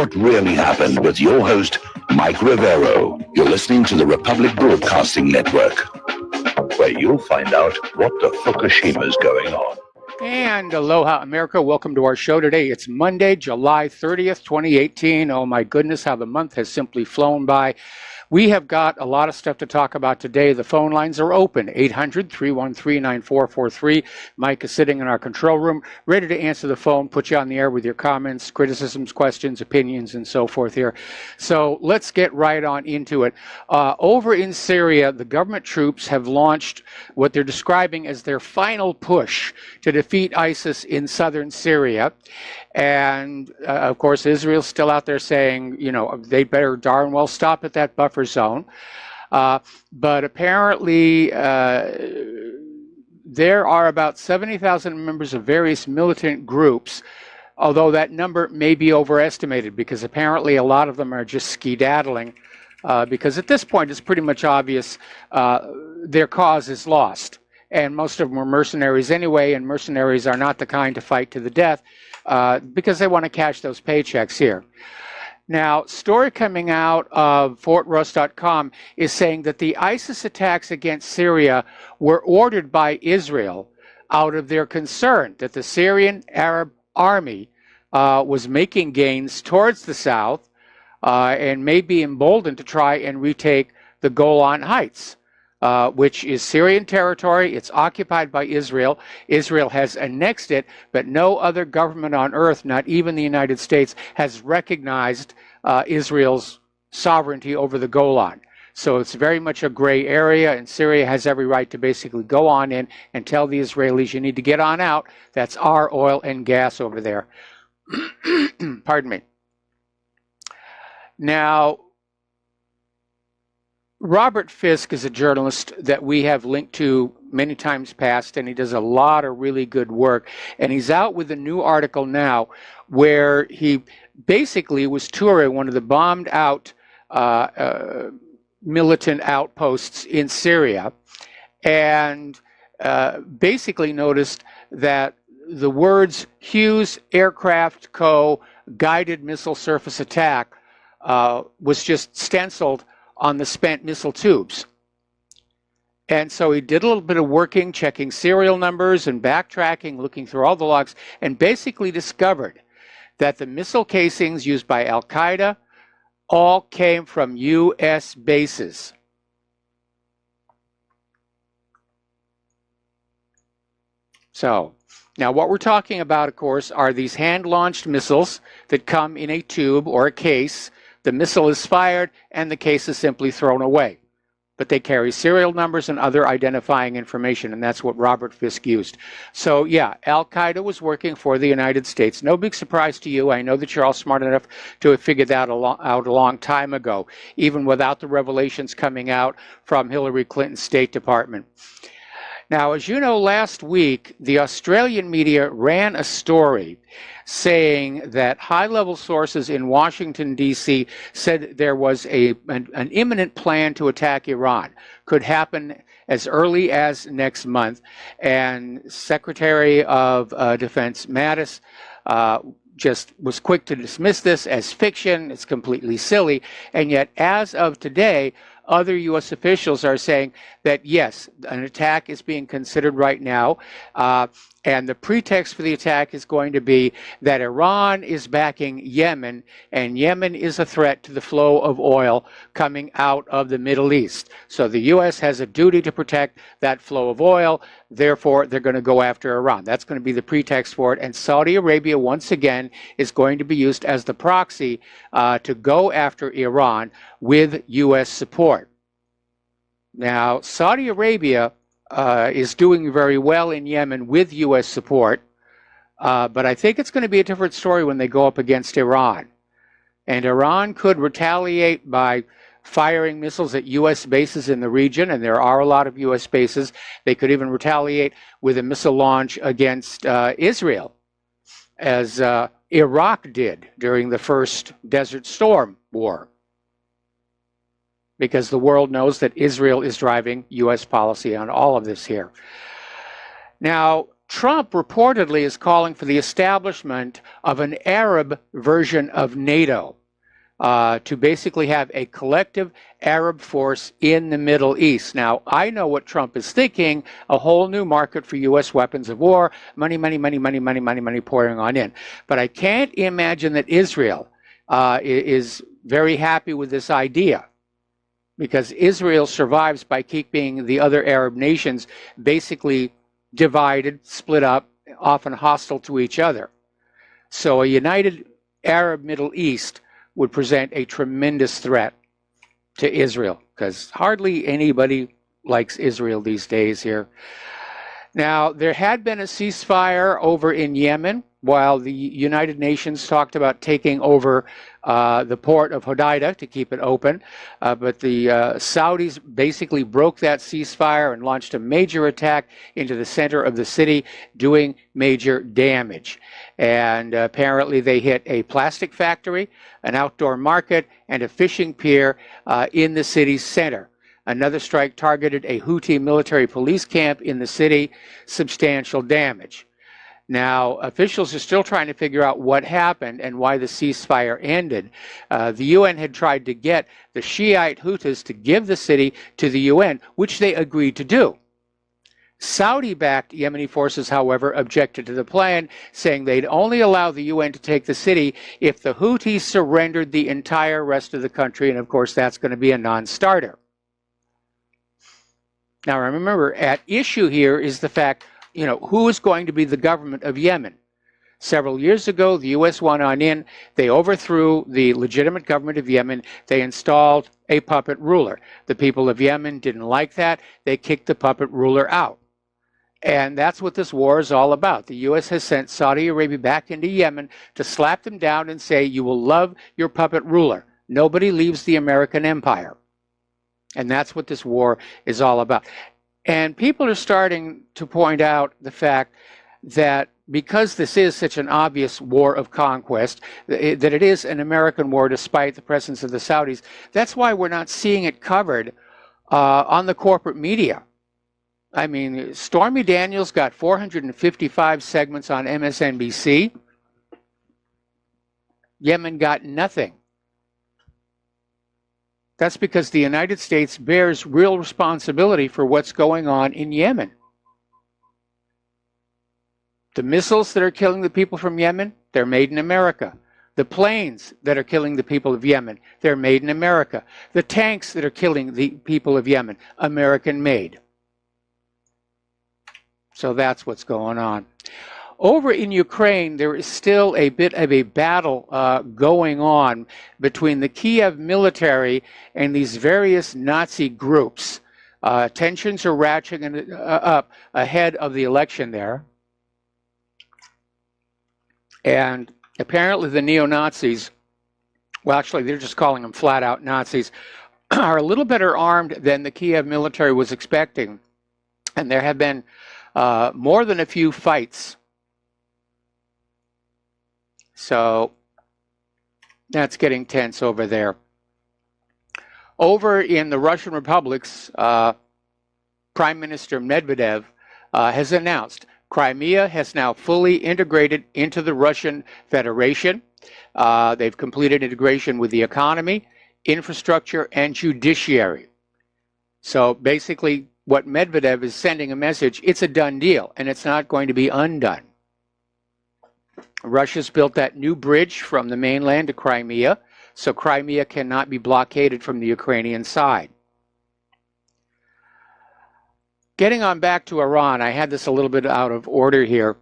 what really happened with your host, Mike Rivero. You're listening to the Republic Broadcasting Network, where you'll find out what the Fukushima's going on. And aloha, America. Welcome to our show today. It's Monday, July 30th, 2018. Oh my goodness, how the month has simply flown by. We have got a lot of stuff to talk about today. The phone lines are open, 800-313-9443. Mike is sitting in our control room, ready to answer the phone, put you on the air with your comments, criticisms, questions, opinions, and so forth here. So let's get right on into it. Over in Syria, the government troops have launched what they're describing as their final push to defeat ISIS in southern Syria. And, of course, Israel's still out there saying, you know, they better darn well stop at that buffer zone. But apparently there are about 70,000 members of various militant groups, although that number may be overestimated because apparently a lot of them are just skedaddling because at this point it's pretty much obvious their cause is lost. And most of them are mercenaries anyway, and mercenaries are not the kind to fight to the death because they want to cash those paychecks here. Now, story coming out of FortRuss.com is saying that the ISIS attacks against Syria were ordered by Israel out of their concern that the Syrian Arab army was making gains towards the south and may be emboldened to try and retake the Golan Heights. Which is Syrian territory. It's occupied by Israel. Israel has annexed it, but no other government on earth, not even the United States, has recognized Israel's sovereignty over the Golan. So it's very much a gray area, and Syria has every right to basically go on in and tell the Israelis, you need to get on out. That's our oil and gas over there. Pardon me. Now, Robert Fisk is a journalist that we have linked to many times past, and he does a lot of really good work. And he's out with a new article now where he basically was touring one of the bombed out militant outposts in Syria and basically noticed that the words Hughes Aircraft Co. Guided Missile Surface Attack was just stenciled on the spent missile tubes. And so he did a little bit of working, checking serial numbers and backtracking, looking through all the logs, and basically discovered that the missile casings used by Al-Qaeda all came from U.S. bases. So, now what we're talking about, of course, are these hand-launched missiles that come in a tube or a case. The missile is fired and the case is simply thrown away. But they carry serial numbers and other identifying information, and that's what Robert Fisk used. So yeah, Al-Qaeda was working for the United States. No big surprise to you. I know that you're all smart enough to have figured that out a long time ago, even without the revelations coming out from Hillary Clinton's State Department. Now, as you know, last week, the Australian media ran a story saying that high-level sources in Washington, D.C. said there was an imminent plan to attack Iran. Could happen as early as next month. And Secretary of Defense Mattis just was quick to dismiss this as fiction. It's completely silly. And yet, as of today, other U.S. officials are saying that, yes, an attack is being considered right now. And the pretext for the attack is going to be that Iran is backing Yemen, and Yemen is a threat to the flow of oil coming out of the Middle East. So the U.S. has a duty to protect that flow of oil. Therefore, they're going to go after Iran. That's going to be the pretext for it. And Saudi Arabia, once again, is going to be used as the proxy to go after Iran with U.S. support. Now, Saudi Arabia is doing very well in Yemen with U.S. support, but I think it's going to be a different story when they go up against Iran. And Iran could retaliate by firing missiles at U.S. bases in the region, and there are a lot of U.S. bases. They could even retaliate with a missile launch against Israel, as Iraq did during the first Desert Storm War, because the world knows that Israel is driving U.S. policy on all of this here. Now, Trump reportedly is calling for the establishment of an Arab version of NATO, to basically have a collective Arab force in the Middle East. Now, I know what Trump is thinking: a whole new market for U.S. weapons of war, money, money, money, money, money, money, money pouring on in. But I can't imagine that Israel is very happy with this idea, because Israel survives by keeping the other Arab nations basically divided, split up, often hostile to each other. So a united Arab Middle East would present a tremendous threat to Israel, because hardly anybody likes Israel these days here. Now, there had been a ceasefire over in Yemen while the United Nations talked about taking over the port of Hodeidah to keep it open. But the Saudis basically broke that ceasefire and launched a major attack into the center of the city, doing major damage. And apparently they hit a plastic factory, an outdoor market, and a fishing pier in the city's center. Another strike targeted a Houthi military police camp in the city, substantial damage. Now, officials are still trying to figure out what happened and why the ceasefire ended. The UN had tried to get the Shiite Houthis to give the city to the UN, which they agreed to do. Saudi-backed Yemeni forces, however, objected to the plan, saying they'd only allow the UN to take the city if the Houthis surrendered the entire rest of the country, and of course that's going to be a non-starter. Now remember, at issue here is the fact, who is going to be the government of Yemen? Several years ago, the U.S. went on in, they overthrew the legitimate government of Yemen, they installed a puppet ruler. The people of Yemen didn't like that, they kicked the puppet ruler out. And that's what this war is all about. The U.S. has sent Saudi Arabia back into Yemen to slap them down and say, you will love your puppet ruler. Nobody leaves the American empire. And that's what this war is all about. And people are starting to point out the fact that because this is such an obvious war of conquest, that it is an American war despite the presence of the Saudis, that's why we're not seeing it covered on the corporate media. I mean, Stormy Daniels got 455 segments on MSNBC. Yemen got nothing. That's because the United States bears real responsibility for what's going on in Yemen. The missiles that are killing the people from Yemen, they're made in America. The planes that are killing the people of Yemen, they're made in America. The tanks that are killing the people of Yemen, American made. So that's what's going on. Over in Ukraine, there is still a bit of a battle going on between the Kiev military and these various Nazi groups. Tensions are ratcheting up ahead of the election there. And apparently the neo-Nazis, well, actually, they're just calling them flat-out Nazis, are a little better armed than the Kiev military was expecting. And there have been more than a few fights. So that's getting tense over there. Over in the Russian republics, Prime Minister Medvedev has announced Crimea has now fully integrated into the Russian Federation. They've completed integration with the economy, infrastructure, and judiciary. So basically, what Medvedev is sending a message, it's a done deal, and it's not going to be undone. Russia's built that new bridge from the mainland to Crimea, so Crimea cannot be blockaded from the Ukrainian side. Getting on back to Iran, I had this a little bit out of order here.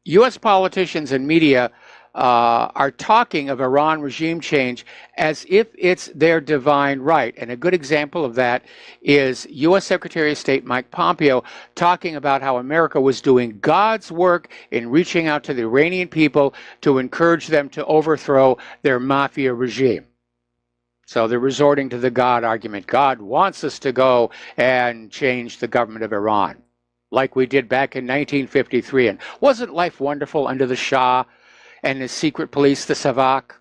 U.S. politicians and media are talking of Iran regime change as if it's their divine right. And a good example of that is U.S. Secretary of State Mike Pompeo talking about how America was doing God's work in reaching out to the Iranian people to encourage them to overthrow their mafia regime. So they're resorting to the God argument. God wants us to go and change the government of Iran, like we did back in 1953. And wasn't life wonderful under the Shah and his secret police, the Savak?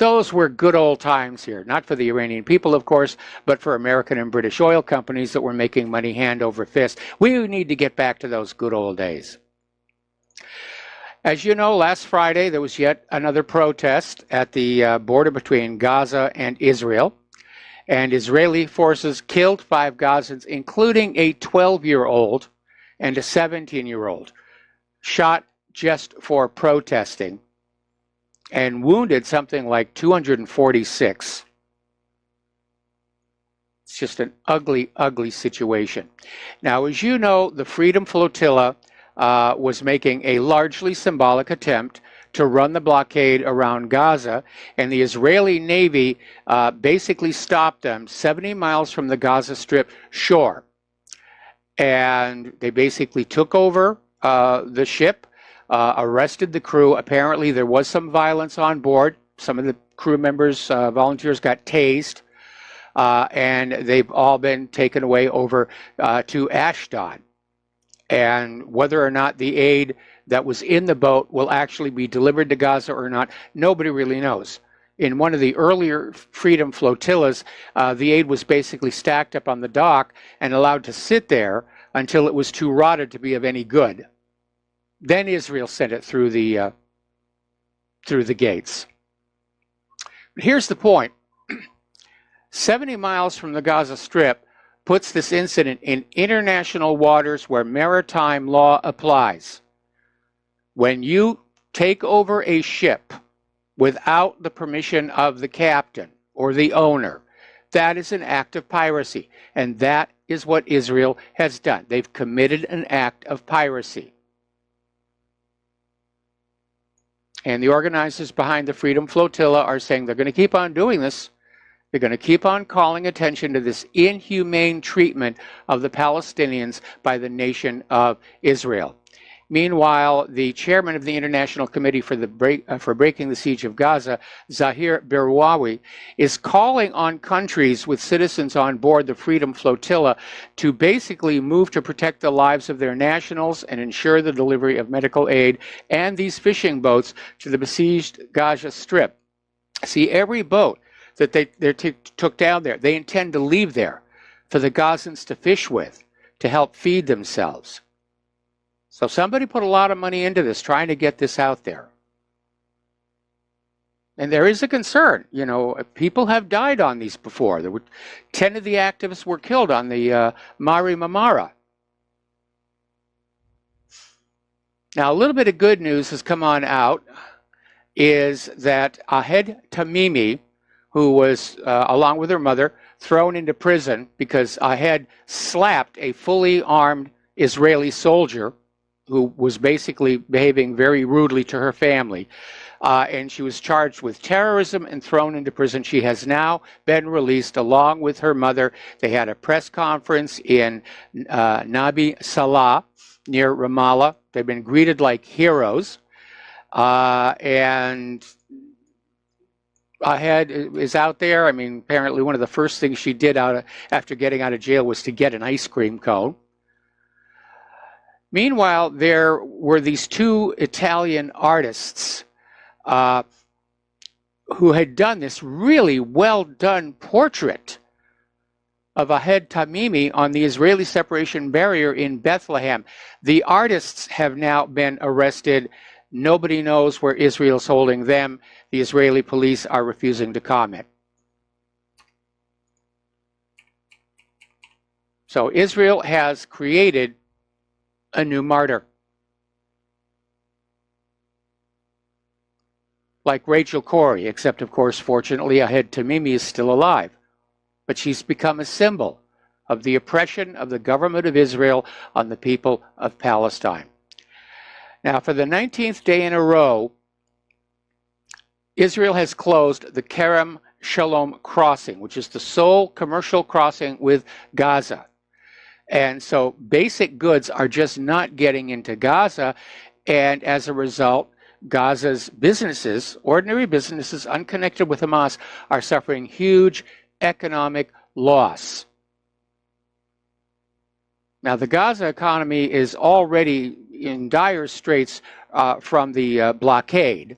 Those were good old times here, not for the Iranian people, of course, but for American and British oil companies that were making money hand over fist. We need to get back to those good old days. As you know, last Friday there was yet another protest at the border between Gaza and Israel. And Israeli forces killed 5 Gazans, including a 12-year-old and a 17-year-old, shot just for protesting, and wounded something like 246. It's just an ugly, ugly situation. Now, as you know, the Freedom Flotilla was making a largely symbolic attempt to run the blockade around Gaza, and the Israeli Navy basically stopped them 70 miles from the Gaza Strip shore. And they basically took over the ship, arrested the crew. Apparently there was some violence on board. Some of the crew members, volunteers, got tased, and they've all been taken away over to Ashdod. And whether or not the aid that was in the boat will actually be delivered to Gaza or not, nobody really knows. In one of the earlier Freedom Flotillas, the aid was basically stacked up on the dock and allowed to sit there until it was too rotted to be of any good. Then Israel sent it through the gates. But here's the point. 70 miles from the Gaza Strip puts this incident in international waters where maritime law applies. When you take over a ship without the permission of the captain or the owner, that is an act of piracy. And that is what Israel has done. They've committed an act of piracy. And the organizers behind the Freedom Flotilla are saying they're going to keep on doing this. They're going to keep on calling attention to this inhumane treatment of the Palestinians by the nation of Israel. Meanwhile, the chairman of the International Committee for Breaking the Siege of Gaza, Zahir Birwawi, is calling on countries with citizens on board the Freedom Flotilla to basically move to protect the lives of their nationals and ensure the delivery of medical aid and these fishing boats to the besieged Gaza Strip. See, every boat that they took down there, they intend to leave there for the Gazans to fish with, to help feed themselves. So somebody put a lot of money into this, trying to get this out there. And there is a concern. You know, people have died on these before. 10 of the activists were killed on the Mari Marmara. Now, a little bit of good news has come on out, is that Ahed Tamimi, who was, along with her mother, thrown into prison because Ahed slapped a fully armed Israeli soldier who was basically behaving very rudely to her family. And she was charged with terrorism and thrown into prison. She has now been released along with her mother. They had a press conference in Nabi Salah near Ramallah. They've been greeted like heroes. And Ahed is out there. I mean, apparently one of the first things she did after getting out of jail was to get an ice cream cone. Meanwhile, there were these 2 Italian artists who had done this really well-done portrait of Ahed Tamimi on the Israeli separation barrier in Bethlehem. The artists have now been arrested. Nobody knows where Israel's holding them. The Israeli police are refusing to comment. So Israel has created a new martyr. Like Rachel Corrie, except of course, fortunately, Ahed Tamimi is still alive. But she's become a symbol of the oppression of the government of Israel on the people of Palestine. Now, for the 19th day in a row, Israel has closed the Kerem Shalom crossing, which is the sole commercial crossing with Gaza. And so basic goods are just not getting into Gaza, and as a result, Gaza's businesses, ordinary businesses unconnected with Hamas, are suffering huge economic loss. Now, the Gaza economy is already in dire straits from the blockade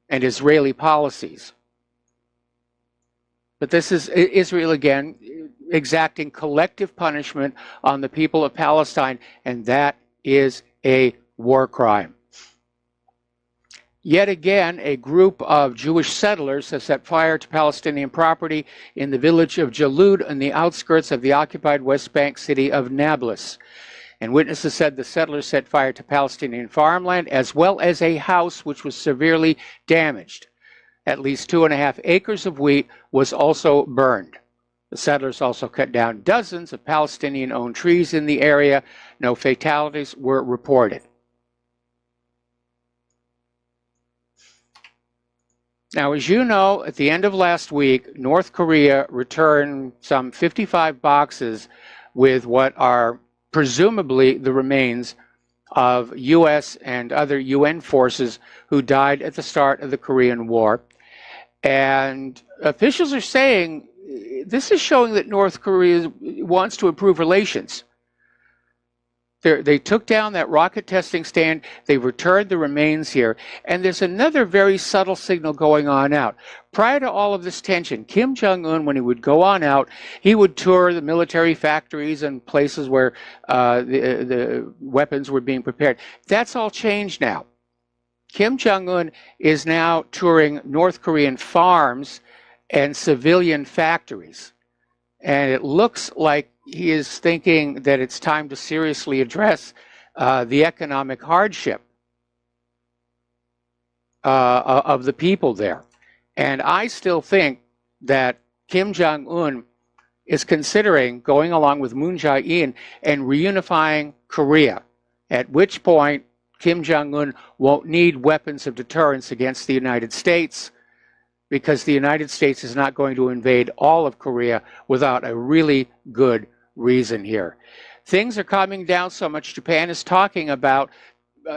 and Israeli policies. But this is Israel again exacting collective punishment on the people of Palestine, and that is a war crime. Yet again, a group of Jewish settlers has set fire to Palestinian property in the village of Jalud on the outskirts of the occupied West Bank city of Nablus. And witnesses said the settlers set fire to Palestinian farmland as well as a house which was severely damaged. At least 2.5 acres of wheat was also burned. The settlers also cut down dozens of Palestinian-owned trees in the area. No fatalities were reported. Now, as you know, at the end of last week, North Korea returned some 55 boxes with what are presumably the remains of U.S. and other UN forces who died at the start of the Korean War. And officials are saying this is showing that North Korea wants to improve relations. They took down that rocket testing stand. They returned the remains here. And there's another very subtle signal going on out. Prior to all of this tension, Kim Jong-un, when he would go on out, he would tour the military factories and places where the weapons were being prepared. That's all changed now. Kim Jong-un is now touring North Korean farms and civilian factories. And it looks like he is thinking that it's time to seriously address the economic hardship of the people there. And I still think that Kim Jong-un is considering going along with Moon Jae-in and reunifying Korea, at which point Kim Jong-un won't need weapons of deterrence against the United States, because the United States is not going to invade all of Korea without a really good reason here. Things are calming down so much. Japan is talking about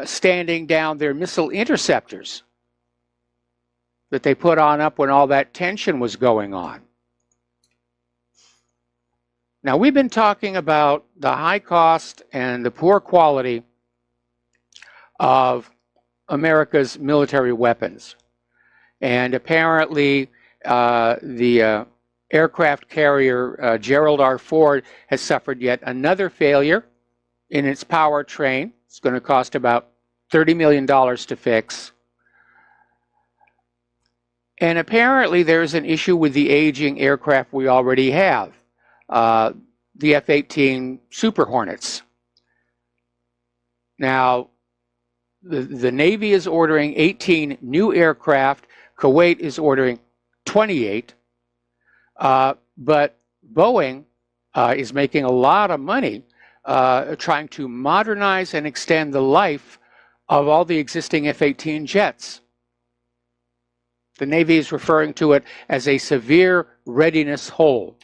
standing down their missile interceptors that they put on up when all that tension was going on. Now, we've been talking about the high cost and the poor quality of America's military weapons. And apparently, the aircraft carrier Gerald R. Ford has suffered yet another failure in its powertrain. It's going to cost about $30 million to fix. And apparently, there's an issue with the aging aircraft we already have, the F-18 Super Hornets. Now, the Navy is ordering 18 new aircraft. Kuwait is ordering 28. But Boeing is making a lot of money trying to modernize and extend the life of all the existing F-18 jets. The Navy is referring to it as a severe readiness hole.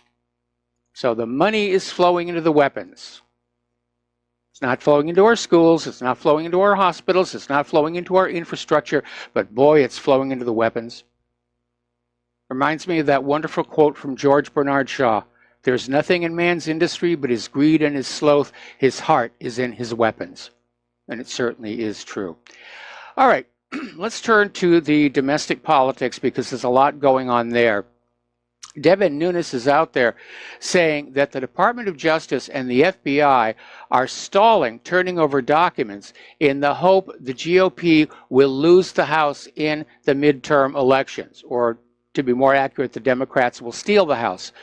So the money is flowing into the weapons. It's not flowing into our schools, it's not flowing into our hospitals, it's not flowing into our infrastructure, but boy, it's flowing into the weapons. Reminds me of that wonderful quote from George Bernard Shaw. There's nothing in man's industry but his greed and his sloth. His heart is in his weapons. And it certainly is true. All right, let's turn to the domestic politics because there's a lot going on there. Devin Nunes is out there saying that the Department of Justice and the FBI are stalling turning over documents in the hope the GOP will lose the House in the midterm elections, or to be more accurate, the Democrats will steal the House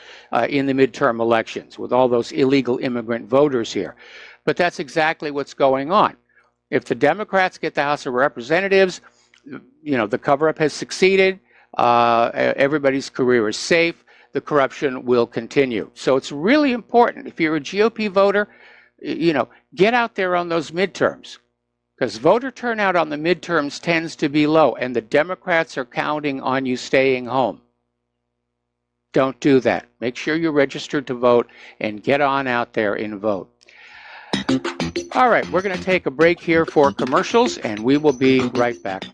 in the midterm elections with all those illegal immigrant voters here. But that's exactly what's going on. If the Democrats get the House of Representatives, you know, the cover-up has succeeded. Everybody's career is safe. The corruption will continue. So it's really important, if you're a GOP voter, you know, get out there on those midterms, because voter turnout on the midterms tends to be low, and the Democrats are counting on you staying home. Don't do that. Make sure you're registered to vote and get on out there and vote. All right, we're going to take a break here for commercials, and we will be right back.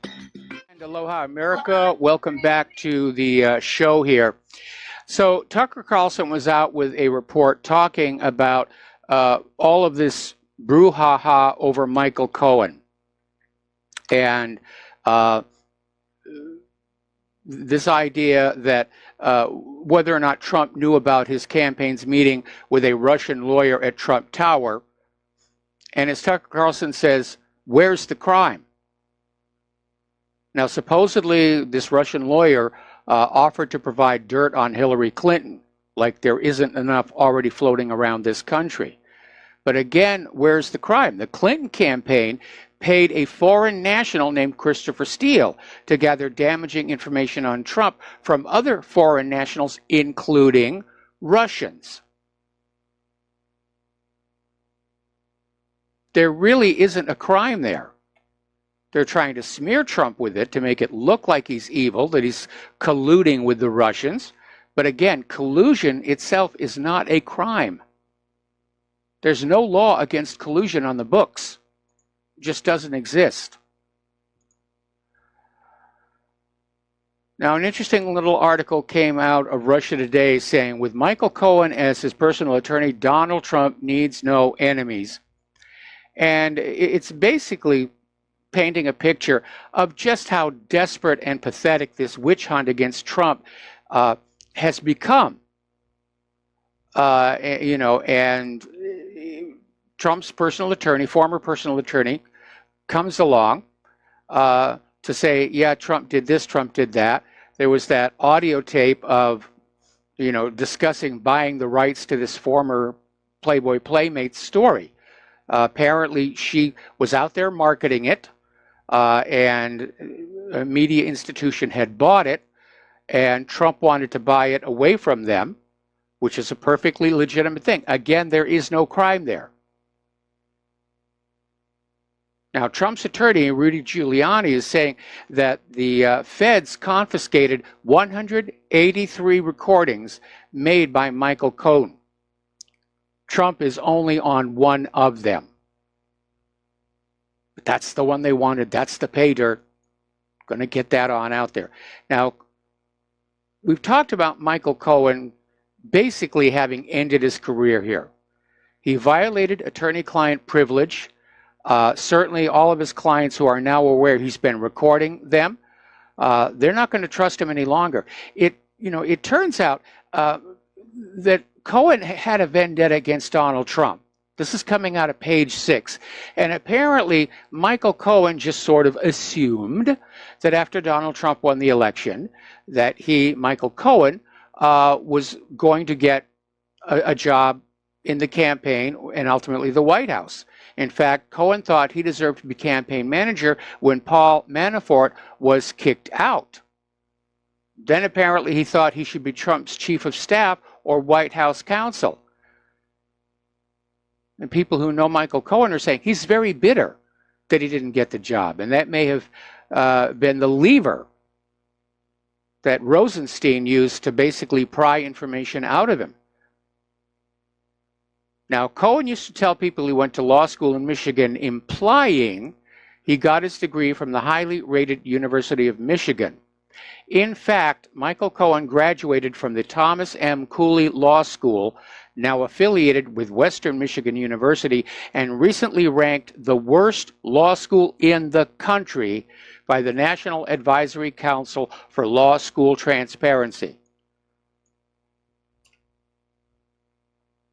And aloha, America. Welcome back to the show here. So Tucker Carlson was out with a report talking about all of this brouhaha over Michael Cohen. And this idea that whether or not Trump knew about his campaign's meeting with a Russian lawyer at Trump Tower. And as Tucker Carlson says, where's the crime? Now, supposedly, this Russian lawyer offered to provide dirt on Hillary Clinton, like there isn't enough already floating around this country. But again, where's the crime? The Clinton campaign paid a foreign national named Christopher Steele to gather damaging information on Trump from other foreign nationals, including Russians. There really isn't a crime there. They're trying to smear Trump with it to make it look like he's evil, that he's colluding with the Russians. But again, collusion itself is not a crime. There's no law against collusion on the books. It just doesn't exist. Now, an interesting little article came out of Russia Today saying, with Michael Cohen as his personal attorney, Donald Trump needs no enemies. And it's basically painting a picture of just how desperate and pathetic this witch hunt against Trump has become. And Trump's personal attorney, former personal attorney, comes along to say, yeah, Trump did this, Trump did that. There was that audio tape of, discussing buying the rights to this former Playboy Playmate story. Apparently, she was out there marketing it, and a media institution had bought it, and Trump wanted to buy it away from them, which is a perfectly legitimate thing. Again, there is no crime there. Now, Trump's attorney, Rudy Giuliani, is saying that the feds confiscated 183 recordings made by Michael Cohen. Trump is only on one of them. But that's the one they wanted. That's the pay dirt. Going to get that on out there. Now, we've talked about Michael Cohen basically having ended his career here. He violated attorney-client privilege. Certainly all of his clients who are now aware he's been recording them, they're not going to trust him any longer. It turns out that Cohen had a vendetta against Donald Trump. This is coming out of page 6. And apparently Michael Cohen just sort of assumed that after Donald Trump won the election, that Michael Cohen, was going to get a job in the campaign and ultimately the White House. In fact, Cohen thought he deserved to be campaign manager when Paul Manafort was kicked out. Then apparently he thought he should be Trump's chief of staff or White House counsel. And people who know Michael Cohen are saying he's very bitter that he didn't get the job. And that may have been the lever that Rosenstein used to basically pry information out of him. Now, Cohen used to tell people he went to law school in Michigan, implying he got his degree from the highly rated University of Michigan. In fact, Michael Cohen graduated from the Thomas M. Cooley Law School, now affiliated with Western Michigan University, and recently ranked the worst law school in the country by the National Advisory Council for Law School Transparency.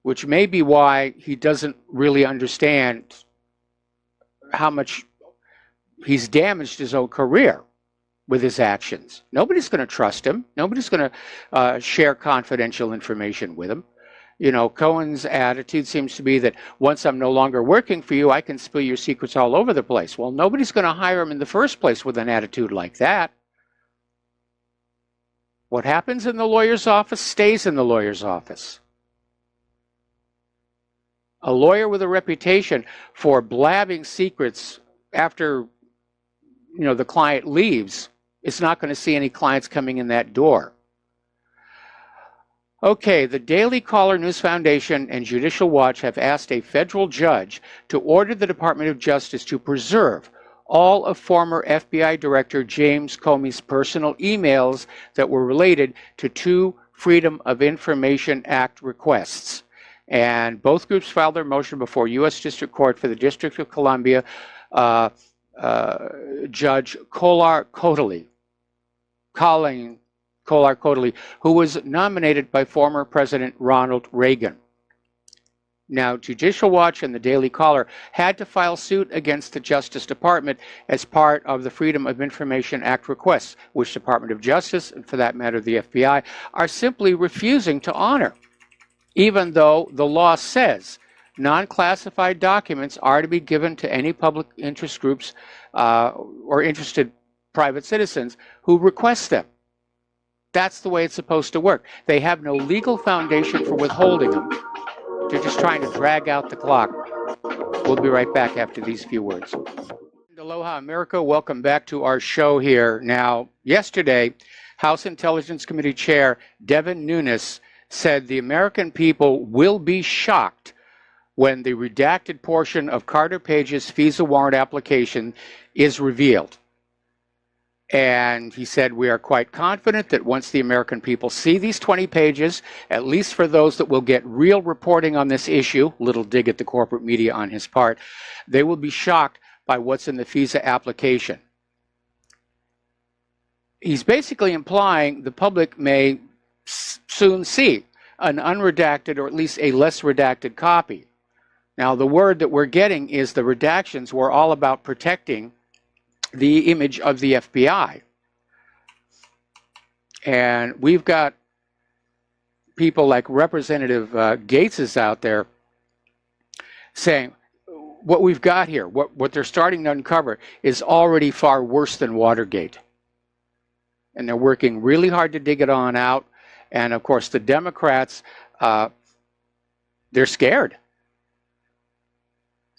Which may be why he doesn't really understand how much he's damaged his own career with his actions. Nobody's going to trust him. Nobody's going to share confidential information with him. Cohen's attitude seems to be that once I'm no longer working for you, I can spill your secrets all over the place. Well, nobody's going to hire him in the first place with an attitude like that. What happens in the lawyer's office stays in the lawyer's office. A lawyer with a reputation for blabbing secrets after, the client leaves is not going to see any clients coming in that door. Okay, the Daily Caller News Foundation and Judicial Watch have asked a federal judge to order the Department of Justice to preserve all of former FBI Director James Comey's personal emails that were related to 2 Freedom of Information Act requests. And both groups filed their motion before U.S. District Court for the District of Columbia, Judge Kolar Kotali. Colleen Kohler-Kotelly, who was nominated by former President Ronald Reagan. Now, Judicial Watch and the Daily Caller had to file suit against the Justice Department as part of the Freedom of Information Act requests, which Department of Justice, and for that matter the FBI, are simply refusing to honor, even though the law says non-classified documents are to be given to any public interest groups or interested private citizens who request them. That's the way it's supposed to work. They have no legal foundation for withholding them. They're just trying to drag out the clock. We'll be right back after these few words. Aloha, America. Welcome back to our show here. Now, yesterday, House Intelligence Committee Chair Devin Nunes said the American people will be shocked when the redacted portion of Carter Page's FISA warrant application is revealed. And he said, we are quite confident that once the American people see these 20 pages, at least for those that will get real reporting on this issue, little dig at the corporate media on his part, they will be shocked by what's in the FISA application. He's basically implying the public may soon see an unredacted or at least a less redacted copy. Now, the word that we're getting is the redactions were all about protecting the image of the FBI. And we've got people like Representative Gates is out there saying, what we've got here, what they're starting to uncover is already far worse than Watergate. And they're working really hard to dig it on out. And of course, the Democrats, they're scared.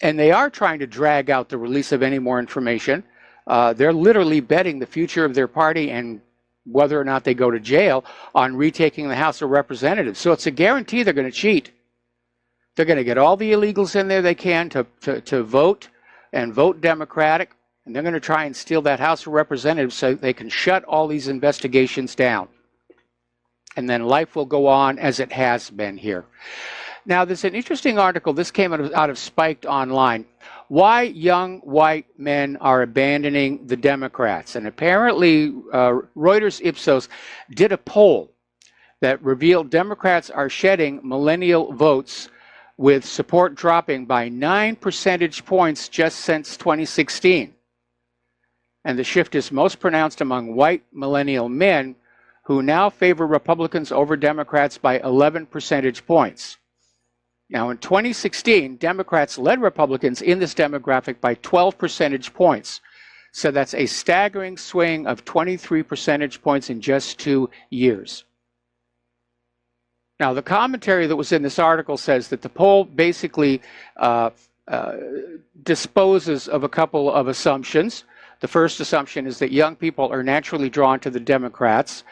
And they are trying to drag out the release of any more information. They're literally betting the future of their party and whether or not they go to jail on retaking the House of Representatives. So it's a guarantee they're going to cheat. They're going to get all the illegals in there they can to vote and vote Democratic, and they're going to try and steal that House of Representatives so they can shut all these investigations down. And then life will go on as it has been here. Now, there's an interesting article. This came out of Spiked Online. Why young white men are abandoning the Democrats. And apparently, Reuters Ipsos did a poll that revealed Democrats are shedding millennial votes, with support dropping by 9 percentage points just since 2016. And the shift is most pronounced among white millennial men, who now favor Republicans over Democrats by 11 percentage points. Now, in 2016, Democrats led Republicans in this demographic by 12 percentage points. So that's a staggering swing of 23 percentage points in just 2 years. Now, the commentary that was in this article says that the poll basically disposes of a couple of assumptions. The first assumption is that young people are naturally drawn to the Democrats.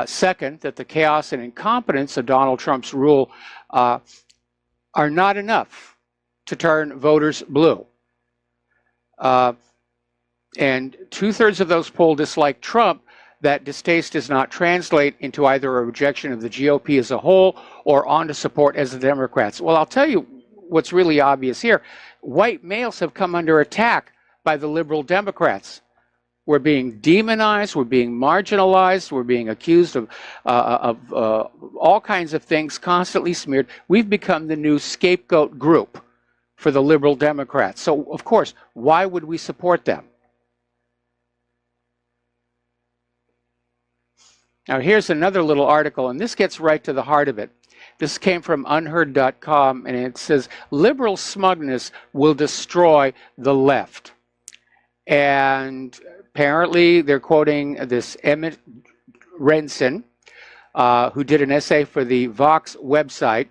Second, that the chaos and incompetence of Donald Trump's rule are not enough to turn voters blue. And 2/3 of those polled dislike Trump. That distaste does not translate into either a rejection of the GOP as a whole or onto support as the Democrats. Well, I'll tell you what's really obvious here. White males have come under attack by the liberal Democrats. We're being demonized, we're being marginalized, we're being accused of all kinds of things, constantly smeared. We've become the new scapegoat group for the liberal Democrats. So, of course, why would we support them? Now, here's another little article, and this gets right to the heart of it. This came from unheard.com, and it says, liberal smugness will destroy the left. And apparently, they're quoting this Emmett Renson, who did an essay for the Vox website.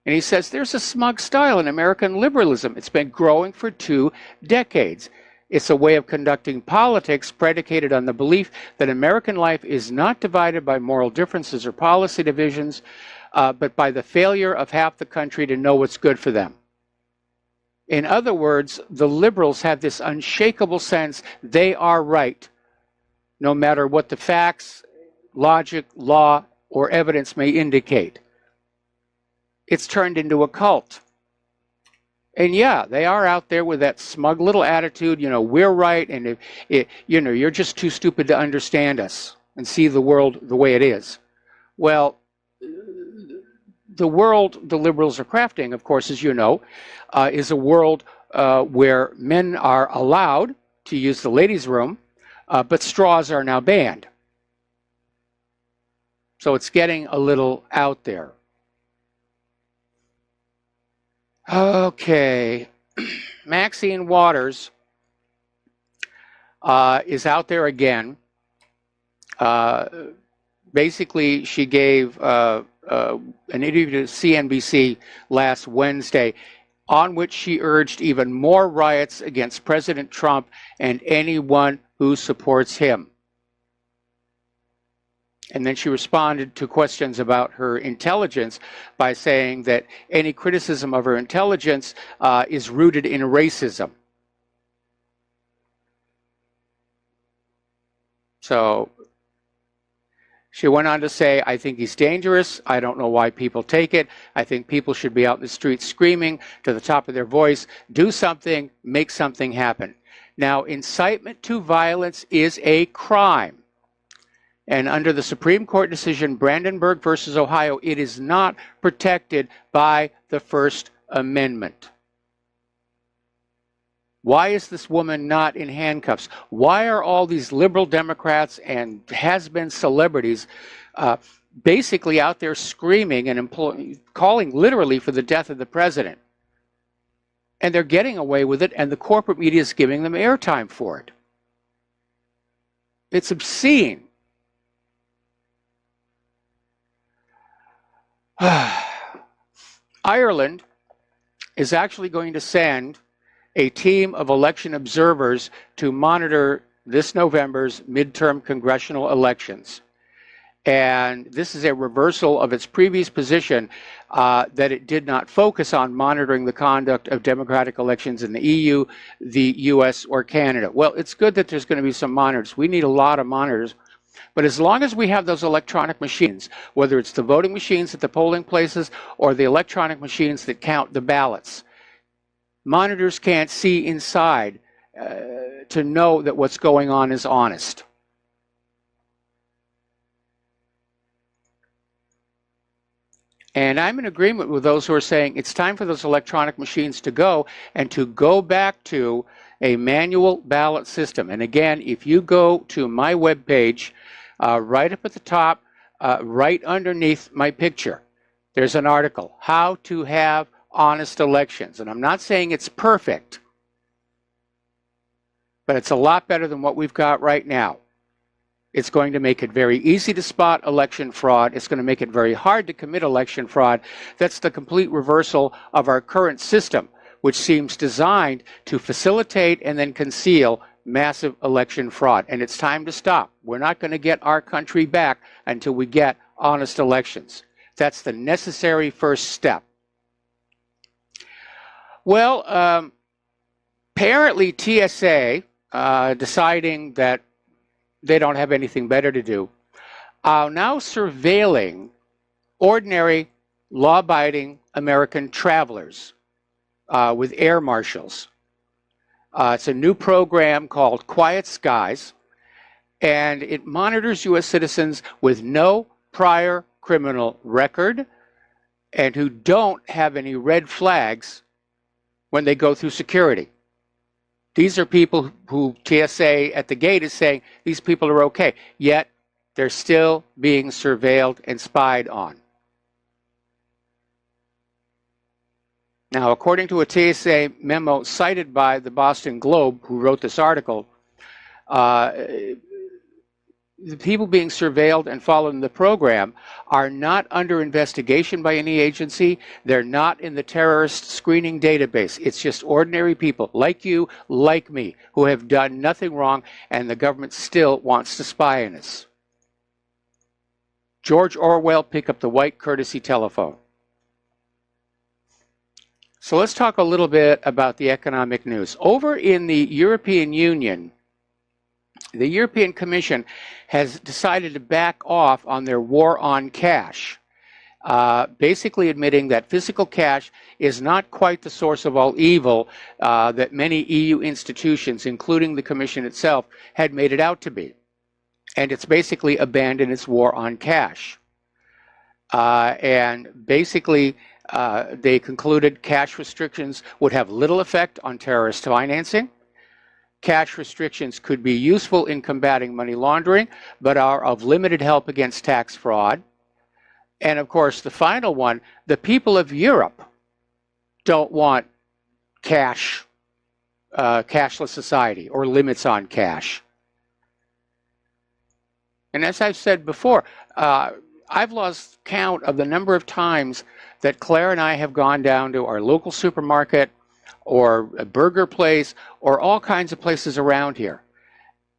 And he says, there's a smug style in American liberalism. It's been growing for 2 decades. It's a way of conducting politics predicated on the belief that American life is not divided by moral differences or policy divisions, but by the failure of half the country to know what's good for them. In other words, the liberals have this unshakable sense they are right, no matter what the facts, logic, law, or evidence may indicate. It's turned into a cult. And yeah, they are out there with that smug little attitude, we're right, and you're just too stupid to understand us and see the world the way it is. Well, the world the liberals are crafting, of course, as you know, is a world where men are allowed to use the ladies' room, but straws are now banned. So it's getting a little out there. Okay. Maxine Waters is out there again. Basically, she gave an interview to CNBC last Wednesday on which she urged even more riots against President Trump and anyone who supports him. And then she responded to questions about her intelligence by saying that any criticism of her intelligence is rooted in racism. So she went on to say, I think he's dangerous. I don't know why people take it. I think people should be out in the streets screaming to the top of their voice, do something, make something happen. Now, incitement to violence is a crime. And under the Supreme Court decision, Brandenburg versus Ohio, it is not protected by the First Amendment. Why is this woman not in handcuffs? Why are all these liberal Democrats and has-been celebrities basically out there screaming and calling literally for the death of the president? And they're getting away with it, and the corporate media is giving them airtime for it. It's obscene. Ireland is actually going to send a team of election observers to monitor this November's midterm congressional elections. And this is a reversal of its previous position that it did not focus on monitoring the conduct of democratic elections in the EU, the US, or Canada. Well, it's good that there's going to be some monitors. We need a lot of monitors. But as long as we have those electronic machines, whether it's the voting machines at the polling places or the electronic machines that count the ballots, monitors can't see inside to know that what's going on is honest. And I'm in agreement with those who are saying it's time for those electronic machines to go and to go back to a manual ballot system. And again, if you go to my webpage, right up at the top, right underneath my picture, there's an article, How to Have Honest Elections. And I'm not saying it's perfect, but it's a lot better than what we've got right now. It's going to make it very easy to spot election fraud. It's going to make it very hard to commit election fraud. That's the complete reversal of our current system, which seems designed to facilitate and then conceal massive election fraud. And it's time to stop. We're not going to get our country back until we get honest elections. That's the necessary first step. Well, apparently TSA, deciding that they don't have anything better to do, are now surveilling ordinary, law-abiding American travelers with air marshals. It's a new program called Quiet Skies, and it monitors U.S. citizens with no prior criminal record and who don't have any red flags when they go through security. These are people who TSA at the gate is saying these people are okay, yet they're still being surveilled and spied on. Now, according to a TSA memo cited by the Boston Globe, who wrote this article, the people being surveilled and following the program are not under investigation by any agency. They're not in the terrorist screening database. It's just ordinary people like you, like me, who have done nothing wrong, and the government still wants to spy on us. George Orwell, pick up the white courtesy telephone. So let's talk a little bit about the economic news. Over in the European Union, the European Commission has decided to back off on their war on cash. basically admitting that physical cash is not quite the source of all evil that many EU institutions, including the Commission itself, had made it out to be. And it's basically abandoned its war on cash. And basically, they concluded cash restrictions would have little effect on terrorist financing. Cash restrictions could be useful in combating money laundering, but are of limited help against tax fraud. And of course, the final one, the people of Europe don't want cash, cashless society or limits on cash. And as I've said before, I've lost count of the number of times that Claire and I have gone down to our local supermarket or a burger place or all kinds of places around here.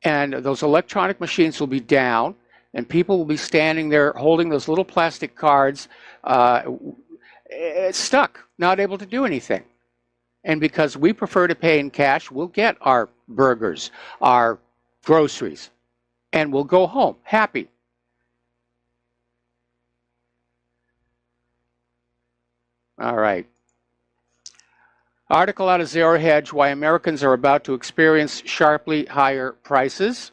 And those electronic machines will be down and people will be standing there holding those little plastic cards, stuck, not able to do anything. And because we prefer to pay in cash, we'll get our burgers, our groceries, and we'll go home happy. All right. Article out of Zero Hedge, why Americans are about to experience sharply higher prices.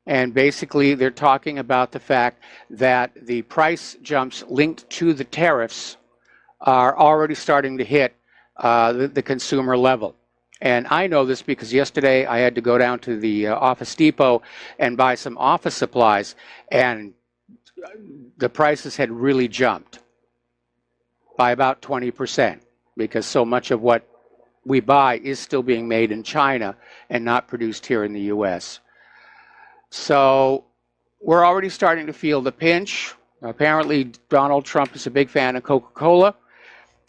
And basically, they're talking about the fact that the price jumps linked to the tariffs are already starting to hit the consumer level. And I know this because yesterday I had to go down to the Office Depot and buy some office supplies, and the prices had really jumped by about 20% because so much of what we buy is still being made in China and not produced here in the U.S. So we're already starting to feel the pinch. Apparently, Donald Trump is a big fan of Coca-Cola,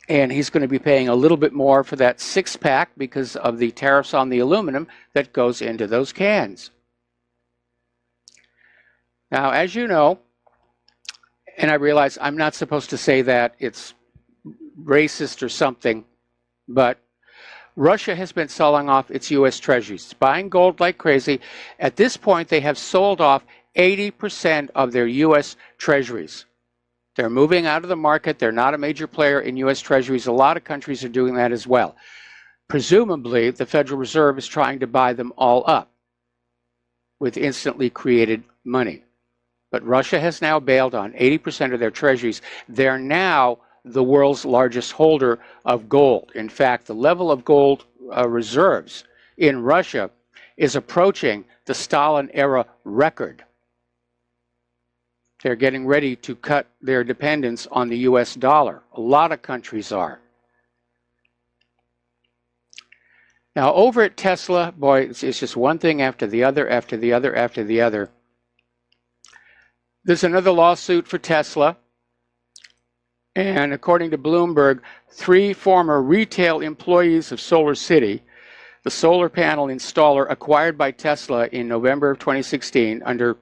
and he's going to be paying a little bit more for that six-pack because of the tariffs on the aluminum that goes into those cans. Now, as you know, and I realize I'm not supposed to say that it's racist or something, but Russia has been selling off its U.S. treasuries. It's buying gold like crazy. At this point, they have sold off 80% of their U.S. treasuries. They're moving out of the market. They're not a major player in U.S. treasuries. A lot of countries are doing that as well. Presumably, the Federal Reserve is trying to buy them all up with instantly created money. But Russia has now bailed on 80% of their treasuries. They're now the world's largest holder of gold. In fact, the level of gold reserves in Russia is approaching the Stalin-era record. They're getting ready to cut their dependence on the US dollar. A lot of countries are. Now, over at Tesla, boy, it's just one thing after the other, after the other, after the other. There's another lawsuit for Tesla. And according to Bloomberg, 3 former retail employees of Solar City, the solar panel installer acquired by Tesla in November of 2016 under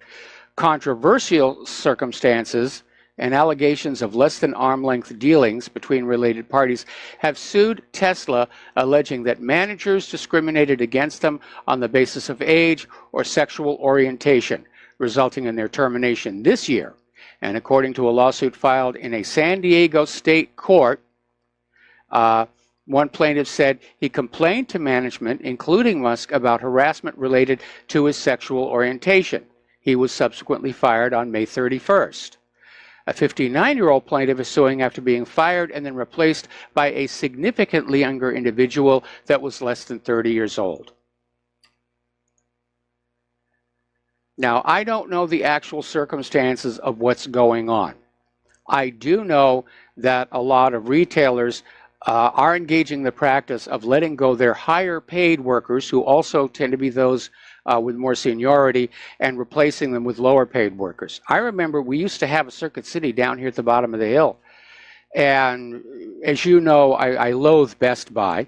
controversial circumstances and allegations of less than arm's-length dealings between related parties, have sued Tesla, alleging that managers discriminated against them on the basis of age or sexual orientation, resulting in their termination this year. And according to a lawsuit filed in a San Diego state court, one plaintiff said he complained to management, including Musk, about harassment related to his sexual orientation. He was subsequently fired on May 31st. A 59-year-old plaintiff is suing after being fired and then replaced by a significantly younger individual that was less than 30 years old. Now, I don't know the actual circumstances of what's going on. I do know that a lot of retailers are engaging the practice of letting go their higher paid workers, who also tend to be those with more seniority, and replacing them with lower paid workers. I remember we used to have a Circuit City down here at the bottom of the hill. And as you know, I loathe Best Buy.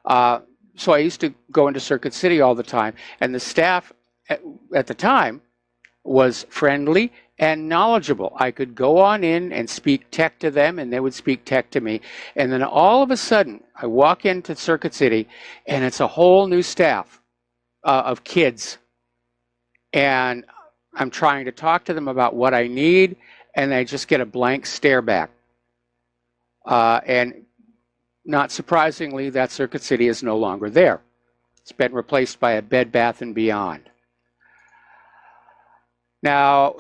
So I used to go into Circuit City all the time. And the staff at the time was friendly and knowledgeable. I could go on in and speak tech to them, and they would speak tech to me. And then all of a sudden, I walk into Circuit City, and it's a whole new staff of kids. And I'm trying to talk to them about what I need, and I just get a blank stare back. And not surprisingly, that Circuit City is no longer there. It's been replaced by a Bed Bath & Beyond. Now,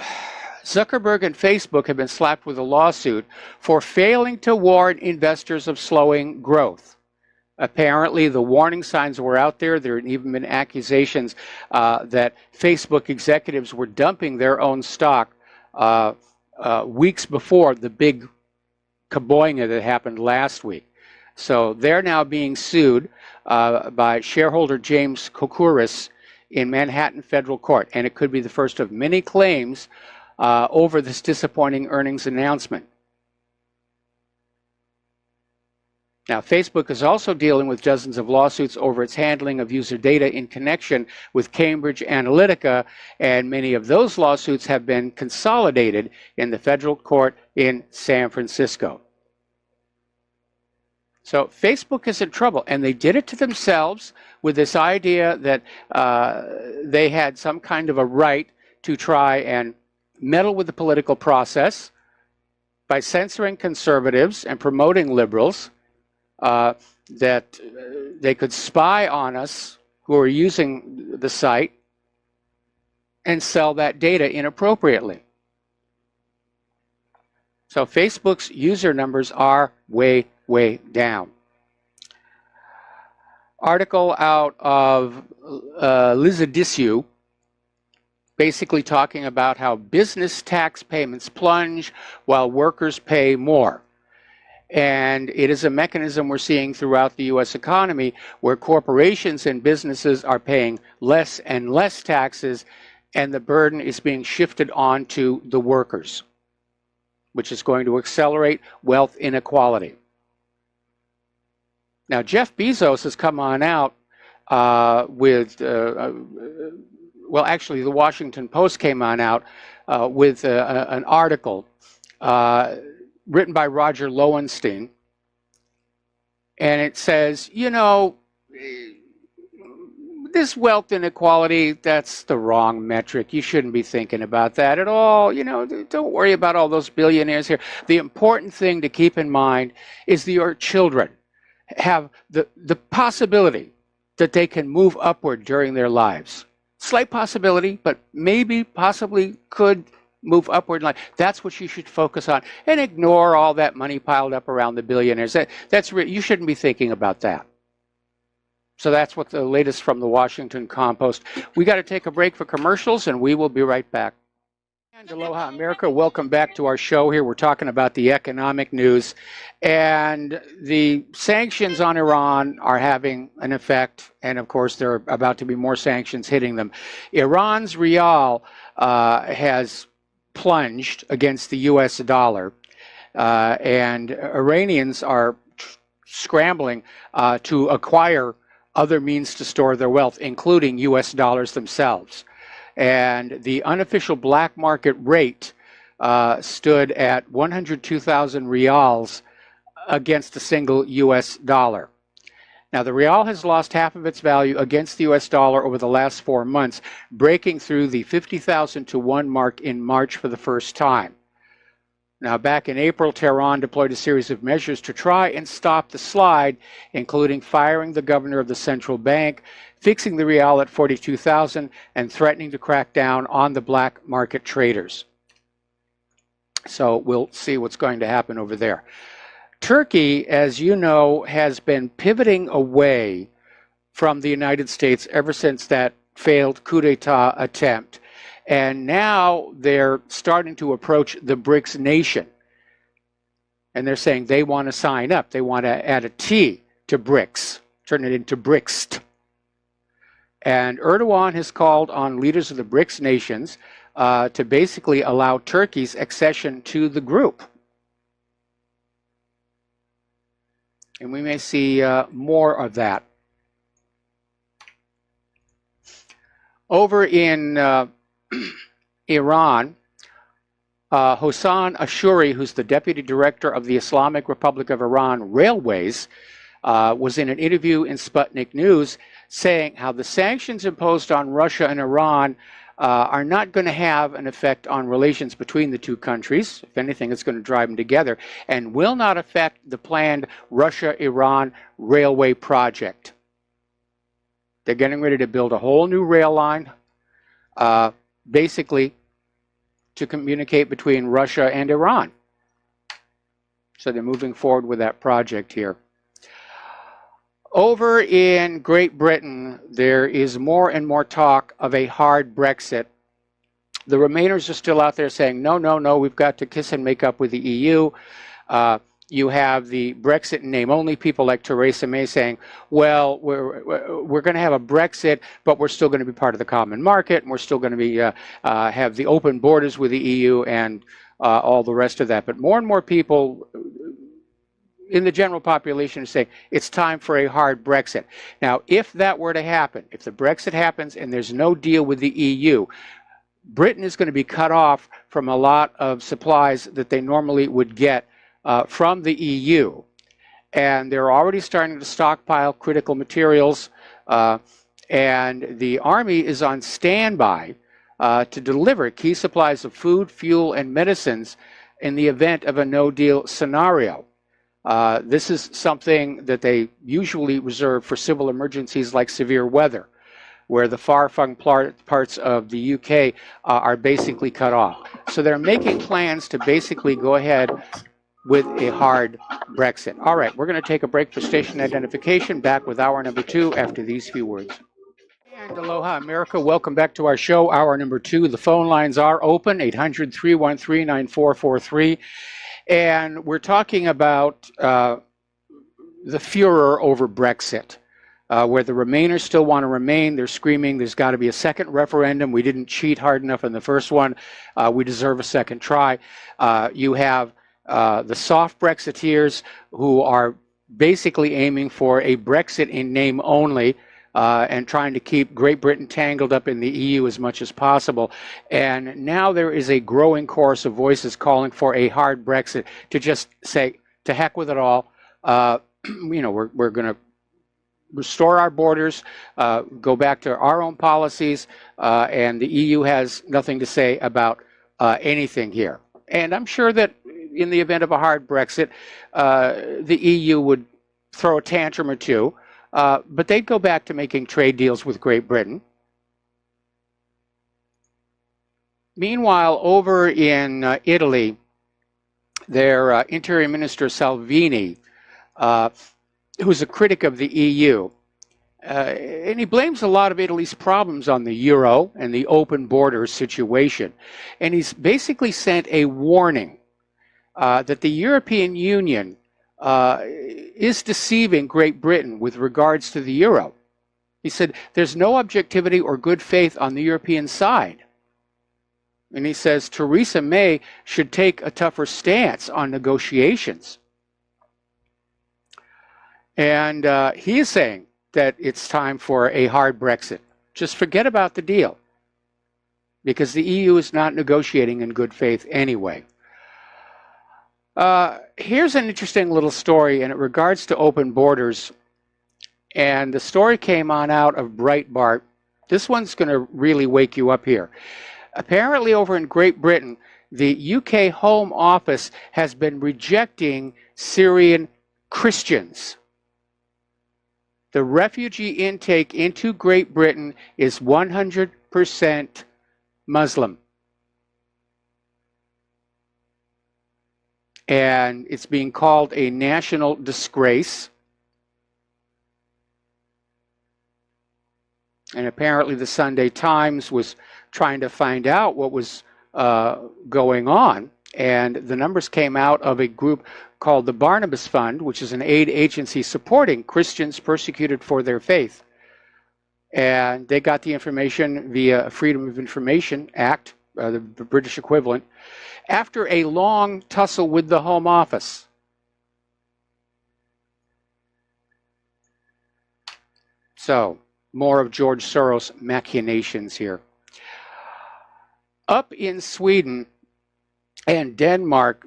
Zuckerberg and Facebook have been slapped with a lawsuit for failing to warn investors of slowing growth. Apparently, the warning signs were out there. There had even been accusations that Facebook executives were dumping their own stock weeks before the big kaboinga that happened last week. So they're now being sued by shareholder James Koukouris in Manhattan federal court, and it could be the first of many claims over this disappointing earnings announcement. Now, Facebook is also dealing with dozens of lawsuits over its handling of user data in connection with Cambridge Analytica, and many of those lawsuits have been consolidated in the federal court in San Francisco. So Facebook is in trouble, and they did it to themselves with this idea that they had some kind of a right to try and meddle with the political process by censoring conservatives and promoting liberals, that they could spy on us who are using the site and sell that data inappropriately. So Facebook's user numbers are way down. Article out of Lizadissu, basically talking about how business tax payments plunge while workers pay more. And it is a mechanism we're seeing throughout the U.S. economy where corporations and businesses are paying less and less taxes, and the burden is being shifted on to the workers, which is going to accelerate wealth inequality. Now, Jeff Bezos has come on out with, well, actually, the Washington Post came on out with an article written by Roger Lowenstein, and it says, you know, this wealth inequality, that's the wrong metric. You shouldn't be thinking about that at all. You know, don't worry about all those billionaires here. The important thing to keep in mind is that your children have the possibility that they can move upward during their lives. Slight possibility, but maybe, possibly could move upward in life. That's what you should focus on, and ignore all that money piled up around the billionaires. You shouldn't be thinking about that. So that's what the latest from the Washington Compost. We got to take a break for commercials, and we will be right back. And aloha, America. Welcome back to our show here. We're talking about the economic news, and the sanctions on Iran are having an effect, and of course there are about to be more sanctions hitting them. Iran's rial has plunged against the U.S. dollar, and Iranians are scrambling to acquire other means to store their wealth, including U.S. dollars themselves. And the unofficial black market rate stood at 102,000 rials against a single U.S. dollar. Now, the rial has lost half of its value against the U.S. dollar over the last 4 months, breaking through the 50,000 to 1 mark in March for the first time. Now, back in April, Tehran deployed a series of measures to try and stop the slide, including firing the governor of the central bank, fixing the rial at 42,000, and threatening to crack down on the black market traders. So we'll see what's going to happen over there. Turkey, as you know, has been pivoting away from the United States ever since that failed coup d'etat attempt. And now they're starting to approach the BRICS nation. And they're saying they want to sign up. They want to add a T to BRICS, turn it into BRICS. And Erdogan has called on leaders of the BRICS nations to basically allow Turkey's accession to the group. And we may see more of that. Over in Iran, Hossein Ashuri, who's the deputy director of the Islamic Republic of Iran Railways, was in an interview in Sputnik News saying how the sanctions imposed on Russia and Iran are not going to have an effect on relations between the two countries. If anything, it's going to drive them together, and will not affect the planned Russia-Iran railway project. They're getting ready to build a whole new rail line, basically to communicate between Russia and Iran. So they're moving forward with that project here. Over in Great Britain, there is more and more talk of a hard Brexit. The Remainers are still out there saying, no, no, no, we've got to kiss and make up with the EU. You have the Brexit in name only people like Theresa May saying, well, we're going to have a Brexit, but we're still going to be part of the common market, and we're still going to be have the open borders with the EU and all the rest of that. But more and more people in the general population are saying it's time for a hard Brexit. Now, if that were to happen, if the Brexit happens and there's no deal with the EU, Britain is going to be cut off from a lot of supplies that they normally would get from the EU. And they're already starting to stockpile critical materials, and the Army is on standby to deliver key supplies of food, fuel, and medicines in the event of a no-deal scenario. This is something that they usually reserve for civil emergencies like severe weather, where the far-flung parts of the UK are basically cut off. So they're making plans to basically go ahead with a hard Brexit. All right, we're going to take a break for station identification. Back with hour number 2 after these few words. And aloha, America. Welcome back to our show, hour number 2. The phone lines are open, 800-313-9443. And we're talking about the furor over Brexit, where the Remainers still want to remain. They're screaming, there's got to be a second referendum. We didn't cheat hard enough in the first one. We deserve a second try. You have the soft Brexiteers who are basically aiming for a Brexit in name only, and trying to keep Great Britain tangled up in the EU as much as possible. And now there is a growing chorus of voices calling for a hard Brexit, to just say, to heck with it all. You know, we're going to restore our borders, go back to our own policies, and the EU has nothing to say about anything here. And I'm sure that in the event of a hard Brexit, the EU would throw a tantrum or two, but they'd go back to making trade deals with Great Britain. Meanwhile, over in Italy, their Interior Minister Salvini, who's a critic of the EU, and he blames a lot of Italy's problems on the euro and the open borders situation. And he's basically sent a warning that the European Union is deceiving Great Britain with regards to the euro. He said there's no objectivity or good faith on the European side. And he says Theresa May should take a tougher stance on negotiations. And he is saying that it's time for a hard Brexit. Just forget about the deal, because the EU is not negotiating in good faith anyway. Here's an interesting little story in regards to open borders. And the story came on out of Breitbart. This one's going to really wake you up here. Apparently over in Great Britain, the UK Home Office has been rejecting Syrian Christians. The refugee intake into Great Britain is 100% Muslim. And it's being called a national disgrace. And apparently the Sunday Times was trying to find out what was going on. And the numbers came out of a group called the Barnabas Fund, which is an aid agency supporting Christians persecuted for their faith. And they got the information via Freedom of Information Act, the British equivalent, after a long tussle with the Home Office. So, more of George Soros' machinations here. Up in Sweden and Denmark,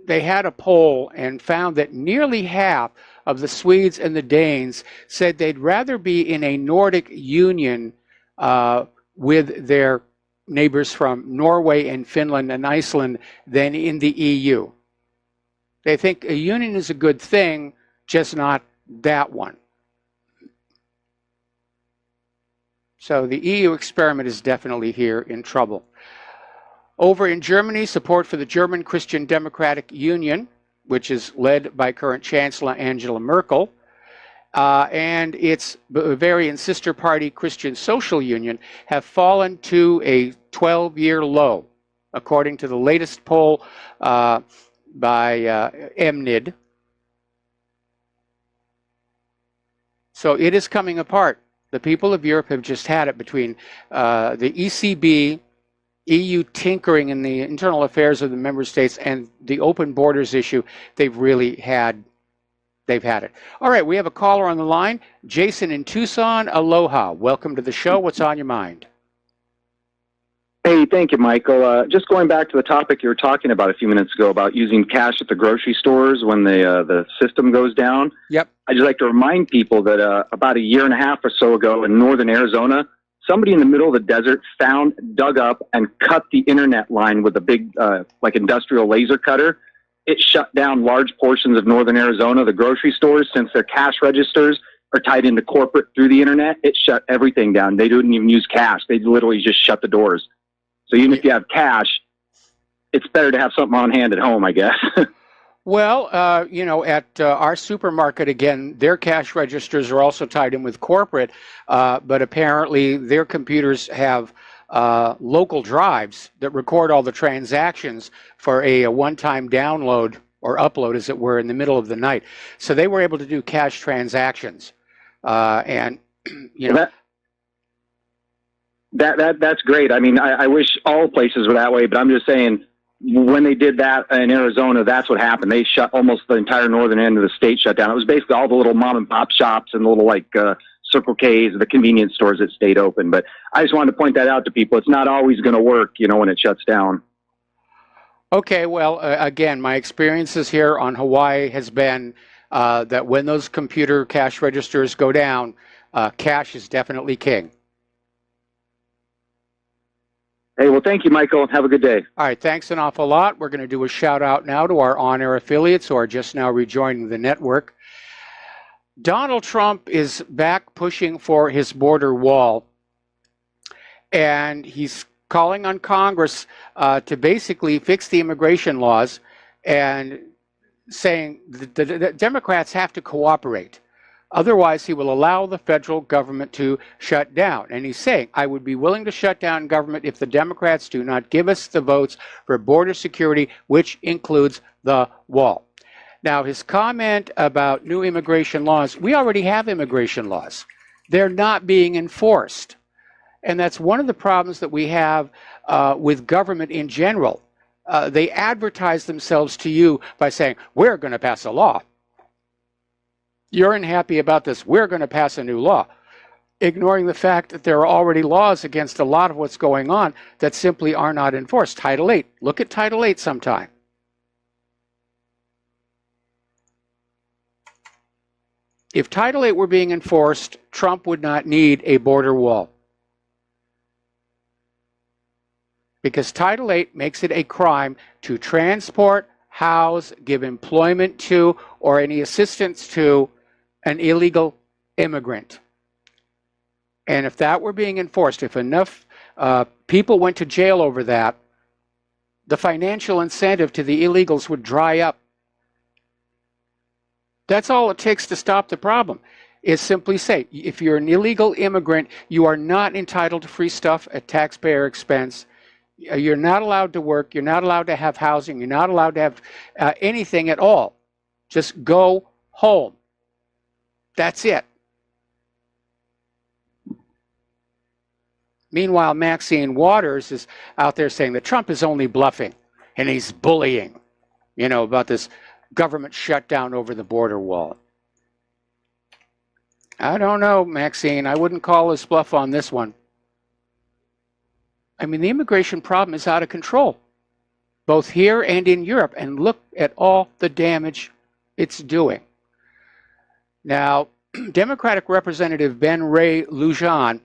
they had a poll and found that nearly half of the Swedes and the Danes said they'd rather be in a Nordic union with their neighbors from Norway and Finland and Iceland than in the EU. They think a union is a good thing, just not that one. So the EU experiment is definitely here in trouble. Over in Germany, support for the German Christian Democratic Union, which is led by current Chancellor Angela Merkel, and its Bavarian sister party, Christian Social Union, have fallen to a 12-year low, according to the latest poll by MNID. So it is coming apart. The people of Europe have just had it between the ECB, EU tinkering in the internal affairs of the member states, and the open borders issue. They've had it. All right, we have a caller on the line. Jason in Tucson, aloha. Welcome to the show. What's on your mind? Hey, thank you, Michael. Just going back to the topic you were talking about a few minutes ago about using cash at the grocery stores when the system goes down. Yep. I'd just like to remind people that about a year and a half or so ago in northern Arizona, somebody in the middle of the desert dug up and cut the internet line with a big, like industrial laser cutter. It shut down large portions of northern Arizona. The grocery stores, since their cash registers are tied into corporate through the internet, it shut everything down. They didn't even use cash. They literally just shut the doors. So even if you have cash, it's better to have something on hand at home, I guess. Well, at our supermarket, again, their cash registers are also tied in with corporate, but apparently their computers have local drives that record all the transactions for a one-time download or upload, as it were, in the middle of the night. So they were able to do cash transactions, and That's great. I mean, I wish all places were that way, but I'm just saying, when they did that in Arizona, that's what happened. They shut almost the entire northern end of the state shut down. It was basically all the little mom and pop shops and little Circle K's, the convenience stores that stayed open. But I just wanted to point that out to people. It's not always going to work, when it shuts down. Okay, well, again, my experiences here on Hawaii has been that when those computer cash registers go down, cash is definitely king. Hey, well, thank you, Michael. Have a good day. All right, thanks an awful lot. We're going to do a shout out now to our on-air affiliates who are just now rejoining the network. Donald Trump is back pushing for his border wall, and he's calling on Congress to basically fix the immigration laws and saying the Democrats have to cooperate. Otherwise, he will allow the federal government to shut down. And he's saying, I would be willing to shut down government if the Democrats do not give us the votes for border security, which includes the wall. Now, his comment about new immigration laws, we already have immigration laws. They're not being enforced. And that's one of the problems that we have with government in general. They advertise themselves to you by saying, we're going to pass a law. You're unhappy about this. We're going to pass a new law, ignoring the fact that there are already laws against a lot of what's going on that simply are not enforced. Title 8. Look at Title 8 sometime. If Title 8 were being enforced, Trump would not need a border wall. Because Title 8 makes it a crime to transport, house, give employment to, or any assistance to an illegal immigrant. And if that were being enforced, if enough people went to jail over that, the financial incentive to the illegals would dry up. That's all it takes to stop the problem, is simply say, if you're an illegal immigrant, you are not entitled to free stuff at taxpayer expense. You're not allowed to work. You're not allowed to have housing. You're not allowed to have anything at all. Just go home. That's it. Meanwhile, Maxine Waters is out there saying that Trump is only bluffing and he's bullying, about this government shutdown over the border wall. I don't know, Maxine. I wouldn't call his bluff on this one. I mean, the immigration problem is out of control, both here and in Europe, and look at all the damage it's doing. Now, Democratic Representative Ben Ray Lujan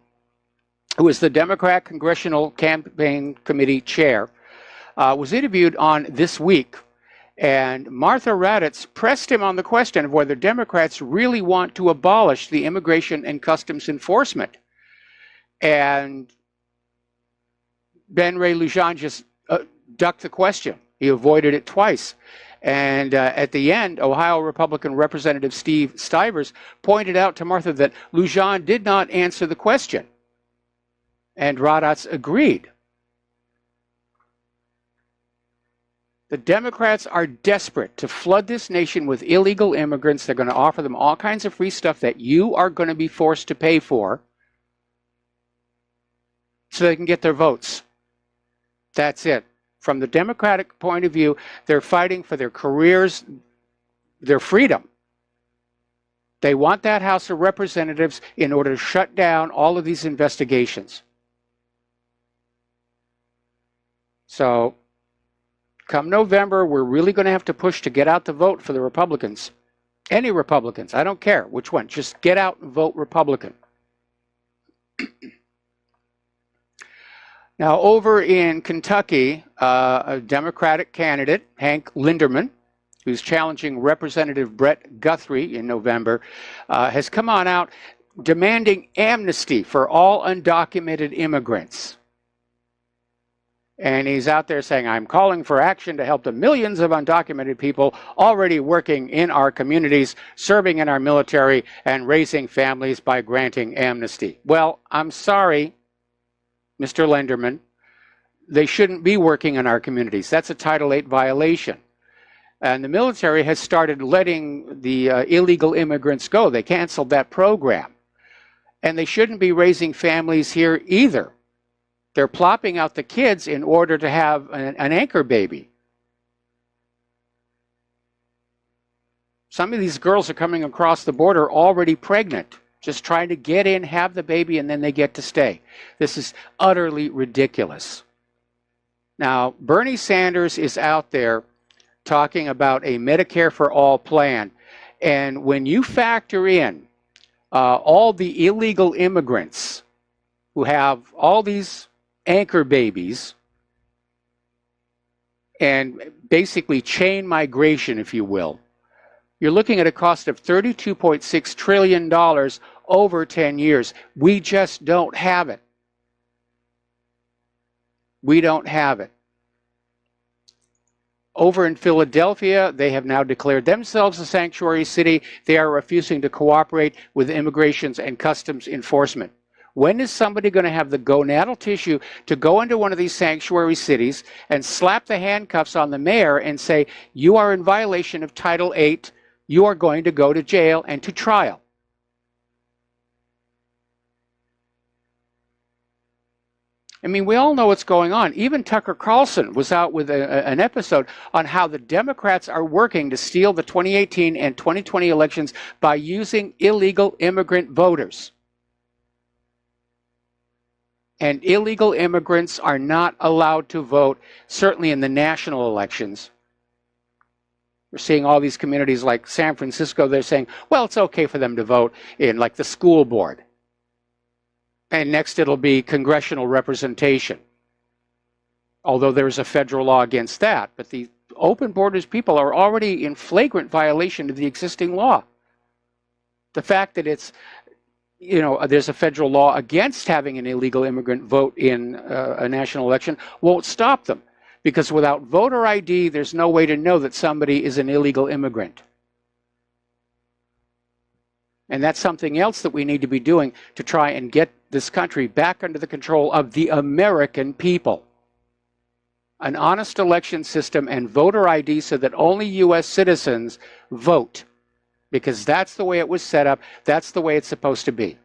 who is the Democrat Congressional Campaign Committee chair, was interviewed on This Week. And Martha Raddatz pressed him on the question of whether Democrats really want to abolish the Immigration and Customs Enforcement. And Ben Ray Lujan just ducked the question. He avoided it twice. And at the end, Ohio Republican Representative Steve Stivers pointed out to Martha that Lujan did not answer the question. And Raddatz agreed. The Democrats are desperate to flood this nation with illegal immigrants. They're going to offer them all kinds of free stuff that you are going to be forced to pay for so they can get their votes. That's it. From the Democratic point of view, they're fighting for their careers, their freedom. They want that House of Representatives in order to shut down all of these investigations. So, come November, we're really going to have to push to get out the vote for the Republicans. Any Republicans, I don't care which one. Just get out and vote Republican. Now, over in Kentucky, a Democratic candidate, Hank Linderman, who's challenging Representative Brett Guthrie in November, has come on out demanding amnesty for all undocumented immigrants. And he's out there saying, I'm calling for action to help the millions of undocumented people already working in our communities, serving in our military, and raising families by granting amnesty. Well, I'm sorry, Mr. Linderman, they shouldn't be working in our communities. That's a Title VIII violation. And the military has started letting the illegal immigrants go. They canceled that program. And they shouldn't be raising families here either. They're plopping out the kids in order to have an anchor baby. Some of these girls are coming across the border already pregnant, just trying to get in, have the baby, and then they get to stay. This is utterly ridiculous. Now, Bernie Sanders is out there talking about a Medicare for All plan. And when you factor in all the illegal immigrants who have all these anchor babies and basically chain migration, if you will, you're looking at a cost of $32.6 trillion over 10 years. We just don't have it. We don't have it. Over in Philadelphia, they have now declared themselves a sanctuary city. They are refusing to cooperate with Immigration and Customs Enforcement. When is somebody going to have the gonadal tissue to go into one of these sanctuary cities and slap the handcuffs on the mayor and say, you are in violation of Title VIII, you are going to go to jail and to trial? I mean, we all know what's going on. Even Tucker Carlson was out with an episode on how the Democrats are working to steal the 2018 and 2020 elections by using illegal immigrant voters. And illegal immigrants are not allowed to vote, certainly in the national elections. We're seeing all these communities like San Francisco, they're saying, well, it's okay for them to vote in like the school board. And next it'll be congressional representation. Although there's a federal law against that. But the open borders people are already in flagrant violation of the existing law. The fact that it's, you know, there's a federal law against having an illegal immigrant vote in a national election won't stop them. Because without voter ID, there's no way to know that somebody is an illegal immigrant. And that's something else that we need to be doing to try and get this country back under the control of the American people. An honest election system and voter ID so that only U.S. citizens vote. Because that's the way it was set up. That's the way it's supposed to be.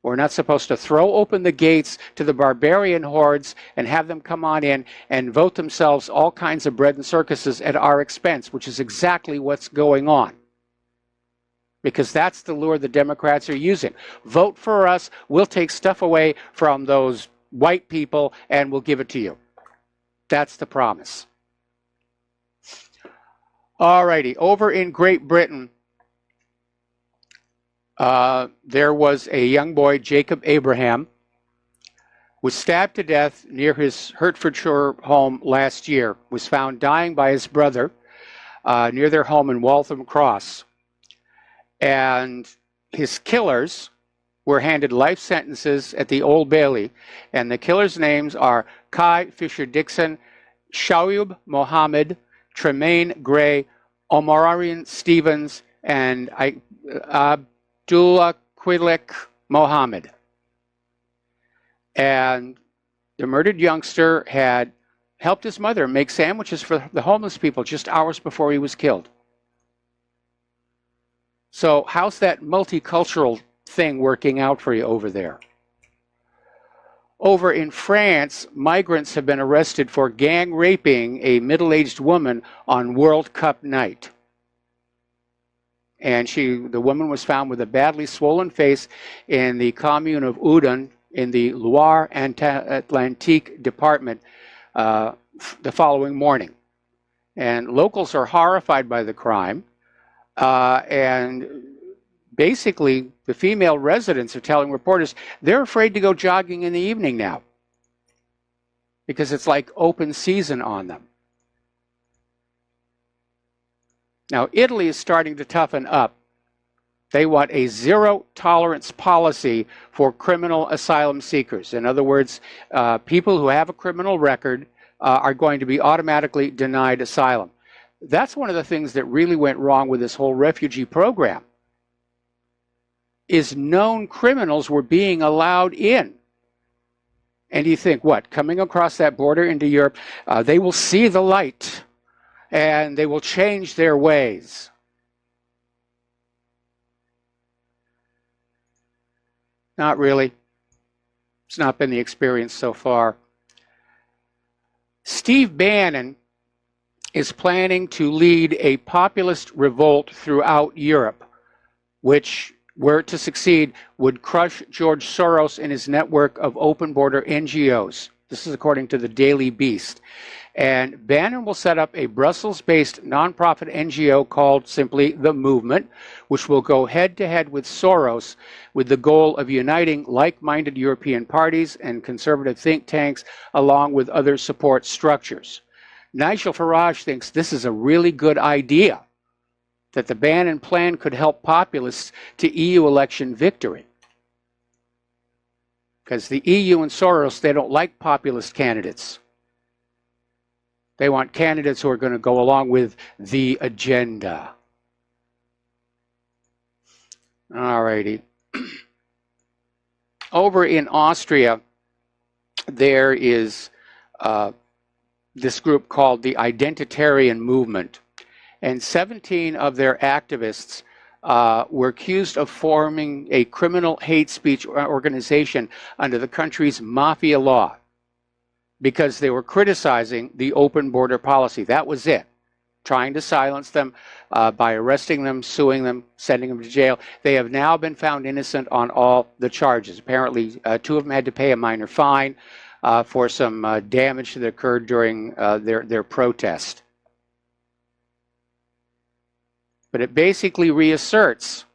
We're not supposed to throw open the gates to the barbarian hordes and have them come on in and vote themselves all kinds of bread and circuses at our expense, which is exactly what's going on. Because that's the lure the Democrats are using. Vote for us, we'll take stuff away from those white people and we'll give it to you. That's the promise. All righty, over in Great Britain, there was a young boy, Jacob Abraham, was stabbed to death near his Hertfordshire home last year, was found dying by his brother near their home in Waltham Cross. And his killers were handed life sentences at the Old Bailey, and the killers' names are Kai Fisher-Dixon, Shoaib Mohammed, Tremaine Gray, Omarion Stevens, and Abdullah Quilik Mohammed. And the murdered youngster had helped his mother make sandwiches for the homeless people just hours before he was killed. So how's that multicultural thing working out for you over there? Over in France, migrants have been arrested for gang raping a middle-aged woman on World Cup night. And the woman was found with a badly swollen face in the commune of Udon in the Loire-Atlantique department the following morning. And locals are horrified by the crime. And basically, the female residents are telling reporters they're afraid to go jogging in the evening now because it's like open season on them. Now, Italy is starting to toughen up. They want a zero-tolerance policy for criminal asylum seekers. In other words, people who have a criminal record are going to be automatically denied asylum. That's one of the things that really went wrong with this whole refugee program, is known criminals were being allowed in. And you think, what, coming across that border into Europe, they will see the light and they will change their ways. Not really. It's not been the experience so far. Steve Bannon is planning to lead a populist revolt throughout Europe, which, were it to succeed, would crush George Soros and his network of open border NGOs. This is according to the Daily Beast. And Bannon will set up a Brussels-based nonprofit NGO called simply The Movement, which will go head-to-head with Soros with the goal of uniting like-minded European parties and conservative think tanks along with other support structures. Nigel Farage thinks this is a really good idea, that the Bannon plan could help populists to EU election victory. Because the EU and Soros, they don't like populist candidates. They want candidates who are going to go along with the agenda. All righty. Over in Austria, there is this group called the Identitarian Movement. And 17 of their activists were accused of forming a criminal hate speech organization under the country's mafia law because they were criticizing the open border policy. That was it. Trying to silence them by arresting them, suing them, sending them to jail. They have now been found innocent on all the charges. Apparently, 2 of them had to pay a minor fine for some damage that occurred during their protest. But it basically reasserts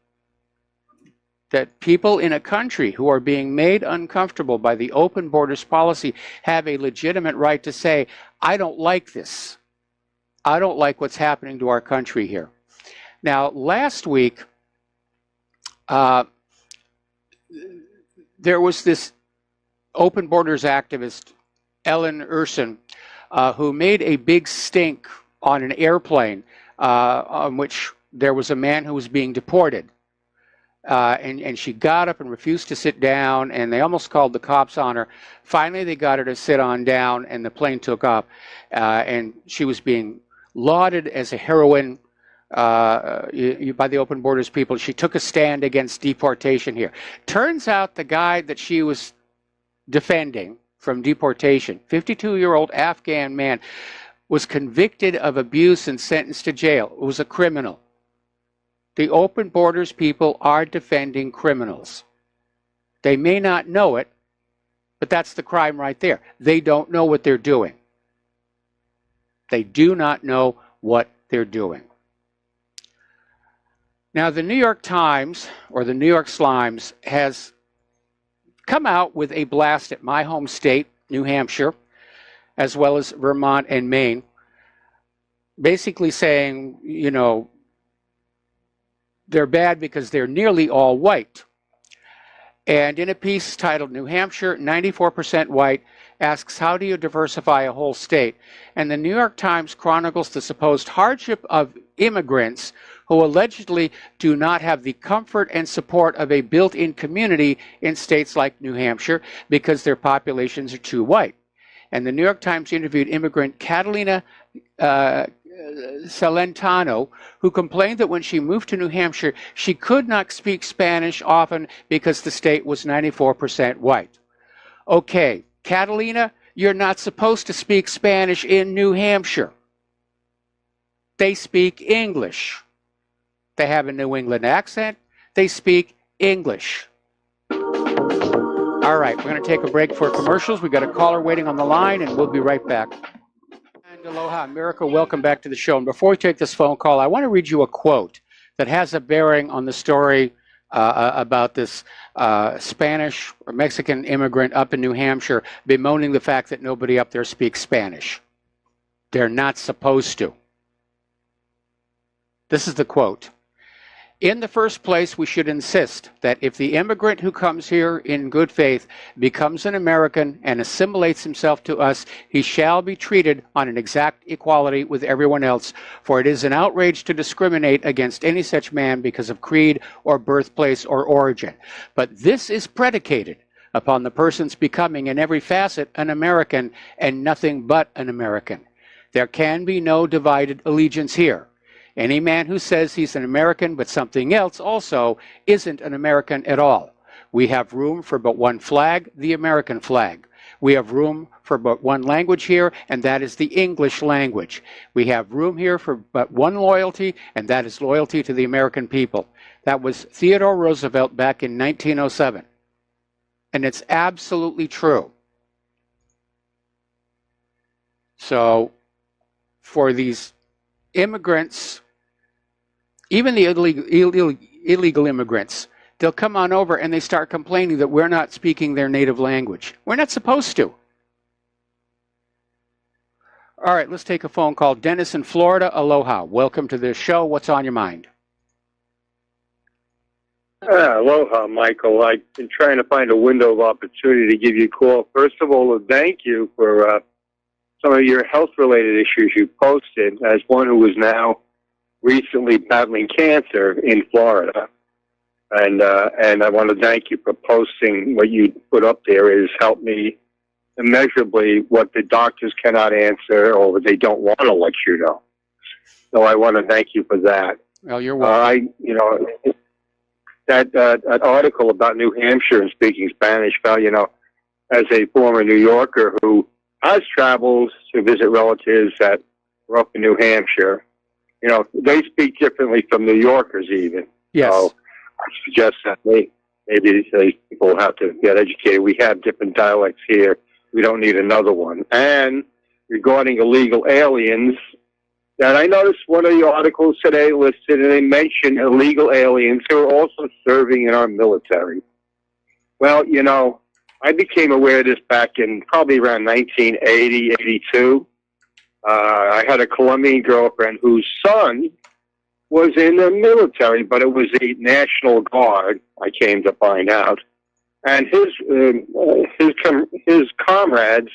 that people in a country who are being made uncomfortable by the open borders policy have a legitimate right to say, I don't like this. I don't like what's happening to our country here. Now, last week, there was this open borders activist, Ellen Urson, who made a big stink on an airplane on which there was a man who was being deported. And she got up and refused to sit down, and they almost called the cops on her. Finally, they got her to sit on down, and the plane took off. And she was being lauded as a heroine by the open borders people. She took a stand against deportation here. Turns out the guy that she was defending from deportation, 52-year-old Afghan man, was convicted of abuse and sentenced to jail. It was a criminal. The open borders people are defending criminals. They may not know it, but that's the crime right there. They don't know what they're doing. They do not know what they're doing. Now, the New York Times, or the New York Slimes, has come out with a blast at my home state, New Hampshire, as well as Vermont and Maine, basically saying, you know, they're bad because they're nearly all white. And in a piece titled New Hampshire, 94% white, asks, how do you diversify a whole state? And the New York Times chronicles the supposed hardship of immigrants who allegedly do not have the comfort and support of a built-in community in states like New Hampshire because their populations are too white. And the New York Times interviewed immigrant Catalina Celentano, who complained that when she moved to New Hampshire, she could not speak Spanish often because the state was 94% white. Okay, Catalina, you're not supposed to speak Spanish in New Hampshire. They speak English. They have a New England accent. They speak English. All right, we're going to take a break for commercials. We've got a caller waiting on the line, and we'll be right back. And aloha, Miracle, welcome back to the show. And before we take this phone call, I want to read you a quote that has a bearing on the story about this Spanish or Mexican immigrant up in New Hampshire bemoaning the fact that nobody up there speaks Spanish. They're not supposed to. This is the quote. In the first place, we should insist that if the immigrant who comes here in good faith becomes an American and assimilates himself to us, he shall be treated on an exact equality with everyone else, for it is an outrage to discriminate against any such man because of creed or birthplace or origin. But this is predicated upon the person's becoming in every facet an American and nothing but an American. There can be no divided allegiance here. Any man who says he's an American but something else also isn't an American at all. We have room for but one flag, the American flag. We have room for but one language here, and that is the English language. We have room here for but one loyalty, and that is loyalty to the American people. That was Theodore Roosevelt back in 1907. And it's absolutely true. So, for these immigrants, even the illegal immigrants, they'll come on over and they start complaining that we're not speaking their native language. We're not supposed to. All right, let's take a phone call. Dennis in Florida, aloha. Welcome to the show. What's on your mind? Aloha, Michael. I've been trying to find a window of opportunity to give you a call. First of all, thank you for some of your health-related issues you posted as one who is now recently battling cancer in Florida. And I want to thank you for posting what you put up there. It has helped me immeasurably what the doctors cannot answer or what they don't want to let you know. So I want to thank you for that. Well, you're welcome. That article about New Hampshire and speaking Spanish, well, as a former New Yorker who has traveled to visit relatives that were up in New Hampshire, they speak differently from New Yorkers even. Yes. So I suggest that maybe these people have to get educated. We have different dialects here. We don't need another one. And regarding illegal aliens, that I noticed one of the articles today listed, and they mentioned illegal aliens who are also serving in our military. Well, I became aware of this back in probably around 1980, 82. I had a Colombian girlfriend whose son was in the military, but it was the National Guard, I came to find out. And his comrades'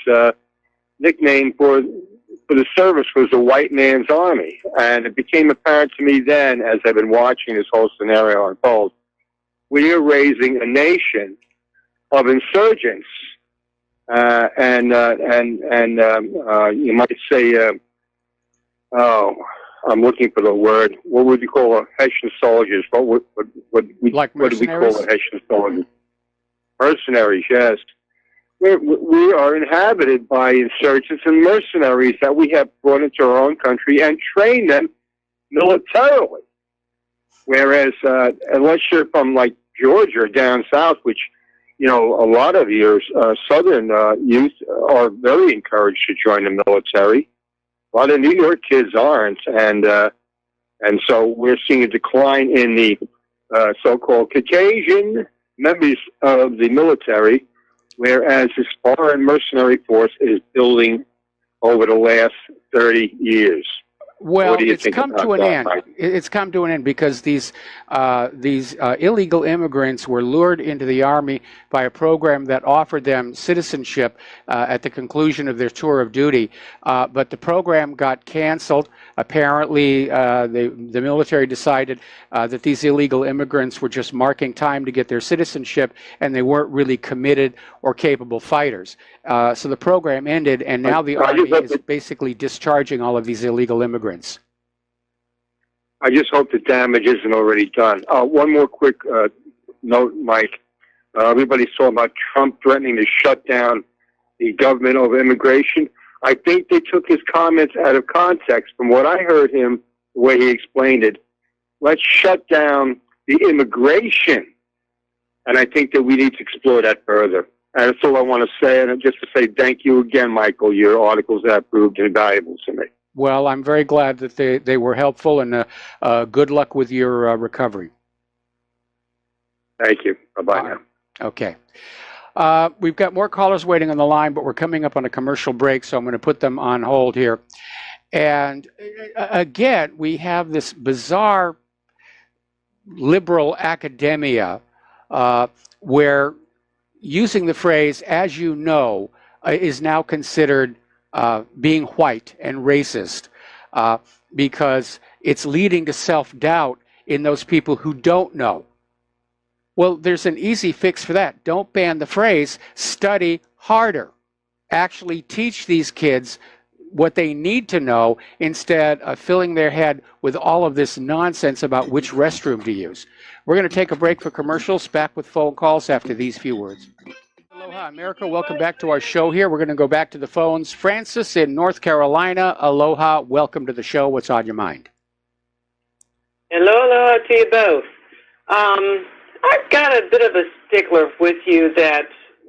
nickname for the service was the white man's army. And it became apparent to me then, as I've been watching this whole scenario unfold, we are raising a nation of insurgents. You might say, I'm looking for the word. What would you call Hessian soldiers? What do we call Hessian soldiers? Mercenaries, yes. We are inhabited by insurgents and mercenaries that we have brought into our own country and trained them militarily. Whereas, unless you're from like Georgia or down south, which a lot of your southern youth are very encouraged to join the military. A lot of New York kids aren't, and so we're seeing a decline in the so-called Caucasian members of the military, whereas this foreign mercenary force is building over the last 30 years. Well, What do you it's think come about to an that, end. Mike? It's come to an end because these illegal immigrants were lured into the Army by a program that offered them citizenship at the conclusion of their tour of duty. But the program got canceled. Apparently, the military decided that these illegal immigrants were just marking time to get their citizenship, and they weren't really committed or capable fighters. So the program ended, and now the Army is basically discharging all of these illegal immigrants. I just hope the damage isn't already done. One more quick note, Mike. Everybody's talking about Trump threatening to shut down the government over immigration. I think they took his comments out of context. From what I heard him, the way he explained it, let's shut down the immigration. And I think that we need to explore that further. And that's all I want to say. And just to say thank you again, Michael. Your articles have proved invaluable to me. Well, I'm very glad that they were helpful, and good luck with your recovery. Thank you. Bye-bye now. Okay. We've got more callers waiting on the line, but we're coming up on a commercial break, so I'm going to put them on hold here. And again, we have this bizarre liberal academia where using the phrase, as you know, is now considered being white and racist because it's leading to self-doubt in those people who don't know. Well, there's an easy fix for that. Don't ban the phrase, study harder. Actually teach these kids what they need to know instead of filling their head with all of this nonsense about which restroom to use. We're going to take a break for commercials, back with phone calls after these few words. Aloha, America. Welcome back to our show here. We're going to go back to the phones. Francis in North Carolina. Aloha. Welcome to the show. What's on your mind? Hello, aloha to you both. I've got a bit of a stickler with you that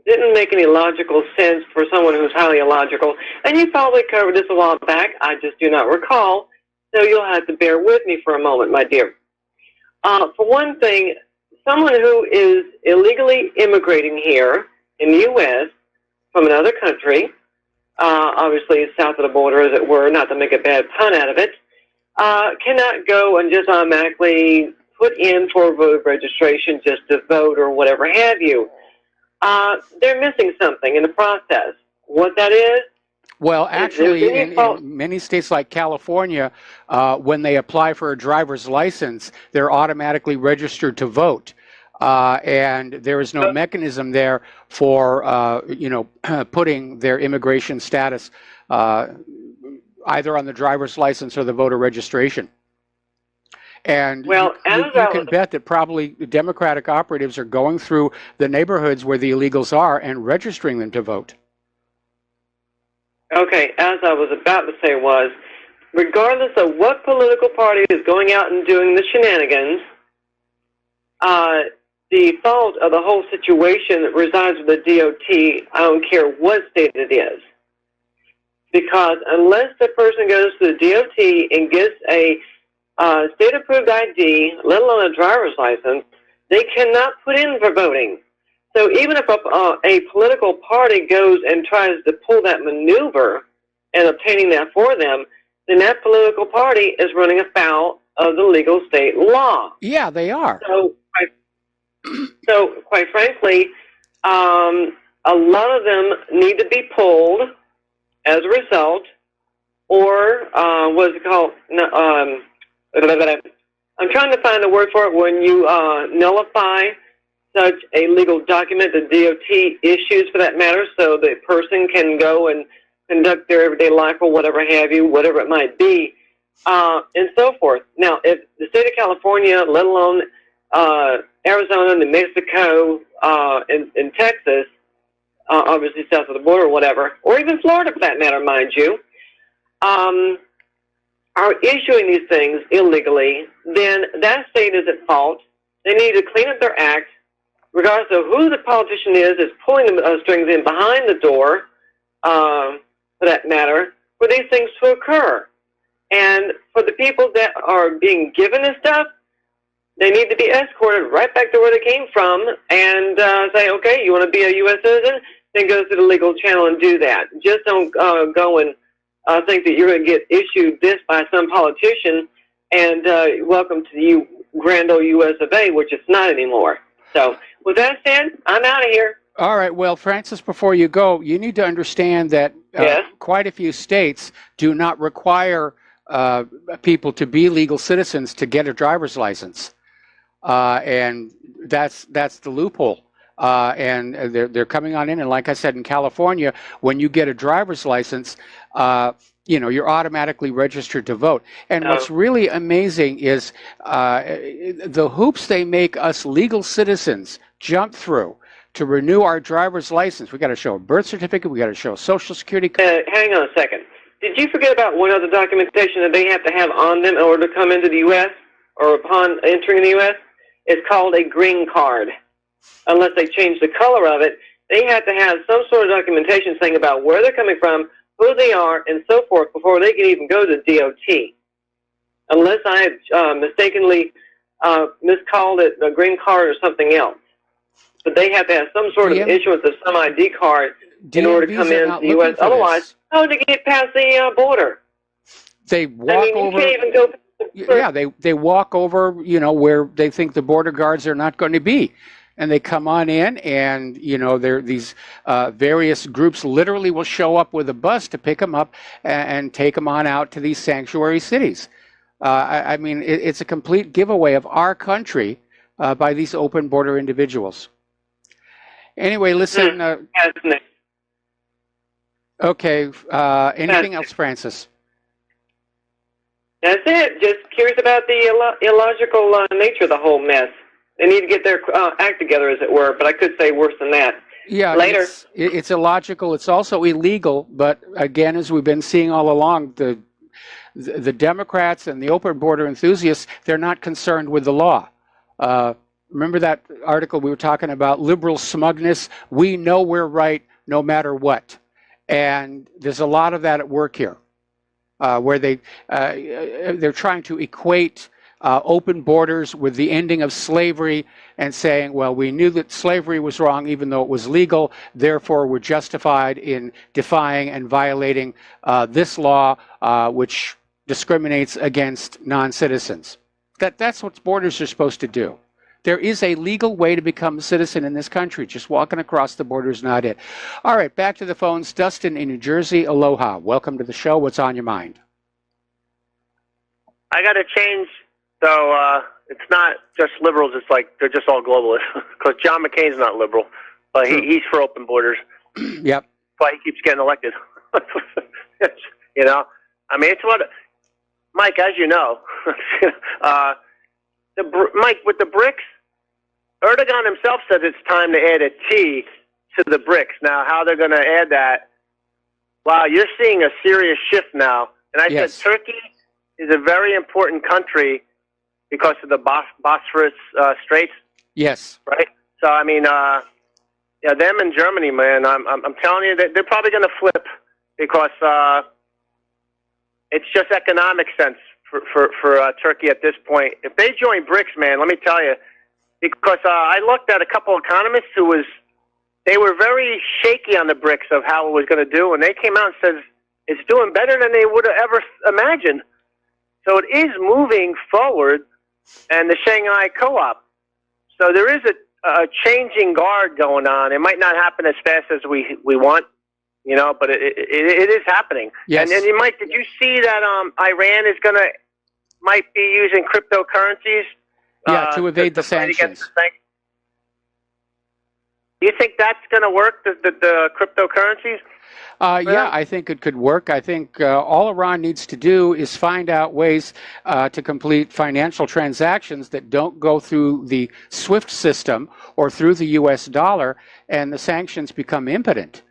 didn't make any logical sense for someone who's highly illogical. And you probably covered this a while back. I just do not recall. So you'll have to bear with me for a moment, my dear. For one thing, someone who is illegally immigrating here in the U.S. from another country, obviously south of the border, as it were, not to make a bad pun out of it, cannot go and just automatically put in for voter registration just to vote or whatever have you. They're missing something in the process. What that is? Well, actually, in many states like California, when they apply for a driver's license, they're automatically registered to vote. And there is no mechanism there for, putting their immigration status either on the driver's license or the voter registration. And you can bet that probably the Democratic operatives are going through the neighborhoods where the illegals are and registering them to vote. Okay, as I was about to say was, regardless of what political party is going out and doing the shenanigans, the fault of the whole situation resides with the DOT. I don't care what state it is. Because unless the person goes to the DOT and gets a state-approved ID, let alone a driver's license, they cannot put in for voting. So even if a political party goes and tries to pull that maneuver and obtaining that for them, then that political party is running afoul of the legal state law. Yeah, they are. So quite frankly, a lot of them need to be pulled as a result, or what is it called? I'm trying to find the word for it when you nullify such a legal document the DOT issues, for that matter, so the person can go and conduct their everyday life or whatever have you, whatever it might be, and so forth. Now, if the state of California, let alone Arizona, New Mexico, and Texas, obviously south of the border or whatever, or even Florida for that matter, mind you, are issuing these things illegally, then that state is at fault. They need to clean up their act, regardless of who the politician is pulling the strings in behind the door, for that matter, for these things to occur. And for the people that are being given this stuff, they need to be escorted right back to where they came from and say, okay, you want to be a U.S. citizen? Then go through the legal channel and do that. Just don't go and think that you're going to get issued this by some politician and welcome to the grand old U.S. of A., which it's not anymore. So with that said, I'm out of here. All right. Well, Francis, before you go, you need to understand that Yes. quite a few states do not require people to be legal citizens to get a driver's license. And that's the loophole. And they're coming on in. And like I said, in California, when you get a driver's license, you're automatically registered to vote. And what's really amazing is the hoops they make us legal citizens jump through to renew our driver's license. We got to show a birth certificate. We got to show a Social Security. Hang on a second. Did you forget about one other documentation that they have to have on them in order to come into the U.S. or upon entering the U.S.? It's called a green card. Unless they change the color of it, they have to have some sort of documentation saying about where they're coming from, who they are, and so forth before they can even go to DOT. Unless I mistakenly miscalled it a green card or something else. But they have to have some sort of issuance of some ID card in order to come into the U.S. Otherwise, how to get past the border? They walk over. You can't even go. Yeah, they walk over, where they think the border guards are not going to be. And they come on in, and, these various groups literally will show up with a bus to pick them up and take them on out to these sanctuary cities. I mean, it's a complete giveaway of our country by these open border individuals. Anyway, listen. Okay. Anything else, Francis? That's it. Just curious about the illogical nature of the whole mess. They need to get their act together, as it were, but I could say worse than that. Yeah, later. It's illogical. It's also illegal. But again, as we've been seeing all along, the Democrats and the open border enthusiasts, they're not concerned with the law. Remember that article we were talking about, liberal smugness? We know we're right no matter what. And there's a lot of that at work here, where they're trying to equate open borders with the ending of slavery and saying, well, we knew that slavery was wrong even though it was legal, therefore we're justified in defying and violating this law, which discriminates against non-citizens. That's what borders are supposed to do. There is a legal way to become a citizen in this country. Just walking across the border is not it. All right, back to the phones. Dustin in New Jersey, aloha. Welcome to the show. What's on your mind? I got to change. So it's not just liberals. It's like they're just all globalists. Because John McCain's not liberal, but he's for open borders. Yep. That's why he keeps getting elected. I mean, it's what Mike, as you know, Mike, with the BRICS, Erdogan himself said it's time to add a T to the BRICS. Now, how they're going to add that? Wow, you're seeing a serious shift now. And I said Turkey is a very important country because of the Bosphorus Straits. Yes. Right? So, I mean, them and Germany, man, I'm telling you, they're probably going to flip because it's just economic sense for Turkey at this point. If they join BRICS, man, let me tell you, because I looked at a couple of economists they were very shaky on the BRICS of how it was going to do, and they came out and said it's doing better than they would have ever imagined. So it is moving forward, and the Shanghai Co-op. So there is a changing guard going on. It might not happen as fast as we want, but it is happening. Yes. And Mike, did you see that Iran might be using cryptocurrencies? To evade the sanctions. Do you think that's going to work, the cryptocurrencies? I think it could work. I think all Iran needs to do is find out ways to complete financial transactions that don't go through the SWIFT system or through the U.S. dollar, and the sanctions become impotent.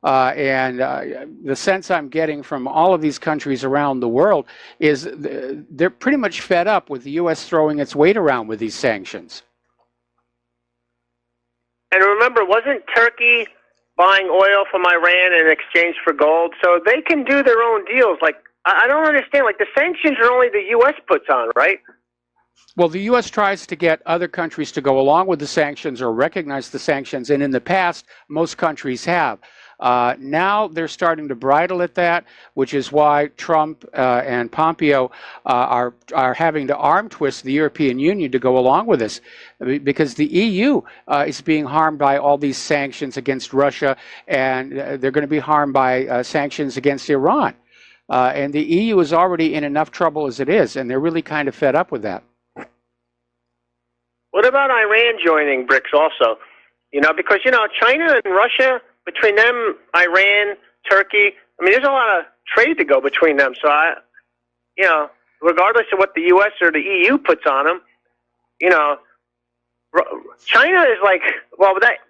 The sense I'm getting from all of these countries around the world is they're pretty much fed up with the U.S. throwing its weight around with these sanctions. And remember, wasn't Turkey buying oil from Iran in exchange for gold? So they can do their own deals. Like, I don't understand. Like, the sanctions are only the U.S. puts on, right? Well, the U.S. tries to get other countries to go along with the sanctions or recognize the sanctions, and in the past, most countries have. Now they're starting to bridle at that, which is why Trump and Pompeo are having to arm twist the European Union to go along with this, because the EU is being harmed by all these sanctions against Russia, and they're going to be harmed by sanctions against Iran. And the EU is already in enough trouble as it is, and they're really kind of fed up with that. What about Iran joining BRICS also? Because, China and Russia, between them, Iran, Turkey, I mean, there's a lot of trade to go between them. So, regardless of what the U.S. or the EU puts on them, China is like,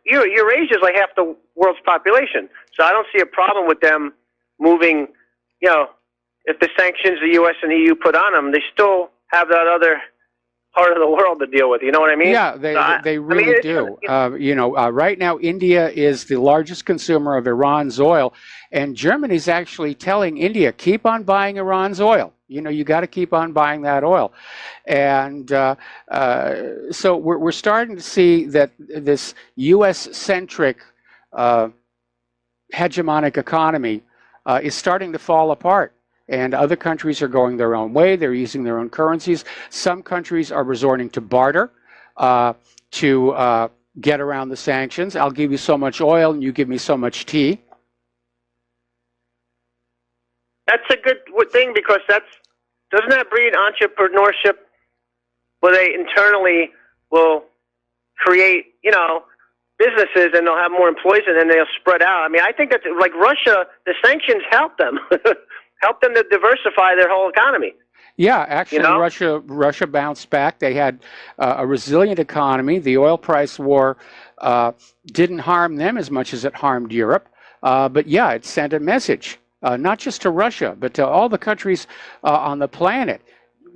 Eurasia is like half the world's population. So I don't see a problem with them moving, if the sanctions the U.S. and EU put on them, they still have that other part of the world to deal with. You know what I mean? Yeah, they really do. Right now, India is the largest consumer of Iran's oil, and Germany's actually telling India, keep on buying Iran's oil. You got to keep on buying that oil. And so we're starting to see that this U.S.-centric hegemonic economy is starting to fall apart. And other countries are going their own way. They're using their own currencies. Some countries are resorting to barter to get around the sanctions. I'll give you so much oil and you give me so much tea. That's a good thing, because doesn't that breed entrepreneurship where they internally will create, businesses, and they'll have more employees, and then they'll spread out. I mean, I think that's like Russia, the sanctions help them. Help them to diversify their whole economy. Yeah, actually, Russia bounced back. They had a resilient economy. The oil price war didn't harm them as much as it harmed Europe. But yeah, it sent a message, not just to Russia, but to all the countries on the planet.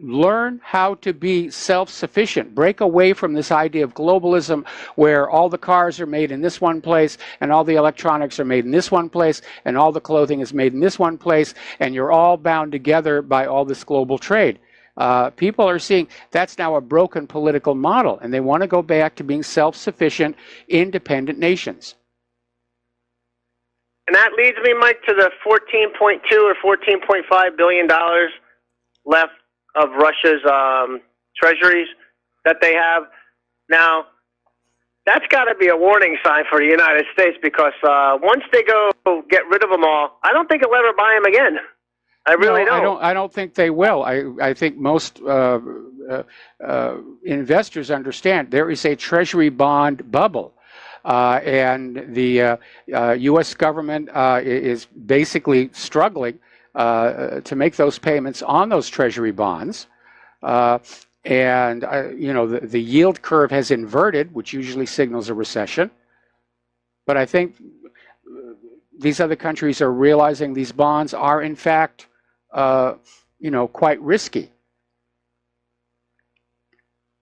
Learn how to be self-sufficient. Break away from this idea of globalism where all the cars are made in this one place and all the electronics are made in this one place and all the clothing is made in this one place and you're all bound together by all this global trade. People are seeing that's now a broken political model, and they want to go back to being self-sufficient, independent nations. And that leads me, Mike, to the $14.2 or $14.5 billion left of Russia's treasuries that they have. Now, that's got to be a warning sign for the United States, because once they go get rid of them all, I don't think it'll ever buy them again. I really don't. I don't think they will. I think most investors understand there is a treasury bond bubble. And the U.S. government is basically struggling to make those payments on those treasury bonds. And the yield curve has inverted, which usually signals a recession. But I think these other countries are realizing these bonds are, in fact, quite risky.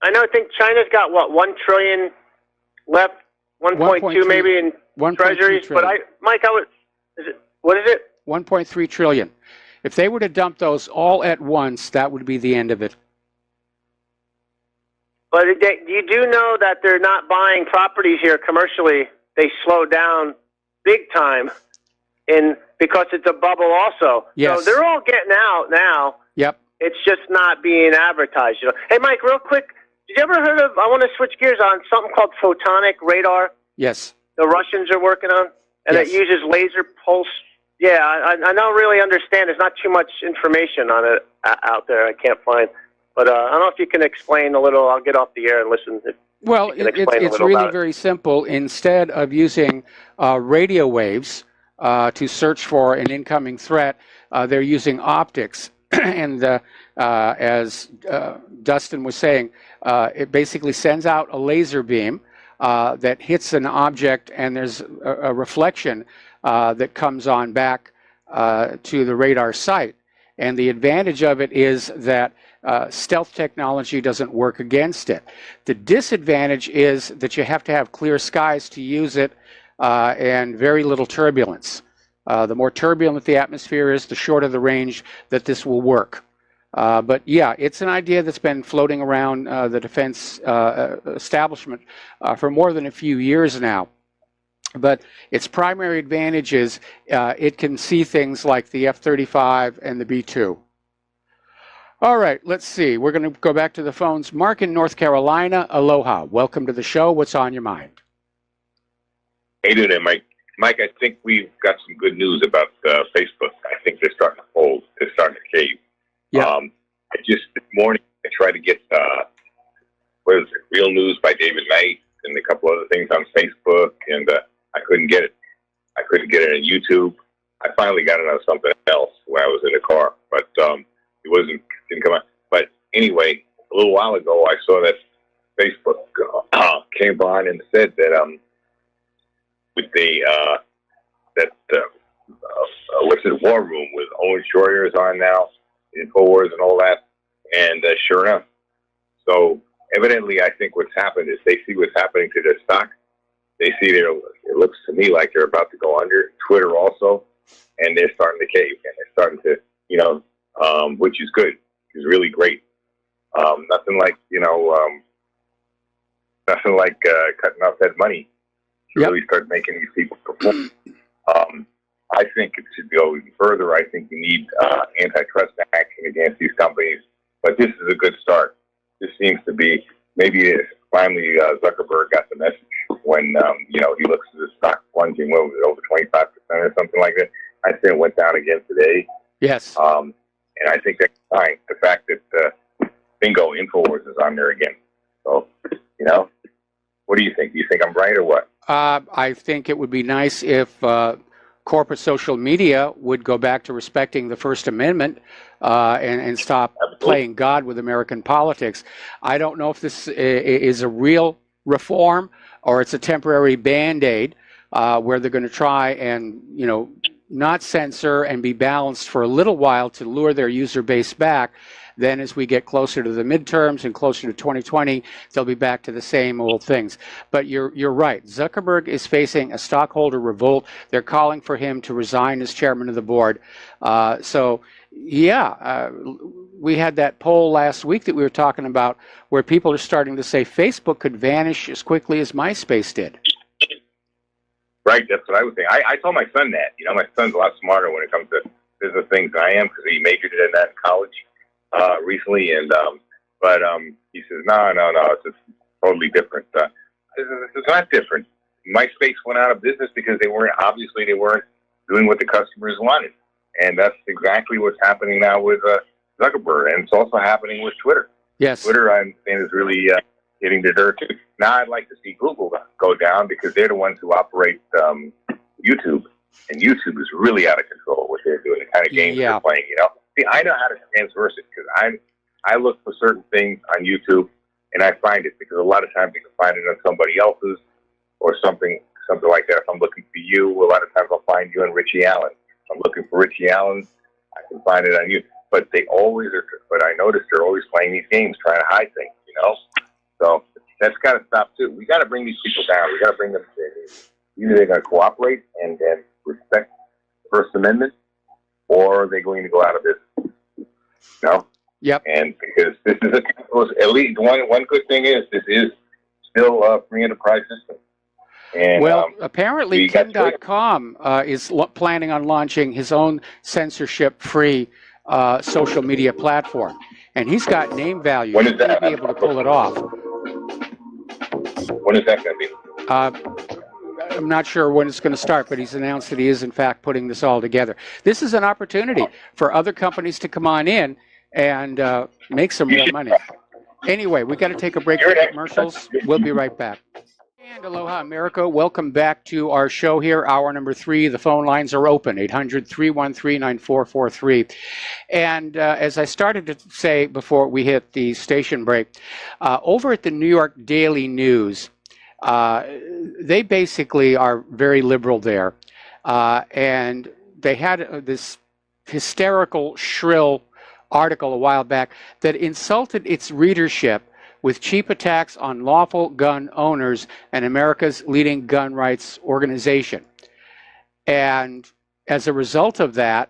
I think China's got, what, $1 trillion left, 1.2 maybe in treasuries. But what is it? 1.3 trillion. If they were to dump those all at once, that would be the end of it. But you do know that they're not buying properties here commercially. They slow down big time because it's a bubble also. Yes. So they're all getting out now. Yep. It's just not being advertised. Hey, Mike, real quick, did you ever heard of, I want to switch gears on something called photonic radar? Yes. The Russians are working on, and yes. It uses laser pulse. Yeah, I don't really understand. There's not too much information on it out there. I can't find. But I don't know if you can explain a little. I'll get off the air and listen. Well, it's really very simple. Instead of using radio waves to search for an incoming threat, they're using optics. And as Dustin was saying, it basically sends out a laser beam that hits an object, and there's a reflection that comes on back to the radar site. And the advantage of it is that stealth technology doesn't work against it. The disadvantage is that you have to have clear skies to use it and very little turbulence. The more turbulent the atmosphere is, the shorter the range that this will work. But yeah, it's an idea that's been floating around the defense establishment for more than a few years now. But its primary advantage is it can see things like the F-35 and the B-2. All right, let's see. We're going to go back to the phones. Mark in North Carolina, aloha. Welcome to the show. What's on your mind? How you doing there, Mike? Mike, I think we've got some good news about Facebook. I think they're starting to fold. They're starting to cave. Yeah. This morning, I tried to get, what is it, Real News by David Knight and a couple other things on Facebook, and I couldn't get it. I couldn't get it on YouTube. I finally got it on something else when I was in the car, but it didn't come out. But anyway, a little while ago, I saw that Facebook came on and said that with the what's it, War Room with Owen Schroyer is on now, InfoWars and all that, and sure enough. So evidently, I think what's happened is they see what's happening to their stock. They see it looks to me like they're about to go under. Twitter also, and they're starting to cave, and they're starting to, which is good, is really great. Nothing like cutting off that money to really start making these people perform. I think it should go even further. I think you need antitrust action against these companies, but this is a good start. This seems to be, maybe finally Zuckerberg got the message when, he looks at the stock plunging, what was it, over 25% or something like that. I think it went down again today. Yes. And I think that's fine. The fact that, bingo, InfoWars is on there again. So, what do you think? Do you think I'm right or what? I think it would be nice if corporate social media would go back to respecting the First Amendment and stop playing God with American politics. I don't know if this is a real reform or it's a temporary Band-Aid where they're going to try and, not censor and be balanced for a little while to lure their user base back. Then as we get closer to the midterms and closer to 2020, they'll be back to the same old things. But you're right. Zuckerberg is facing a stockholder revolt. They're calling for him to resign as chairman of the board. We had that poll last week that we were talking about where people are starting to say Facebook could vanish as quickly as MySpace did. Right, that's what I would think. I told my son that. My son's a lot smarter when it comes to business things than I am because he majored in that in college recently, and he says, no, it's just totally different. It's not different. MySpace went out of business because they weren't doing what the customers wanted, and that's exactly what's happening now with Zuckerberg, and it's also happening with Twitter. Yes, Twitter, I understand, is really hitting the dirt too. Now I'd like to see Google go down because they're the ones who operate YouTube, and YouTube is really out of control what they're doing, the kind of games they're playing. See, I know how to transverse it because I look for certain things on YouTube and I find it because a lot of times you can find it on somebody else's or something like that. If I'm looking for you, a lot of times I'll find you on Richie Allen. If I'm looking for Richie Allen, I can find it on you. But they always are. But I noticed they're always playing these games, trying to hide things. So that's got to stop too. We got to bring these people down. We got to bring them. Either they're going to cooperate and respect the First Amendment, or they're going to go out of business. Yep. And because this is at least one good thing is this is still a free enterprise system. And, apparently Ken.com is planning on launching his own censorship-free social media platform, and he's got name value. When is that? He'll be able to pull it off. When is that going to be? I'm not sure when it's going to start, but he's announced that he is, in fact, putting this all together. This is an opportunity for other companies to come on in and make some more money. Anyway, we got to take a break for commercials. We'll be right back. And aloha, America. Welcome back to our show here, hour number 3. The phone lines are open, 800-313-9443. And as I started to say before we hit the station break, over at the New York Daily News, they basically are very liberal there. And they had this hysterical, shrill article a while back that insulted its readership with cheap attacks on lawful gun owners and America's leading gun rights organization. And as a result of that,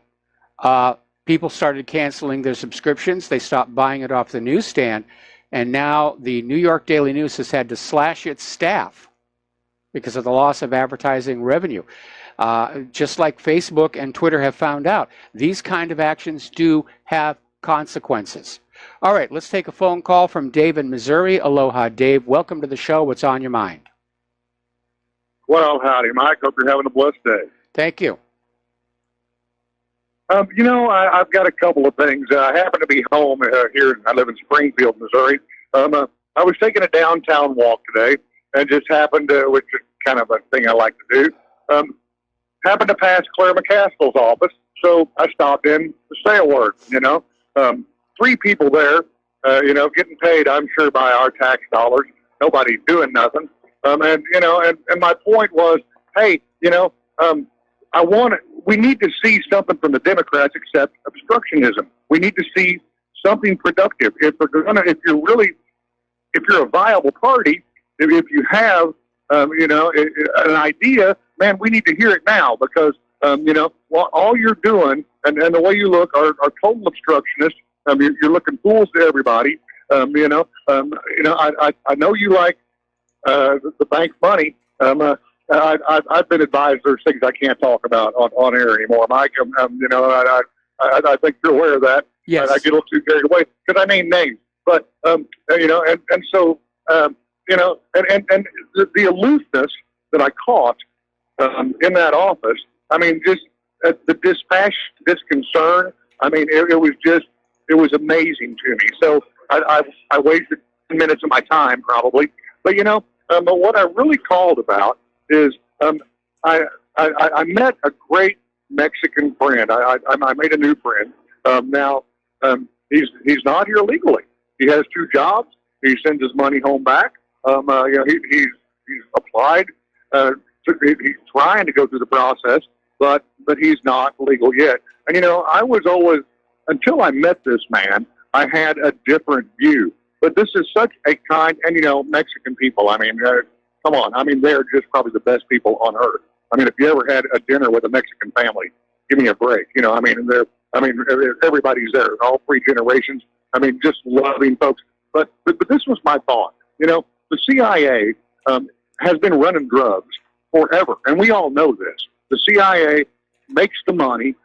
people started canceling their subscriptions. They stopped buying it off the newsstand. And now the New York Daily News has had to slash its staff because of the loss of advertising revenue. Just like Facebook and Twitter have found out, these kind of actions do have consequences. All right, let's take a phone call from Dave in Missouri. Aloha, Dave. Welcome to the show. What's on your mind? Well, howdy, Mike. Hope you're having a blessed day. Thank you. I've got a couple of things. I happen to be home here. I live in Springfield, Missouri. I was taking a downtown walk today and just happened to, which is kind of a thing I like to do, happened to pass Claire McCaskill's office. So I stopped in to say a word, 3 people there, getting paid, I'm sure, by our tax dollars. Nobody's doing nothing. And my point was, hey, we need to see something from the Democrats except obstructionism. We need to see something productive. If you're a viable party, if you have, an idea, man, we need to hear it now because, all you're doing and the way you look are total obstructionists. You're looking fools to everybody. I know you like the bank money. I've been advised there's things I can't talk about on air anymore, Mike. I think you're aware of that. Yes. I get a little too carried away because I name names. But so the aloofness that I caught in that office. I mean, just the dispassion, disconcern. I mean, it was amazing to me. So I wasted 10 minutes of my time probably. But but what I really called about is I met a great Mexican friend. I made a new friend. Now he's not here legally. He has 2 jobs. He sends his money home back. He's applied. He's trying to go through the process, but he's not legal yet. And I was always, until I met this man, I had a different view. But this is such a kind, and Mexican people. I mean, come on. I mean, they're just probably the best people on earth. I mean, if you ever had a dinner with a Mexican family, give me a break. Everybody's there, all 3 generations. I mean, just loving folks. But this was my thought. The CIA has been running drugs forever, and we all know this. The CIA makes the money.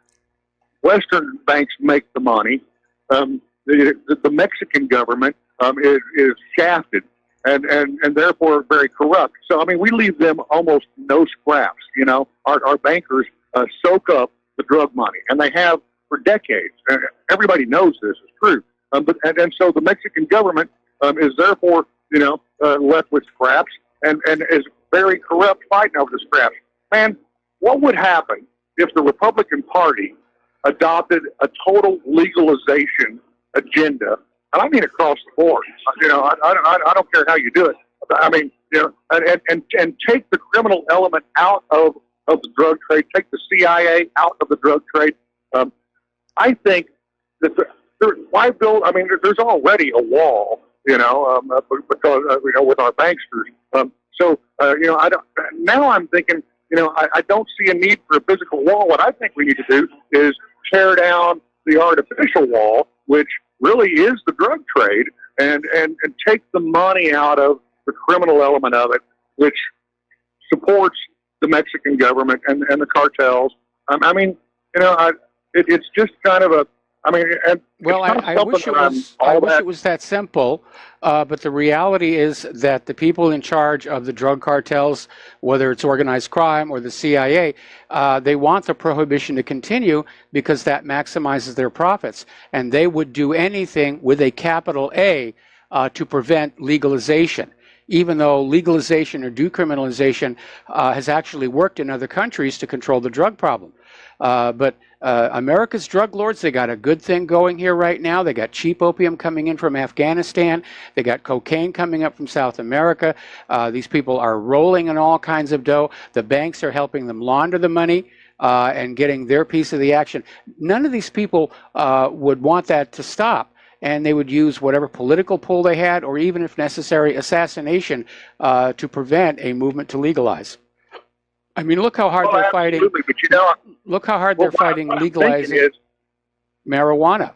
Western banks make the money. The Mexican government is shafted and therefore very corrupt. So, I mean, we leave them almost no scraps. Our bankers soak up the drug money, and they have for decades. Everybody knows this is true. And so the Mexican government is therefore, left with scraps and is very corrupt fighting over the scraps. Man, what would happen if the Republican Party adopted a total legalization agenda? And I mean across the board. I don't care how you do it. I mean, and take the criminal element out of the drug trade, take the CIA out of the drug trade. I think that why build? I mean, there's already a wall, because with our banksters. Now I'm thinking, I don't see a need for a physical wall. What I think we need to do is tear down the artificial wall, which really is the drug trade, and take the money out of the criminal element of it, which supports the Mexican government and the cartels. It's just kind of a. I mean, I wish it was that simple, but the reality is that the people in charge of the drug cartels, whether it's organized crime or the CIA, they want the prohibition to continue because that maximizes their profits, and they would do anything with a capital A to prevent legalization. Even though legalization or decriminalization has actually worked in other countries to control the drug problem. But America's drug lords, they got a good thing going here right now. They got cheap opium coming in from Afghanistan. They got cocaine coming up from South America. These people are rolling in all kinds of dough. The banks are helping them launder the money and getting their piece of the action. None of these people would want that to stop. And they would use whatever political pull they had, or even, if necessary, assassination to prevent a movement to legalize. I mean, look how hard they're fighting. But look how hard they're fighting legalizing marijuana.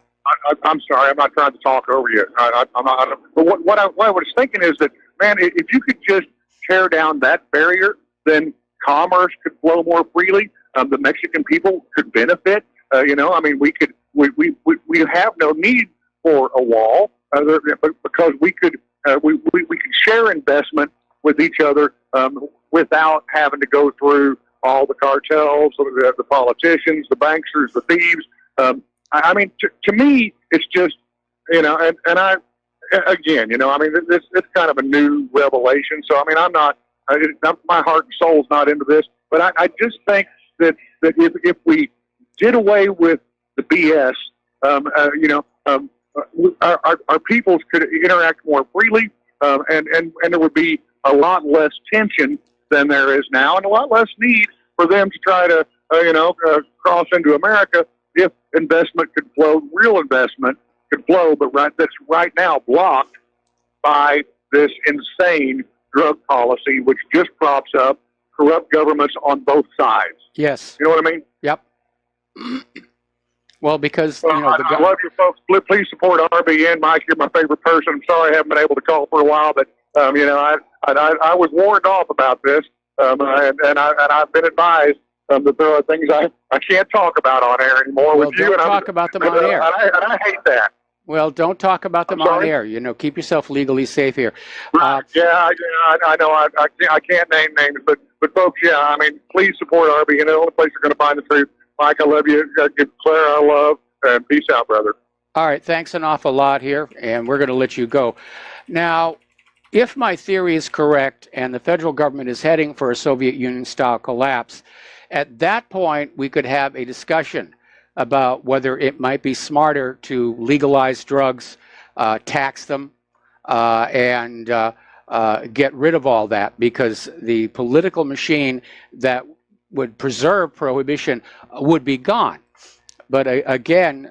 I'm sorry, I'm not trying to talk over you. I'm not. But what I was thinking is that, man, if you could just tear down that barrier, then commerce could flow more freely. The Mexican people could benefit. You know, I mean, we have no need for a wall because we could share investment with each other without having to go through all the cartels, the politicians, the banksters, the thieves. I mean, to me, it's just, you know, and I, again, you know, I mean, it's kind of a new revelation. So, I mean, my heart and soul's not into this, but I just think that if we did away with the BS, you know, our peoples could interact more freely, and there would be a lot less tension than there is now, and a lot less need for them to try to, you know, cross into America if investment could flow, real investment could flow, but that's right now blocked by this insane drug policy, which just props up corrupt governments on both sides. Yes. You know what I mean? Yep. Well, because, you know, I love you folks. Please support RBN. Mike, you're my favorite person. I'm sorry I haven't been able to call for a while, but, you know, I was warned off about this, and I've been advised that there are things I can't talk about on air anymore well, with you. Don't talk about them on air. And I hate that. Well, don't talk about them on air. You know, keep yourself legally safe here. Right. I know. I can't name names, but folks, yeah, I mean, please support RBN. The only place you're going to find the truth. Mike, I love you. Give Claire our love, and peace out, brother. All right, thanks an awful lot here, and we're going to let you go. Now, if my theory is correct and the federal government is heading for a Soviet Union-style collapse, at that point, we could have a discussion about whether it might be smarter to legalize drugs, tax them, and get rid of all that, because the political machine that would preserve prohibition would be gone. But again,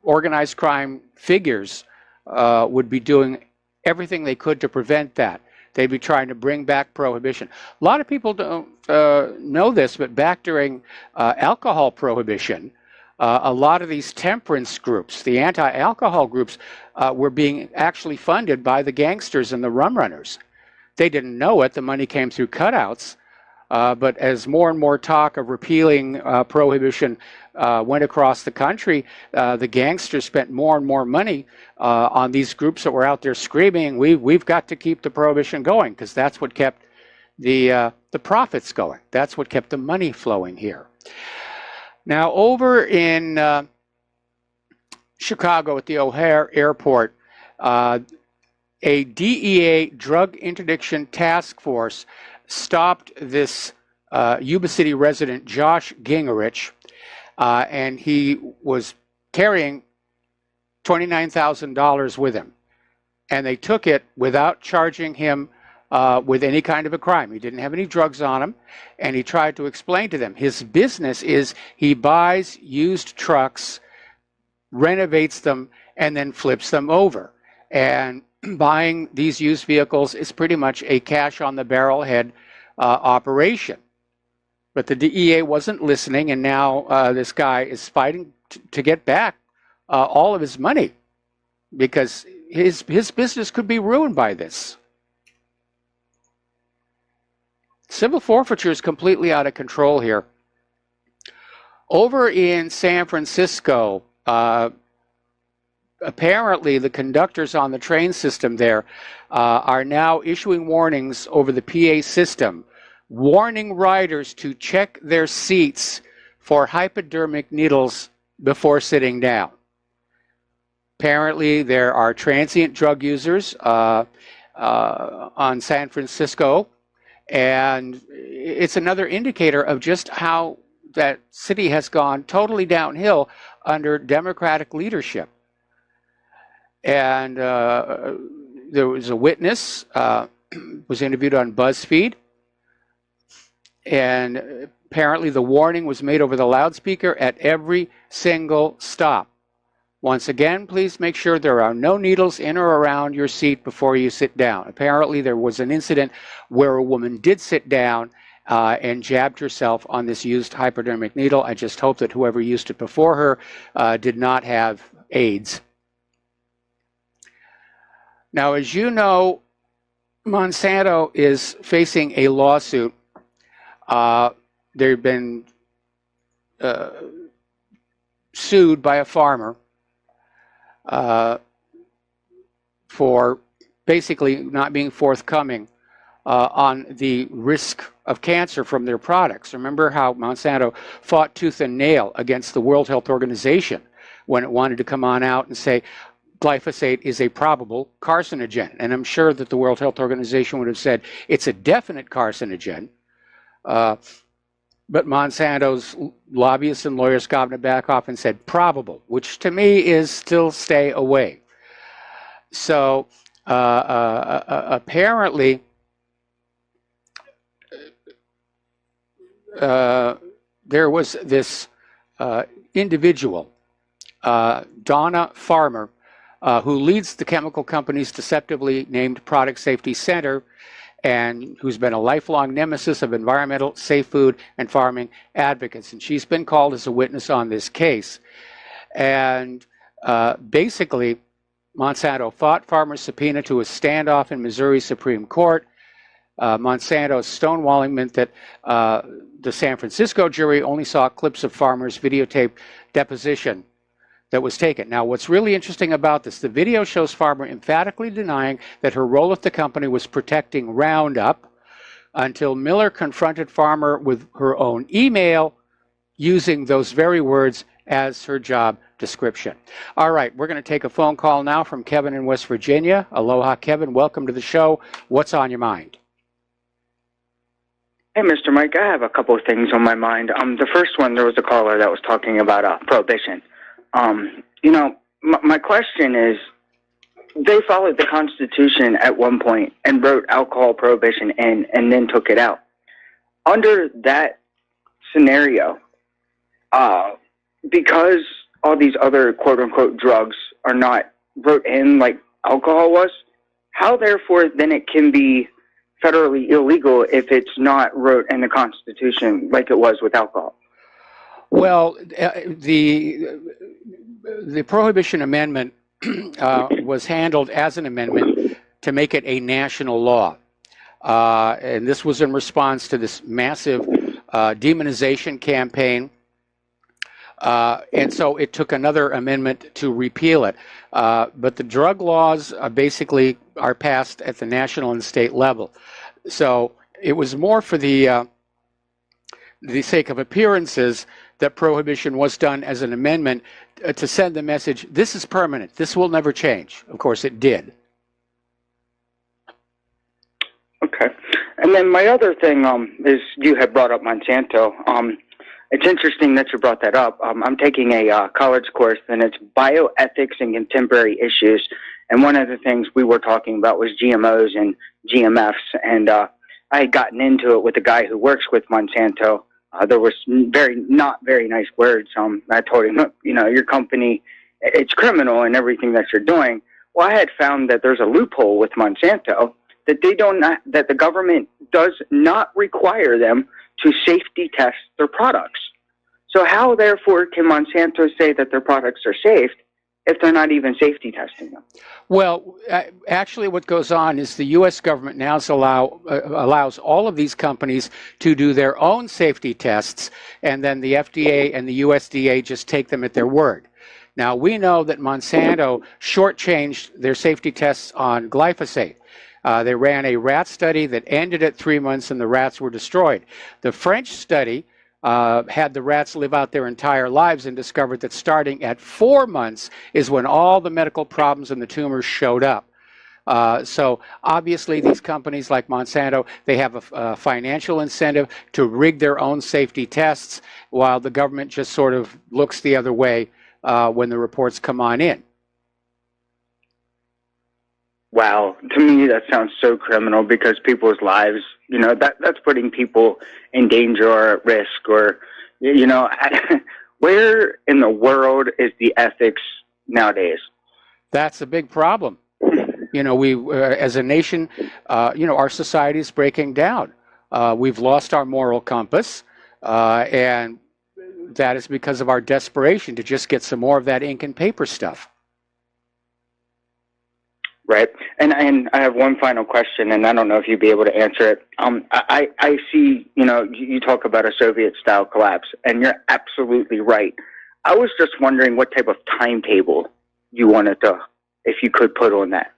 organized crime figures would be doing everything they could to prevent that. They'd be trying to bring back prohibition. A lot of people don't know this, but back during alcohol prohibition, a lot of these temperance groups, the anti-alcohol groups, were being actually funded by the gangsters and the rum runners. They didn't know it. The money came through cutouts. But as more and more talk of repealing prohibition went across the country, the gangsters spent more and more money on these groups that were out there screaming, we've got to keep the prohibition going, because that's what kept the profits going. That's what kept the money flowing here. Now, over in Chicago at the O'Hare Airport, a DEA drug interdiction task force stopped this Yuba City resident, Josh Gingerich, and he was carrying $29,000 with him. And they took it without charging him with any kind of a crime. He didn't have any drugs on him, and he tried to explain to them his business is he buys used trucks, renovates them, and then flips them over. And buying these used vehicles is pretty much a cash on the barrelhead operation. But the DEA wasn't listening, and now this guy is fighting to get back all of his money, because his business could be ruined by this. Civil forfeiture is completely out of control here. Over in San Francisco, apparently the conductors on the train system there are now issuing warnings over the PA system, warning riders to check their seats for hypodermic needles before sitting down. Apparently there are transient drug users on San Francisco, and it's another indicator of just how that city has gone totally downhill under Democratic leadership. And there was a witness, was interviewed on BuzzFeed, and apparently the warning was made over the loudspeaker at every single stop. Once again, please make sure there are no needles in or around your seat before you sit down. Apparently there was an incident where a woman did sit down, and jabbed herself on this used hypodermic needle. I just hope that whoever used it before her did not have AIDS. Now, as you know, Monsanto is facing a lawsuit. They've been sued by a farmer for basically not being forthcoming on the risk of cancer from their products. Remember how Monsanto fought tooth and nail against the World Health Organization when it wanted to come on out and say glyphosate is a probable carcinogen. And I'm sure that the World Health Organization would have said it's a definite carcinogen. But Monsanto's lobbyists and lawyers got to back off and said probable, which to me is still stay away. So apparently there was this individual, Donna Farmer, who leads the chemical company's deceptively named Product Safety Center, and who's been a lifelong nemesis of environmental, safe food, and farming advocates. And she's been called as a witness on this case. And basically, Monsanto fought farmers' subpoena to a standoff in Missouri Supreme Court. Monsanto's stonewalling meant that the San Francisco jury only saw clips of farmers' videotape deposition that was taken. Now, what's really interesting about this, the video shows Farmer emphatically denying that her role at the company was protecting Roundup until Miller confronted Farmer with her own email using those very words as her job description. All right, we're going to take a phone call now from Kevin in West Virginia. Aloha, Kevin. Welcome to the show. What's on your mind? Hey, Mr. Mike, I have a couple of things on my mind. The first one, there was a caller that was talking about prohibition. My question is, they followed the Constitution at one point and wrote alcohol prohibition in and then took it out. Under that scenario, because all these other quote-unquote drugs are not wrote in like alcohol was, how therefore then it can be federally illegal if it's not wrote in the Constitution like it was with alcohol? Well, the Prohibition Amendment was handled as an amendment to make it a national law. And this was in response to this massive demonization campaign. And so it took another amendment to repeal it. But the drug laws basically are passed at the national and state level. So it was more for the sake of appearances that prohibition was done as an amendment to send the message, this is permanent, this will never change. Of course, it did. Okay. And then my other thing is you had brought up Monsanto. It's interesting that you brought that up. I'm taking a college course, and it's bioethics and contemporary issues. And one of the things we were talking about was GMOs and GMFs. And I had gotten into it with a guy who works with Monsanto. There was not very nice words. I told him, your company, it's criminal and everything that you're doing. Well, I had found that there's a loophole with Monsanto that that the government does not require them to safety test their products. So how, therefore, can Monsanto say that their products are safe if they're not even safety testing them? Well, actually what goes on is the U.S. government now allows all of these companies to do their own safety tests, and then the FDA and the USDA just take them at their word. Now, we know that Monsanto shortchanged their safety tests on glyphosate. They ran a rat study that ended at 3 months, and the rats were destroyed. The French study had the rats live out their entire lives and discovered that starting at 4 months is when all the medical problems and the tumors showed up. So obviously these companies like Monsanto, they have a financial incentive to rig their own safety tests, while the government just sort of looks the other way when the reports come on in. Wow, to me that sounds so criminal, because people's lives, that's putting people in danger or at risk, or, where in the world is the ethics nowadays? That's a big problem. We, as a nation, our society is breaking down. We've lost our moral compass, and that is because of our desperation to just get some more of that ink and paper stuff. Right. And I have one final question, and I don't know if you'd be able to answer it. I see, you talk about a Soviet-style collapse, and you're absolutely right. I was just wondering what type of timetable you wanted to, if you could put on that.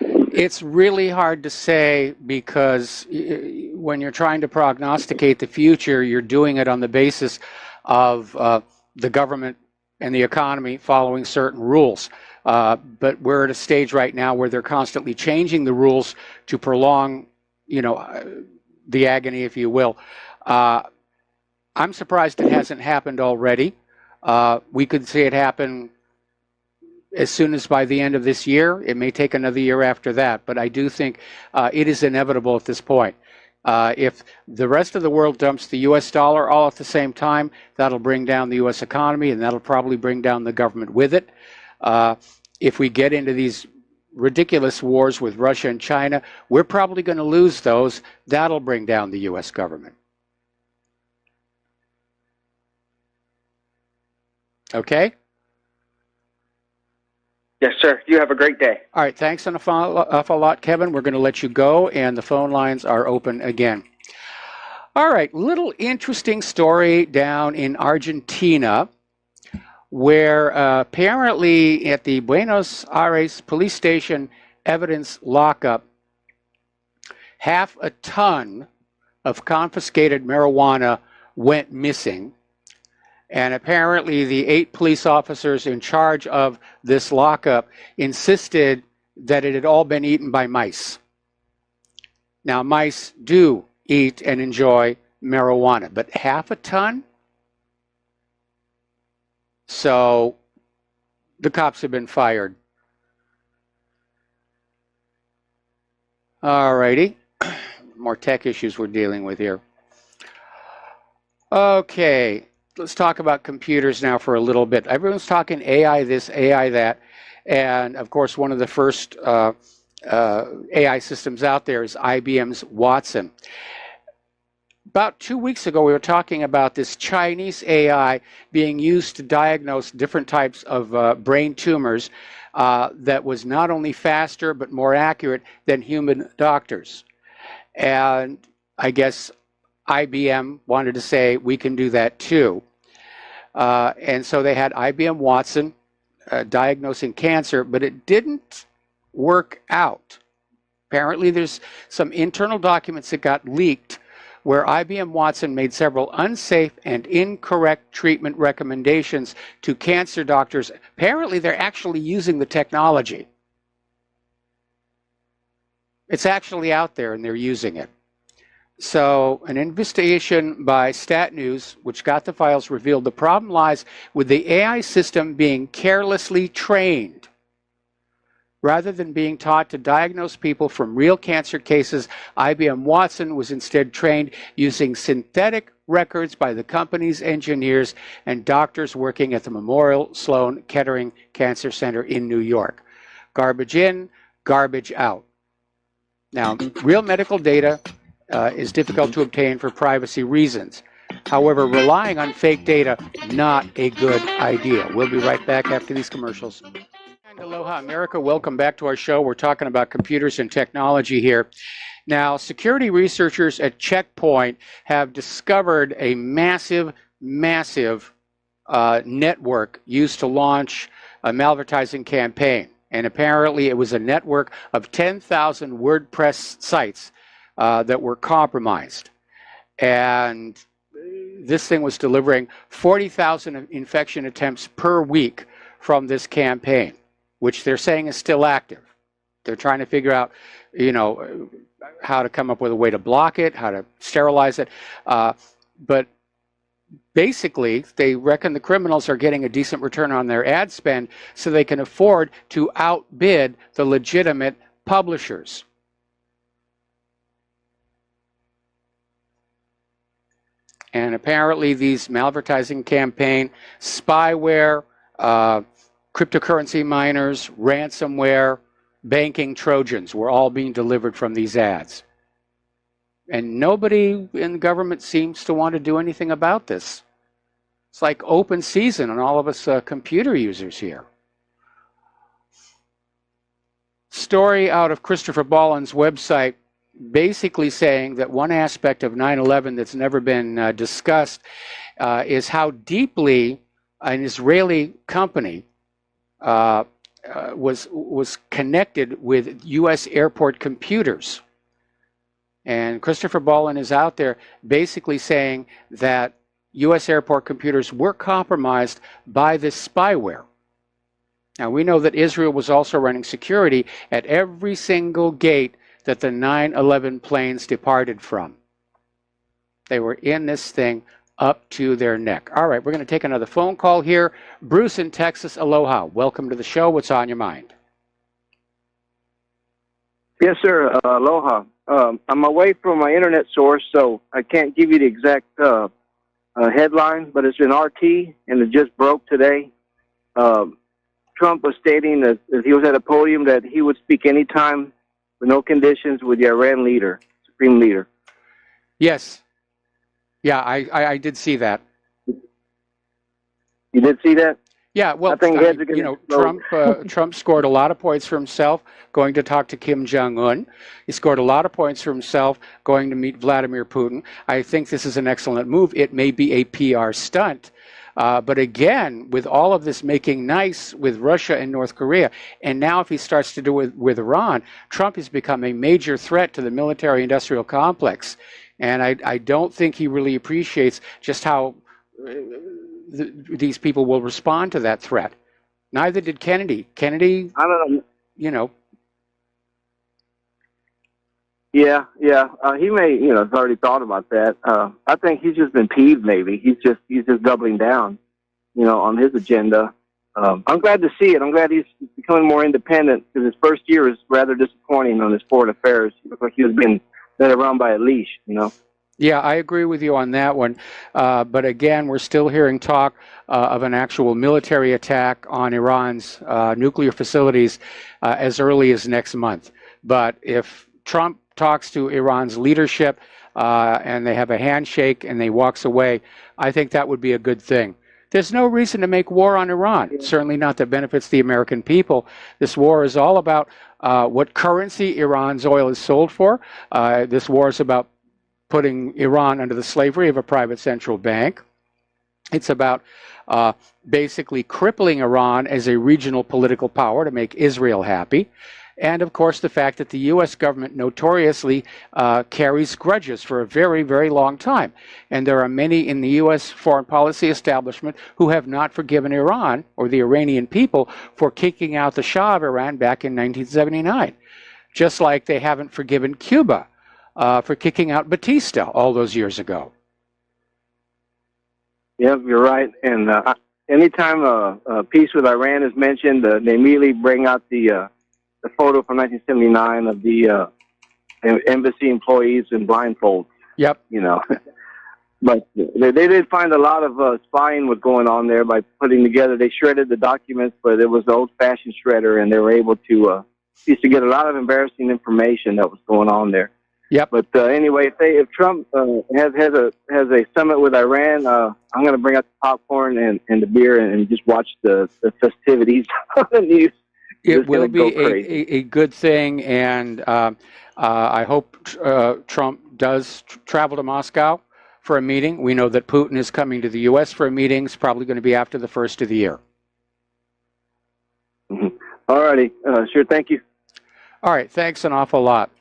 It's really hard to say, because when you're trying to prognosticate the future, you're doing it on the basis of the government and the economy following certain rules. But we're at a stage right now where they're constantly changing the rules to prolong, the agony, if you will. I'm surprised it hasn't happened already. We could see it happen as soon as by the end of this year. It may take another year after that, but I do think it is inevitable at this point. If the rest of the world dumps the U.S. dollar all at the same time, that'll bring down the U.S. economy, and that'll probably bring down the government with it. If we get into these ridiculous wars with Russia and China, we're probably going to lose those. That'll bring down the U.S. government. Okay? Yes, sir. You have a great day. All right. Thanks an awful lot, Kevin. We're going to let you go, and the phone lines are open again. All right. Little interesting story down in Argentina, where apparently at the Buenos Aires police station evidence lockup, 1/2 ton of confiscated marijuana went missing. And apparently the 8 police officers in charge of this lockup insisted that it had all been eaten by mice. Now, mice do eat and enjoy marijuana, but 1/2 ton? So the cops have been fired. All righty. More tech issues we're dealing with here. Okay. Let's talk about computers now for a little bit. Everyone's talking AI this, AI that. And of course, one of the first AI systems out there is IBM's Watson. About 2 weeks ago, we were talking about this Chinese AI being used to diagnose different types of brain tumors that was not only faster but more accurate than human doctors. And I guess IBM wanted to say, we can do that too. And so they had IBM Watson diagnosing cancer, but it didn't work out. Apparently there's some internal documents that got leaked where IBM Watson made several unsafe and incorrect treatment recommendations to cancer doctors. Apparently they're actually using the technology. It's actually out there and they're using it. So an investigation by Stat News, which got the files, revealed the problem lies with the AI system being carelessly trained. Rather than being taught to diagnose people from real cancer cases, IBM Watson was instead trained using synthetic records by the company's engineers and doctors working at the Memorial Sloan Kettering Cancer Center in New York. Garbage in, garbage out. Now, real medical data is difficult to obtain for privacy reasons. However, relying on fake data, not a good idea. We'll be right back after these commercials. And aloha, America. Welcome back to our show. We're talking about computers and technology here. Now, security researchers at Check Point have discovered a massive network used to launch a malvertising campaign. And apparently it was a network of 10,000 WordPress sites that were compromised. And this thing was delivering 40,000 infection attempts per week from this campaign, which they're saying is still active. They're trying to figure out, how to come up with a way to block it, how to sterilize it. But basically, they reckon the criminals are getting a decent return on their ad spend so they can afford to outbid the legitimate publishers. And apparently these malvertising campaign, spyware, cryptocurrency miners, ransomware, banking Trojans were all being delivered from these ads. And nobody in government seems to want to do anything about this. It's like open season on all of us computer users here. Story out of Christopher Ballin's website basically saying that one aspect of 9/11 that's never been discussed is how deeply an Israeli company was connected with U.S. airport computers. And Christopher Ballin is out there basically saying that U.S. airport computers were compromised by this spyware. Now, we know that Israel was also running security at every single gate that the 9/11 planes departed from. They were in this thing up to their neck. All right, we're going to take another phone call here. Bruce in Texas, aloha. Welcome to the show. What's on your mind? Yes, sir. Aloha. I'm away from my internet source, so I can't give you the exact headline, but it's in RT, and it just broke today. Trump was stating that he was at a podium that he would speak anytime with no conditions with the Iran leader, supreme leader. Yes. Yeah, I did see that. You did see that? Yeah, well, you know, Trump scored a lot of points for himself going to talk to Kim Jong-un. He scored a lot of points for himself going to meet Vladimir Putin. I think this is an excellent move. It may be a PR stunt. But again, with all of this making nice with Russia and North Korea, and now if he starts to do it with Iran, Trump has become a major threat to the military-industrial complex. And I don't think he really appreciates just how these people will respond to that threat. Neither did Kennedy. Kennedy, I don't know. You know. Yeah. He may, has already thought about that. I think he's just been peeved. Maybe he's just doubling down, on his agenda. I'm glad to see it. I'm glad he's becoming more independent because his first year was rather disappointing on his foreign affairs. It looked like he was being led around by a leash. Yeah, I agree with you on that one. But again, we're still hearing talk of an actual military attack on Iran's nuclear facilities as early as next month. But if Trump talks to Iran's leadership and they have a handshake and they walks away, I think that would be a good thing. There's no reason to make war on Iran, certainly not that benefits the American people. This war is all about what currency Iran's oil is sold for. This war is about putting Iran under the slavery of a private central bank. It's about basically crippling Iran as a regional political power to make Israel happy. And, of course, the fact that the U.S. government notoriously carries grudges for a very, very long time. And there are many in the U.S. foreign policy establishment who have not forgiven Iran or the Iranian people for kicking out the Shah of Iran back in 1979. Just like they haven't forgiven Cuba for kicking out Batista all those years ago. Yep, you're right. And anytime peace with Iran is mentioned, they immediately bring out the photo from 1979 of the embassy employees in blindfolds. Yep. But they did find a lot of spying was going on there by putting together. They shredded the documents, but it was the old-fashioned shredder, and they were able to get a lot of embarrassing information that was going on there. Yep. But anyway, if Trump has a summit with Iran, I'm going to bring out the popcorn and the beer and just watch the festivities on the news. It will be a good thing, and I hope Trump does travel to Moscow for a meeting. We know that Putin is coming to the U.S. for a meeting. It's probably going to be after the first of the year. Mm-hmm. All righty. Sure, thank you. All right, thanks an awful lot.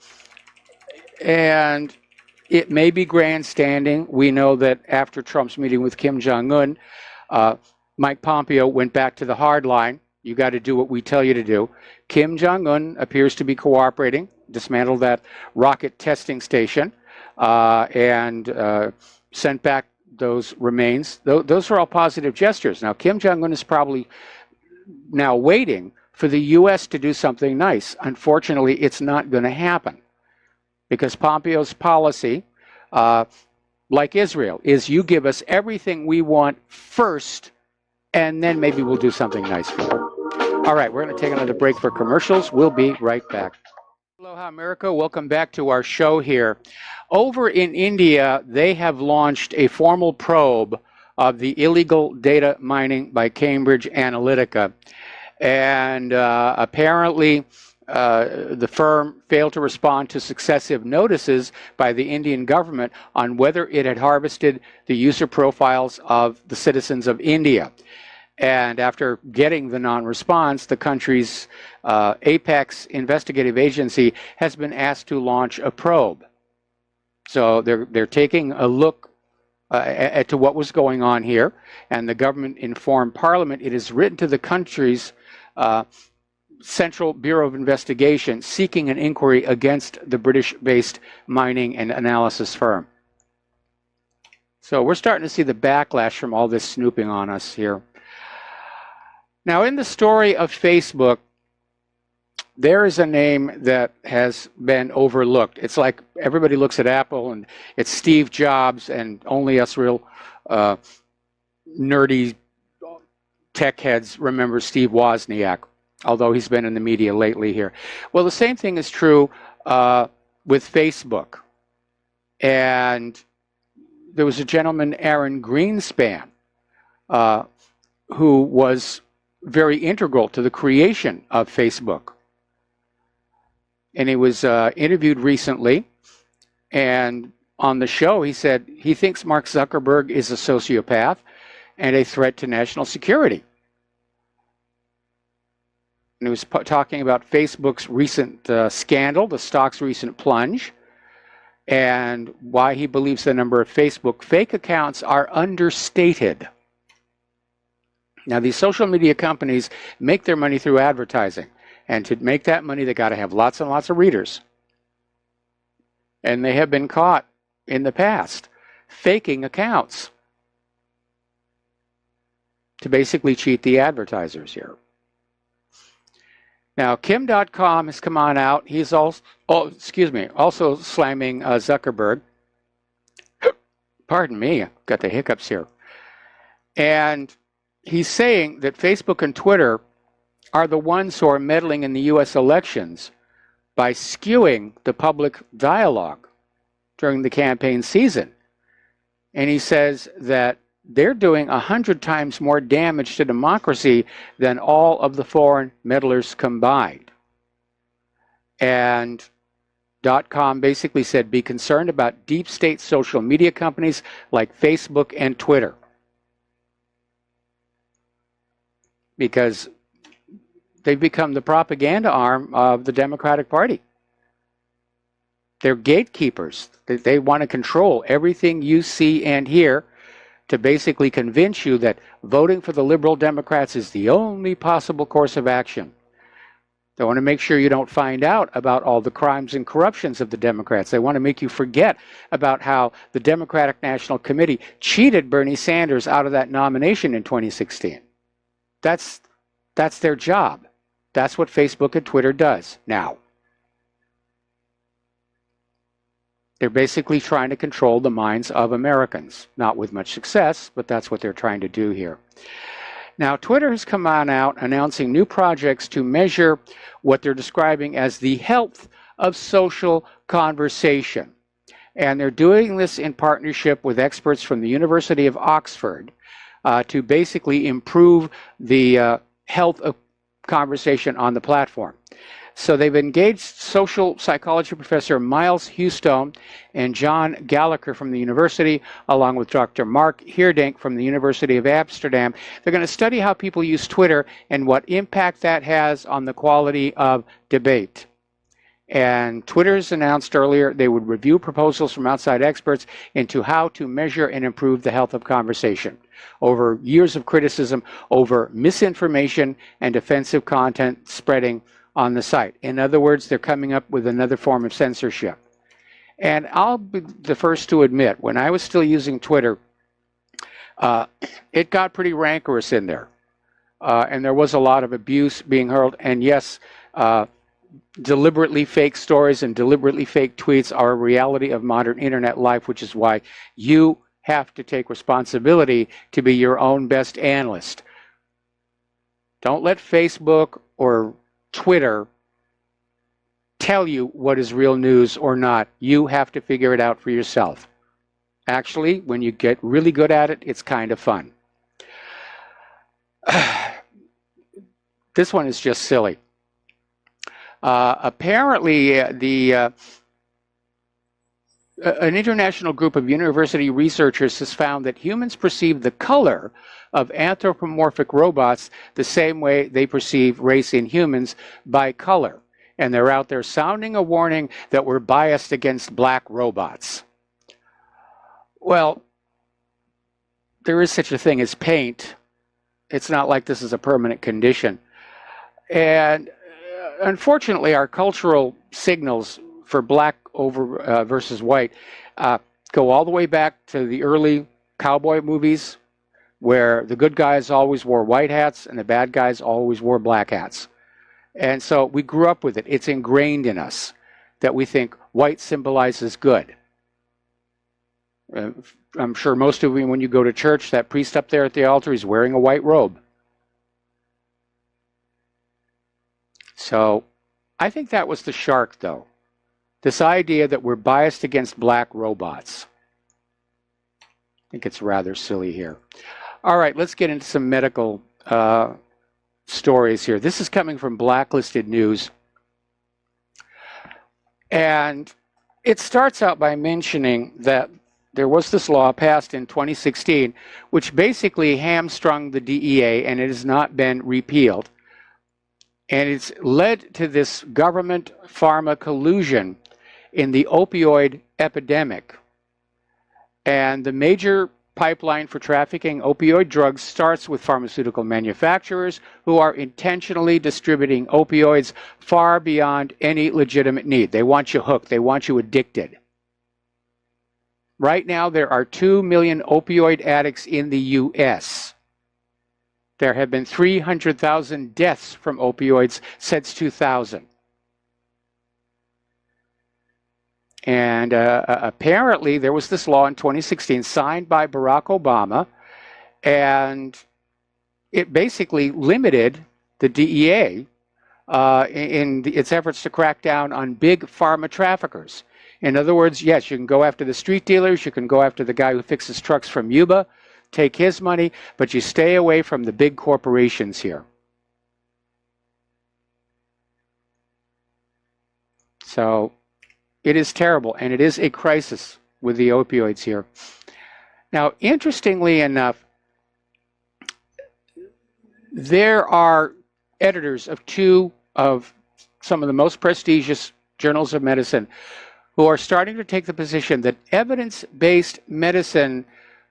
And it may be grandstanding. We know that after Trump's meeting with Kim Jong-un, Mike Pompeo went back to the hard line. You got to do what we tell you to do. Kim Jong-un appears to be cooperating, dismantled that rocket testing station, and sent back those remains. Those are all positive gestures. Now, Kim Jong-un is probably now waiting for the U.S. to do something nice. Unfortunately, it's not going to happen because Pompeo's policy, like Israel, is you give us everything we want first, and then maybe we'll do something nice for you. All right, we're going to take another break for commercials. We'll be right back. Aloha America, welcome back to our show here. Over in India, they have launched a formal probe of the illegal data mining by Cambridge Analytica. And apparently the firm failed to respond to successive notices by the Indian government on whether it had harvested the user profiles of the citizens of India. And after getting the non-response, the country's apex investigative agency has been asked to launch a probe. So they're taking a look to what was going on here, and the government informed Parliament it has written to the country's Central Bureau of Investigation seeking an inquiry against the British-based mining and analysis firm. So we're starting to see the backlash from all this snooping on us here. Now, in the story of Facebook, there is a name that has been overlooked. It's like everybody looks at Apple and it's Steve Jobs, and only us real nerdy tech heads remember Steve Wozniak, although he's been in the media lately here. Well, the same thing is true with Facebook. And there was a gentleman, Aaron Greenspan, who was very integral to the creation of Facebook. And he was interviewed recently, and on the show he said he thinks Mark Zuckerberg is a sociopath and a threat to national security. And he was talking about Facebook's recent scandal, the stock's recent plunge, and why he believes the number of Facebook fake accounts are understated. Now, these social media companies make their money through advertising. And to make that money, they got to have lots and lots of readers. And they have been caught in the past faking accounts to basically cheat the advertisers here. Now, Kim.com has come on out. He's also slamming Zuckerberg. Pardon me, I've got the hiccups here. And he's saying that Facebook and Twitter are the ones who are meddling in the U.S. elections by skewing the public dialogue during the campaign season. And he says that they're doing 100 times more damage to democracy than all of the foreign meddlers combined. And .com basically said, be concerned about deep state social media companies like Facebook and Twitter. Because they've become the propaganda arm of the Democratic Party. They're gatekeepers. They want to control everything you see and hear to basically convince you that voting for the liberal Democrats is the only possible course of action. They want to make sure you don't find out about all the crimes and corruptions of the Democrats. They want to make you forget about how the Democratic National Committee cheated Bernie Sanders out of that nomination in 2016. That's their job. That's what Facebook and Twitter does now. They're basically trying to control the minds of Americans. Not with much success, but that's what they're trying to do here. Now, Twitter has come on out announcing new projects to measure what they're describing as the health of social conversation. And they're doing this in partnership with experts from the University of Oxford to basically improve the health of conversation on the platform. So they've engaged social psychology professor Miles Houstone and John Gallagher from the university, along with Dr. Mark Heerdink from the University of Amsterdam. They're going to study how people use Twitter and what impact that has on the quality of debate. And Twitter's announced earlier they would review proposals from outside experts into how to measure and improve the health of conversation over years of criticism over misinformation and offensive content spreading on the site. In other words, they're coming up with another form of censorship. And I'll be the first to admit, when I was still using Twitter, it got pretty rancorous in there. And there was a lot of abuse being hurled. And yes, deliberately fake stories and deliberately fake tweets are a reality of modern internet life, which is why you have to take responsibility to be your own best analyst. Don't let Facebook or Twitter tell you what is real news or not. You have to figure it out for yourself. Actually, when you get really good at it, it's kind of fun. This one is just silly. Apparently, an international group of university researchers has found that humans perceive the color of anthropomorphic robots the same way they perceive race in humans, by color. And they're out there sounding a warning that we're biased against black robots. Well, there is such a thing as paint. It's not like this is a permanent condition. And unfortunately, our cultural signals for black versus white go all the way back to the early cowboy movies, where the good guys always wore white hats and the bad guys always wore black hats. And so we grew up with it. It's ingrained in us that we think white symbolizes good. I'm sure most of you, when you go to church, that priest up there at the altar is wearing a white robe. So I think that was the shark, though. This idea that we're biased against black robots. I think it's rather silly here. All right, let's get into some medical stories here. This is coming from Blacklisted News. And it starts out by mentioning that there was this law passed in 2016, which basically hamstrung the DEA, and it has not been repealed. And it's led to this government pharma collusion in the opioid epidemic. And the major pipeline for trafficking opioid drugs starts with pharmaceutical manufacturers who are intentionally distributing opioids far beyond any legitimate need. They want you hooked. They want you addicted. Right now, there are 2 million opioid addicts in the U.S. There have been 300,000 deaths from opioids since 2000. And apparently there was this law in 2016 signed by Barack Obama, and it basically limited the DEA in its efforts to crack down on big pharma traffickers. In other words, yes, you can go after the street dealers, you can go after the guy who fixes trucks from Yuba, take his money, but you stay away from the big corporations here. So it is terrible, and it is a crisis with the opioids here. Now, interestingly enough, there are editors of 2 of some of the most prestigious journals of medicine who are starting to take the position that evidence-based medicine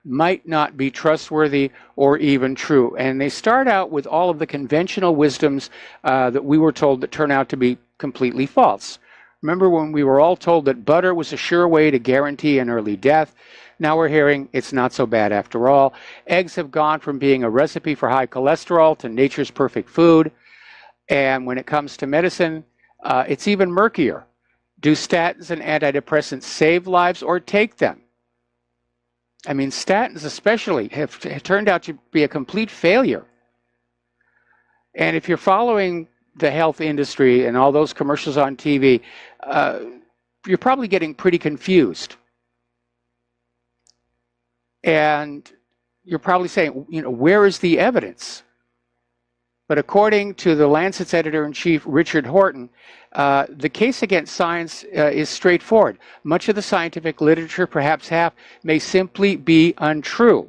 might not be trustworthy or even true. And they start out with all of the conventional wisdoms that we were told that turn out to be completely false. Remember when we were all told that butter was a sure way to guarantee an early death? Now we're hearing it's not so bad after all. Eggs have gone from being a recipe for high cholesterol to nature's perfect food. And when it comes to medicine, it's even murkier. Do statins and antidepressants save lives or take them? I mean, statins especially have turned out to be a complete failure. And if you're following the health industry and all those commercials on TV, you're probably getting pretty confused. And you're probably saying, you know, where is the evidence? But according to the Lancet's editor-in-chief, Richard Horton, the case against science is straightforward. Much of the scientific literature, perhaps half, may simply be untrue.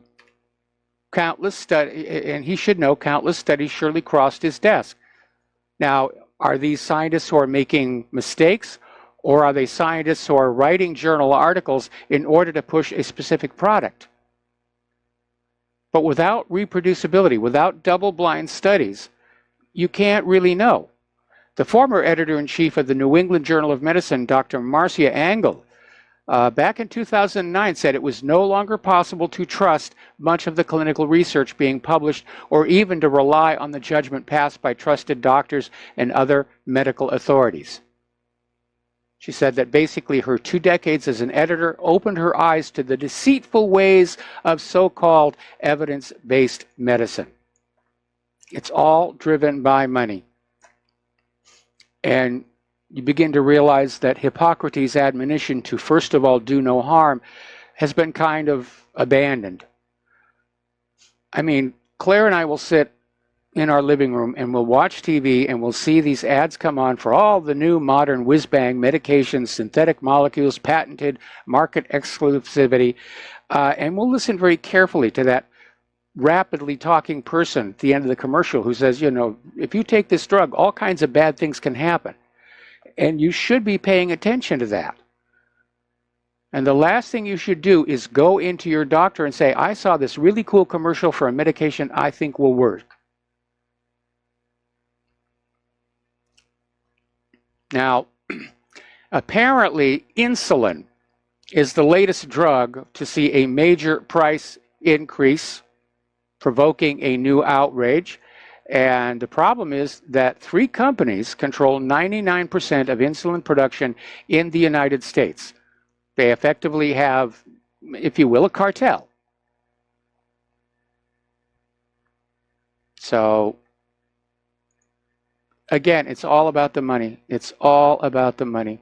Countless studies, and he should know, countless studies surely crossed his desk. Now, are these scientists who are making mistakes, or are they scientists who are writing journal articles in order to push a specific product? But without reproducibility, without double-blind studies, you can't really know. The former editor-in-chief of the New England Journal of Medicine, Dr. Marcia Angel, back in 2009 said it was no longer possible to trust much of the clinical research being published or even to rely on the judgment passed by trusted doctors and other medical authorities. She said that basically her 2 decades as an editor opened her eyes to the deceitful ways of so-called evidence-based medicine. It's all driven by money. And you begin to realize that Hippocrates' admonition to first of all do no harm has been kind of abandoned. I mean, Claire and I will sit in our living room and we'll watch TV and we'll see these ads come on for all the new modern whiz-bang medications, synthetic molecules, patented, market exclusivity, and we'll listen very carefully to that rapidly talking person at the end of the commercial who says, you know, if you take this drug, all kinds of bad things can happen. And you should be paying attention to that. And the last thing you should do is go into your doctor and say, I saw this really cool commercial for a medication I think will work. Now, apparently, insulin is the latest drug to see a major price increase, provoking a new outrage. And the problem is that 3 companies control 99% of insulin production in the United States. They effectively have, if you will, a cartel. So, again, it's all about the money. It's all about the money.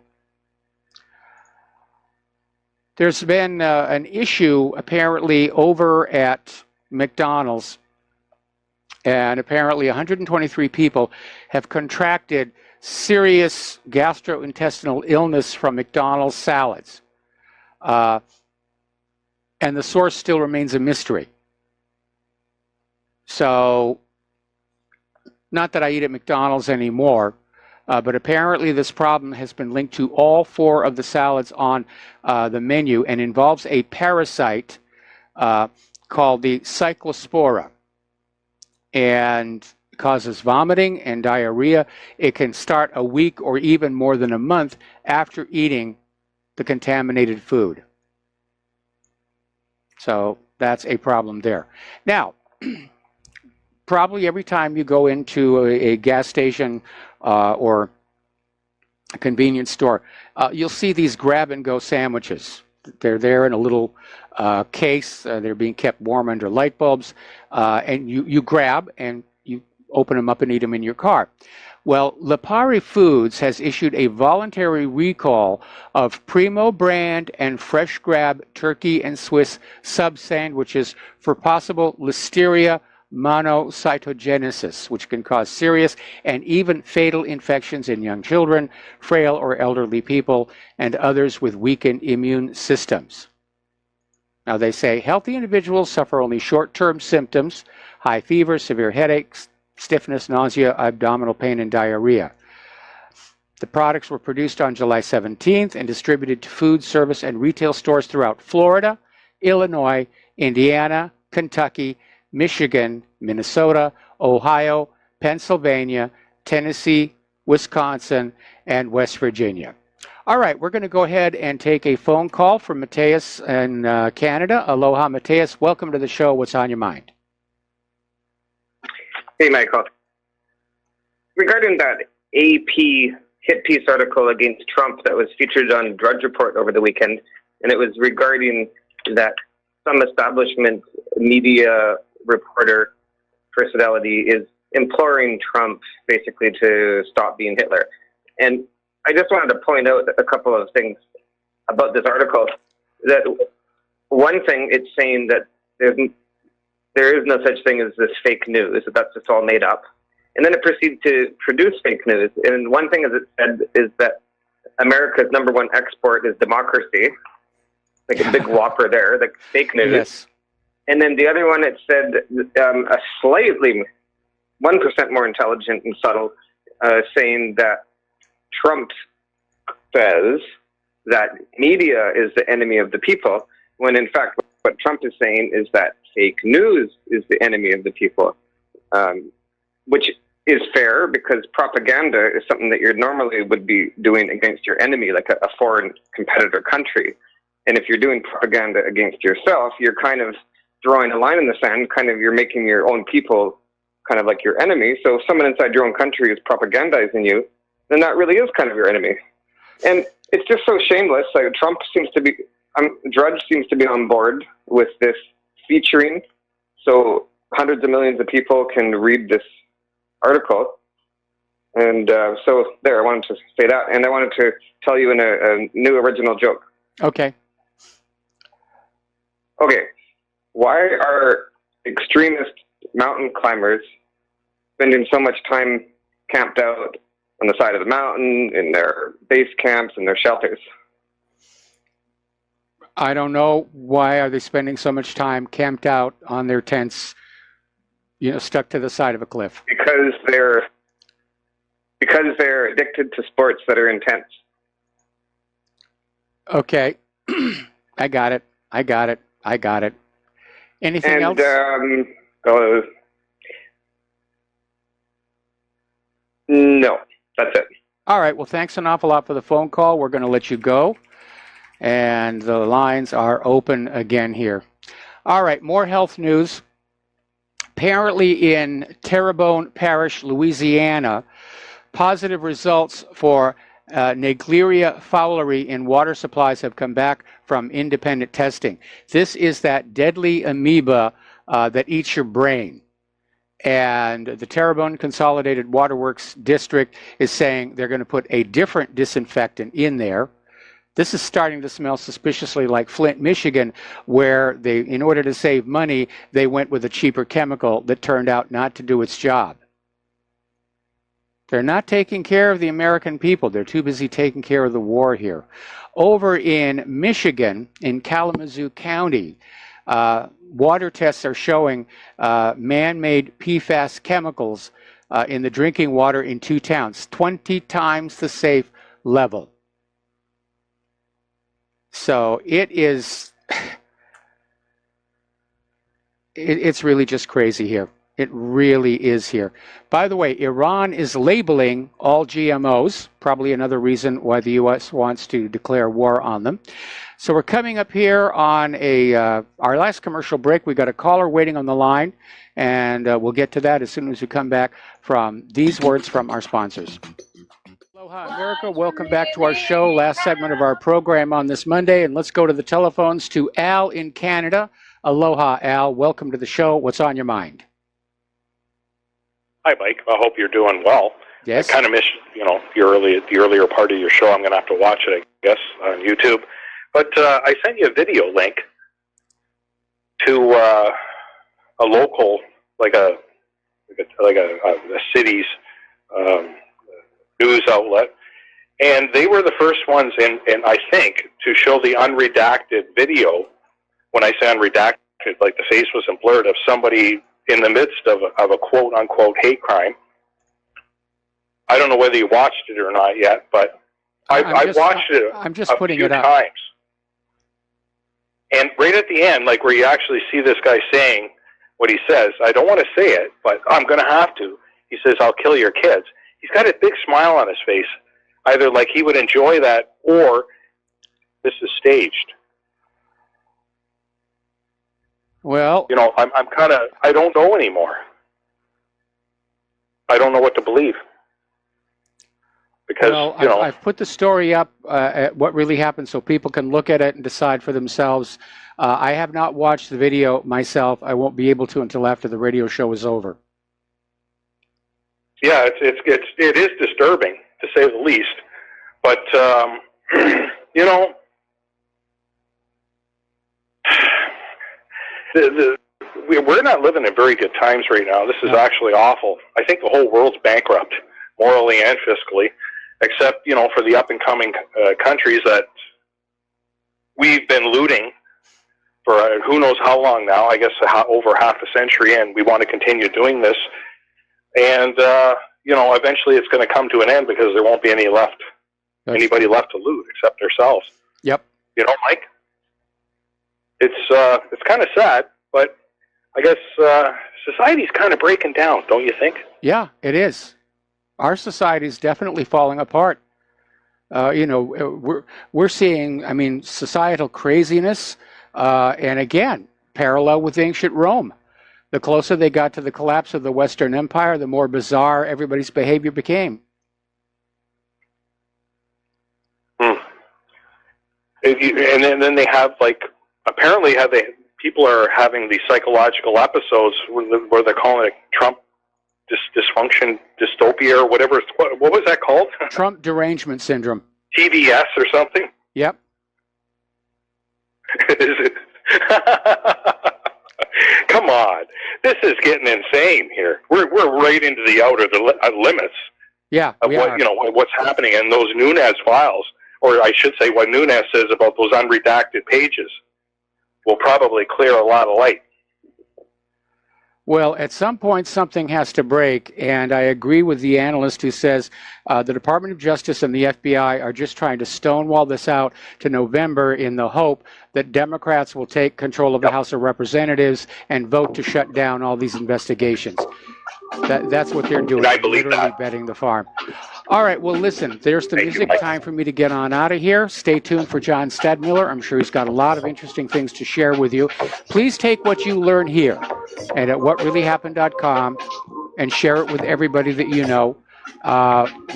There's been an issue apparently over at McDonald's, and apparently 123 people have contracted serious gastrointestinal illness from McDonald's salads. And the source still remains a mystery. So, not that I eat at McDonald's anymore, but apparently this problem has been linked to all 4 of the salads on the menu and involves a parasite called the Cyclospora, and causes vomiting and diarrhea. It can start a week or even more than a month after eating the contaminated food. So that's a problem there. Now, probably every time you go into a gas station or a convenience store, you'll see these grab-and-go sandwiches. They're there in a little case. They're being kept warm under light bulbs. And you grab and you open them up and eat them in your car. Well, Lipari Foods has issued a voluntary recall of Primo brand and Fresh Grab turkey and Swiss sub-sandwiches for possible Listeria monocytogenesis, which can cause serious and even fatal infections in young children, frail or elderly people, and others with weakened immune systems. Now, they say healthy individuals suffer only short-term symptoms, high fever, severe headaches, stiffness, nausea, abdominal pain, and diarrhea. The products were produced on July 17th and distributed to food service and retail stores throughout Florida, Illinois, Indiana, Kentucky, Michigan, Minnesota, Ohio, Pennsylvania, Tennessee, Wisconsin, and West Virginia. All right, we're going to go ahead and take a phone call from Mateus in Canada. Aloha, Mateus. Welcome to the show. What's on your mind? Hey, Michael. Regarding that AP hit piece article against Trump that was featured on Drudge Report over the weekend, and it was regarding that some establishment media reporter personality is imploring Trump basically to stop being Hitler. And I just wanted to point out a couple of things about this article. That one thing, it's saying that there is no such thing as this fake news, that's just all made up. And then it proceeds to produce fake news. And one thing, as it said, is that America's #1 export is democracy, like a big whopper there, like fake news. Yes. And then the other one, it said a slightly 1% more intelligent and subtle, saying that Trump says that media is the enemy of the people, when in fact what Trump is saying is that fake news is the enemy of the people, which is fair because propaganda is something that you normally would be doing against your enemy, like a foreign competitor country. And if you're doing propaganda against yourself, you're kind of drawing a line in the sand, kind of you're making your own people kind of like your enemy. So if someone inside your own country is propagandizing you, then that really is kind of your enemy. And it's just so shameless. Like Trump seems to be, Drudge seems to be on board with this featuring, so hundreds of millions of people can read this article. And so there, I wanted to say that, and I wanted to tell you in a new original joke. Okay. Okay. Why are extremist mountain climbers spending so much time camped out on the side of the mountain, in their base camps, and their shelters? I don't know. Why are they spending so much time camped out on their tents, stuck to the side of a cliff? Because they're addicted to sports that are intense. Okay. I got it. Anything else? No, that's it. All right. Well, thanks an awful lot for the phone call. We're going to let you go. And the lines are open again here. All right. More health news. Apparently in Terrebonne Parish, Louisiana, positive results for Naegleria fowleri in water supplies have come back from independent testing. This is that deadly amoeba that eats your brain. And the Terrebonne Consolidated Waterworks District is saying they're going to put a different disinfectant in there. This is starting to smell suspiciously like Flint, Michigan, where they, in order to save money, they went with a cheaper chemical that turned out not to do its job. They're not taking care of the American people. They're too busy taking care of the war here. Over in Michigan, in Kalamazoo County, water tests are showing man-made PFAS chemicals in the drinking water in 2 towns, 20 times the safe level. So it is, it's really just crazy here. It really is here. By the way, Iran is labeling all GMOs, probably another reason why the U.S. wants to declare war on them. So we're coming up here on our last commercial break. We've got a caller waiting on the line, and we'll get to that as soon as we come back from these words from our sponsors. Aloha, America. Welcome back to our show, last segment of our program on this Monday. And let's go to the telephones to Al in Canada. Aloha, Al. Welcome to the show. What's on your mind? Hi, Mike. I hope you're doing well. Yes. I kind of missed, the earlier part of your show. I'm going to have to watch it, I guess, on YouTube. But I sent you a video link to a local, like a city's news outlet, and they were the first ones, and I think, to show the unredacted video. When I say unredacted, like the face wasn't blurred, of somebody in the midst of a quote-unquote hate crime. I don't know whether you watched it or not yet, but I've watched it a few times. And right at the end, like where you actually see this guy saying what he says, I don't want to say it, but I'm going to have to. He says, "I'll kill your kids." He's got a big smile on his face, either like he would enjoy that or this is staged. Well, I'm kind of, I don't know anymore. I don't know what to believe. Because, I've put the story up at what really happened so people can look at it and decide for themselves. I have not watched the video myself. I won't be able to until after the radio show is over. Yeah, it is disturbing, to say the least. But, we're not living in very good times right now. This is actually awful. I think the whole world's bankrupt, morally and fiscally, except, for the up-and-coming countries that we've been looting for who knows how long now, I guess over half a century, and we want to continue doing this. And, eventually it's going to come to an end because there won't be anybody left to loot except ourselves. Yep. Mike? It's kind of sad, but I guess society's kind of breaking down, don't you think? Yeah, it is. Our society is definitely falling apart. We're seeing, societal craziness, and again, parallel with ancient Rome. The closer they got to the collapse of the Western Empire, the more bizarre everybody's behavior became. And then they have, apparently people are having these psychological episodes where they're calling it Trump dysfunction, dystopia, or whatever. What was that called? Trump derangement syndrome. TDS or something? Yep. Is it? Come on, this is getting insane here. We're right into the outer limits. Yeah, of what what's happening in those Nunes files, or I should say, what Nunes says about those unredacted pages, will probably clear a lot of light. Well, at some point, something has to break, and I agree with the analyst who says the Department of Justice and the FBI are just trying to stonewall this out to November in the hope that Democrats will take control of the House of Representatives and vote to shut down all these investigations. That's what they're doing. I believe literally that. betting the farm. All right, well, listen, there's the music. Time for me to get on out of here. Stay tuned for John Stadmiller. I'm sure he's got a lot of interesting things to share with you. Please take what you learn here and at whatreallyhappened.com and share it with everybody that you know.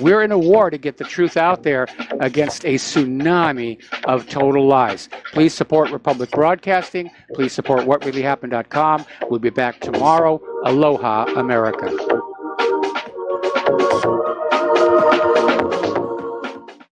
We're in a war to get the truth out there against a tsunami of total lies. Please support Republic Broadcasting. Please support whatreallyhappened.com. We'll be back tomorrow. Aloha, America.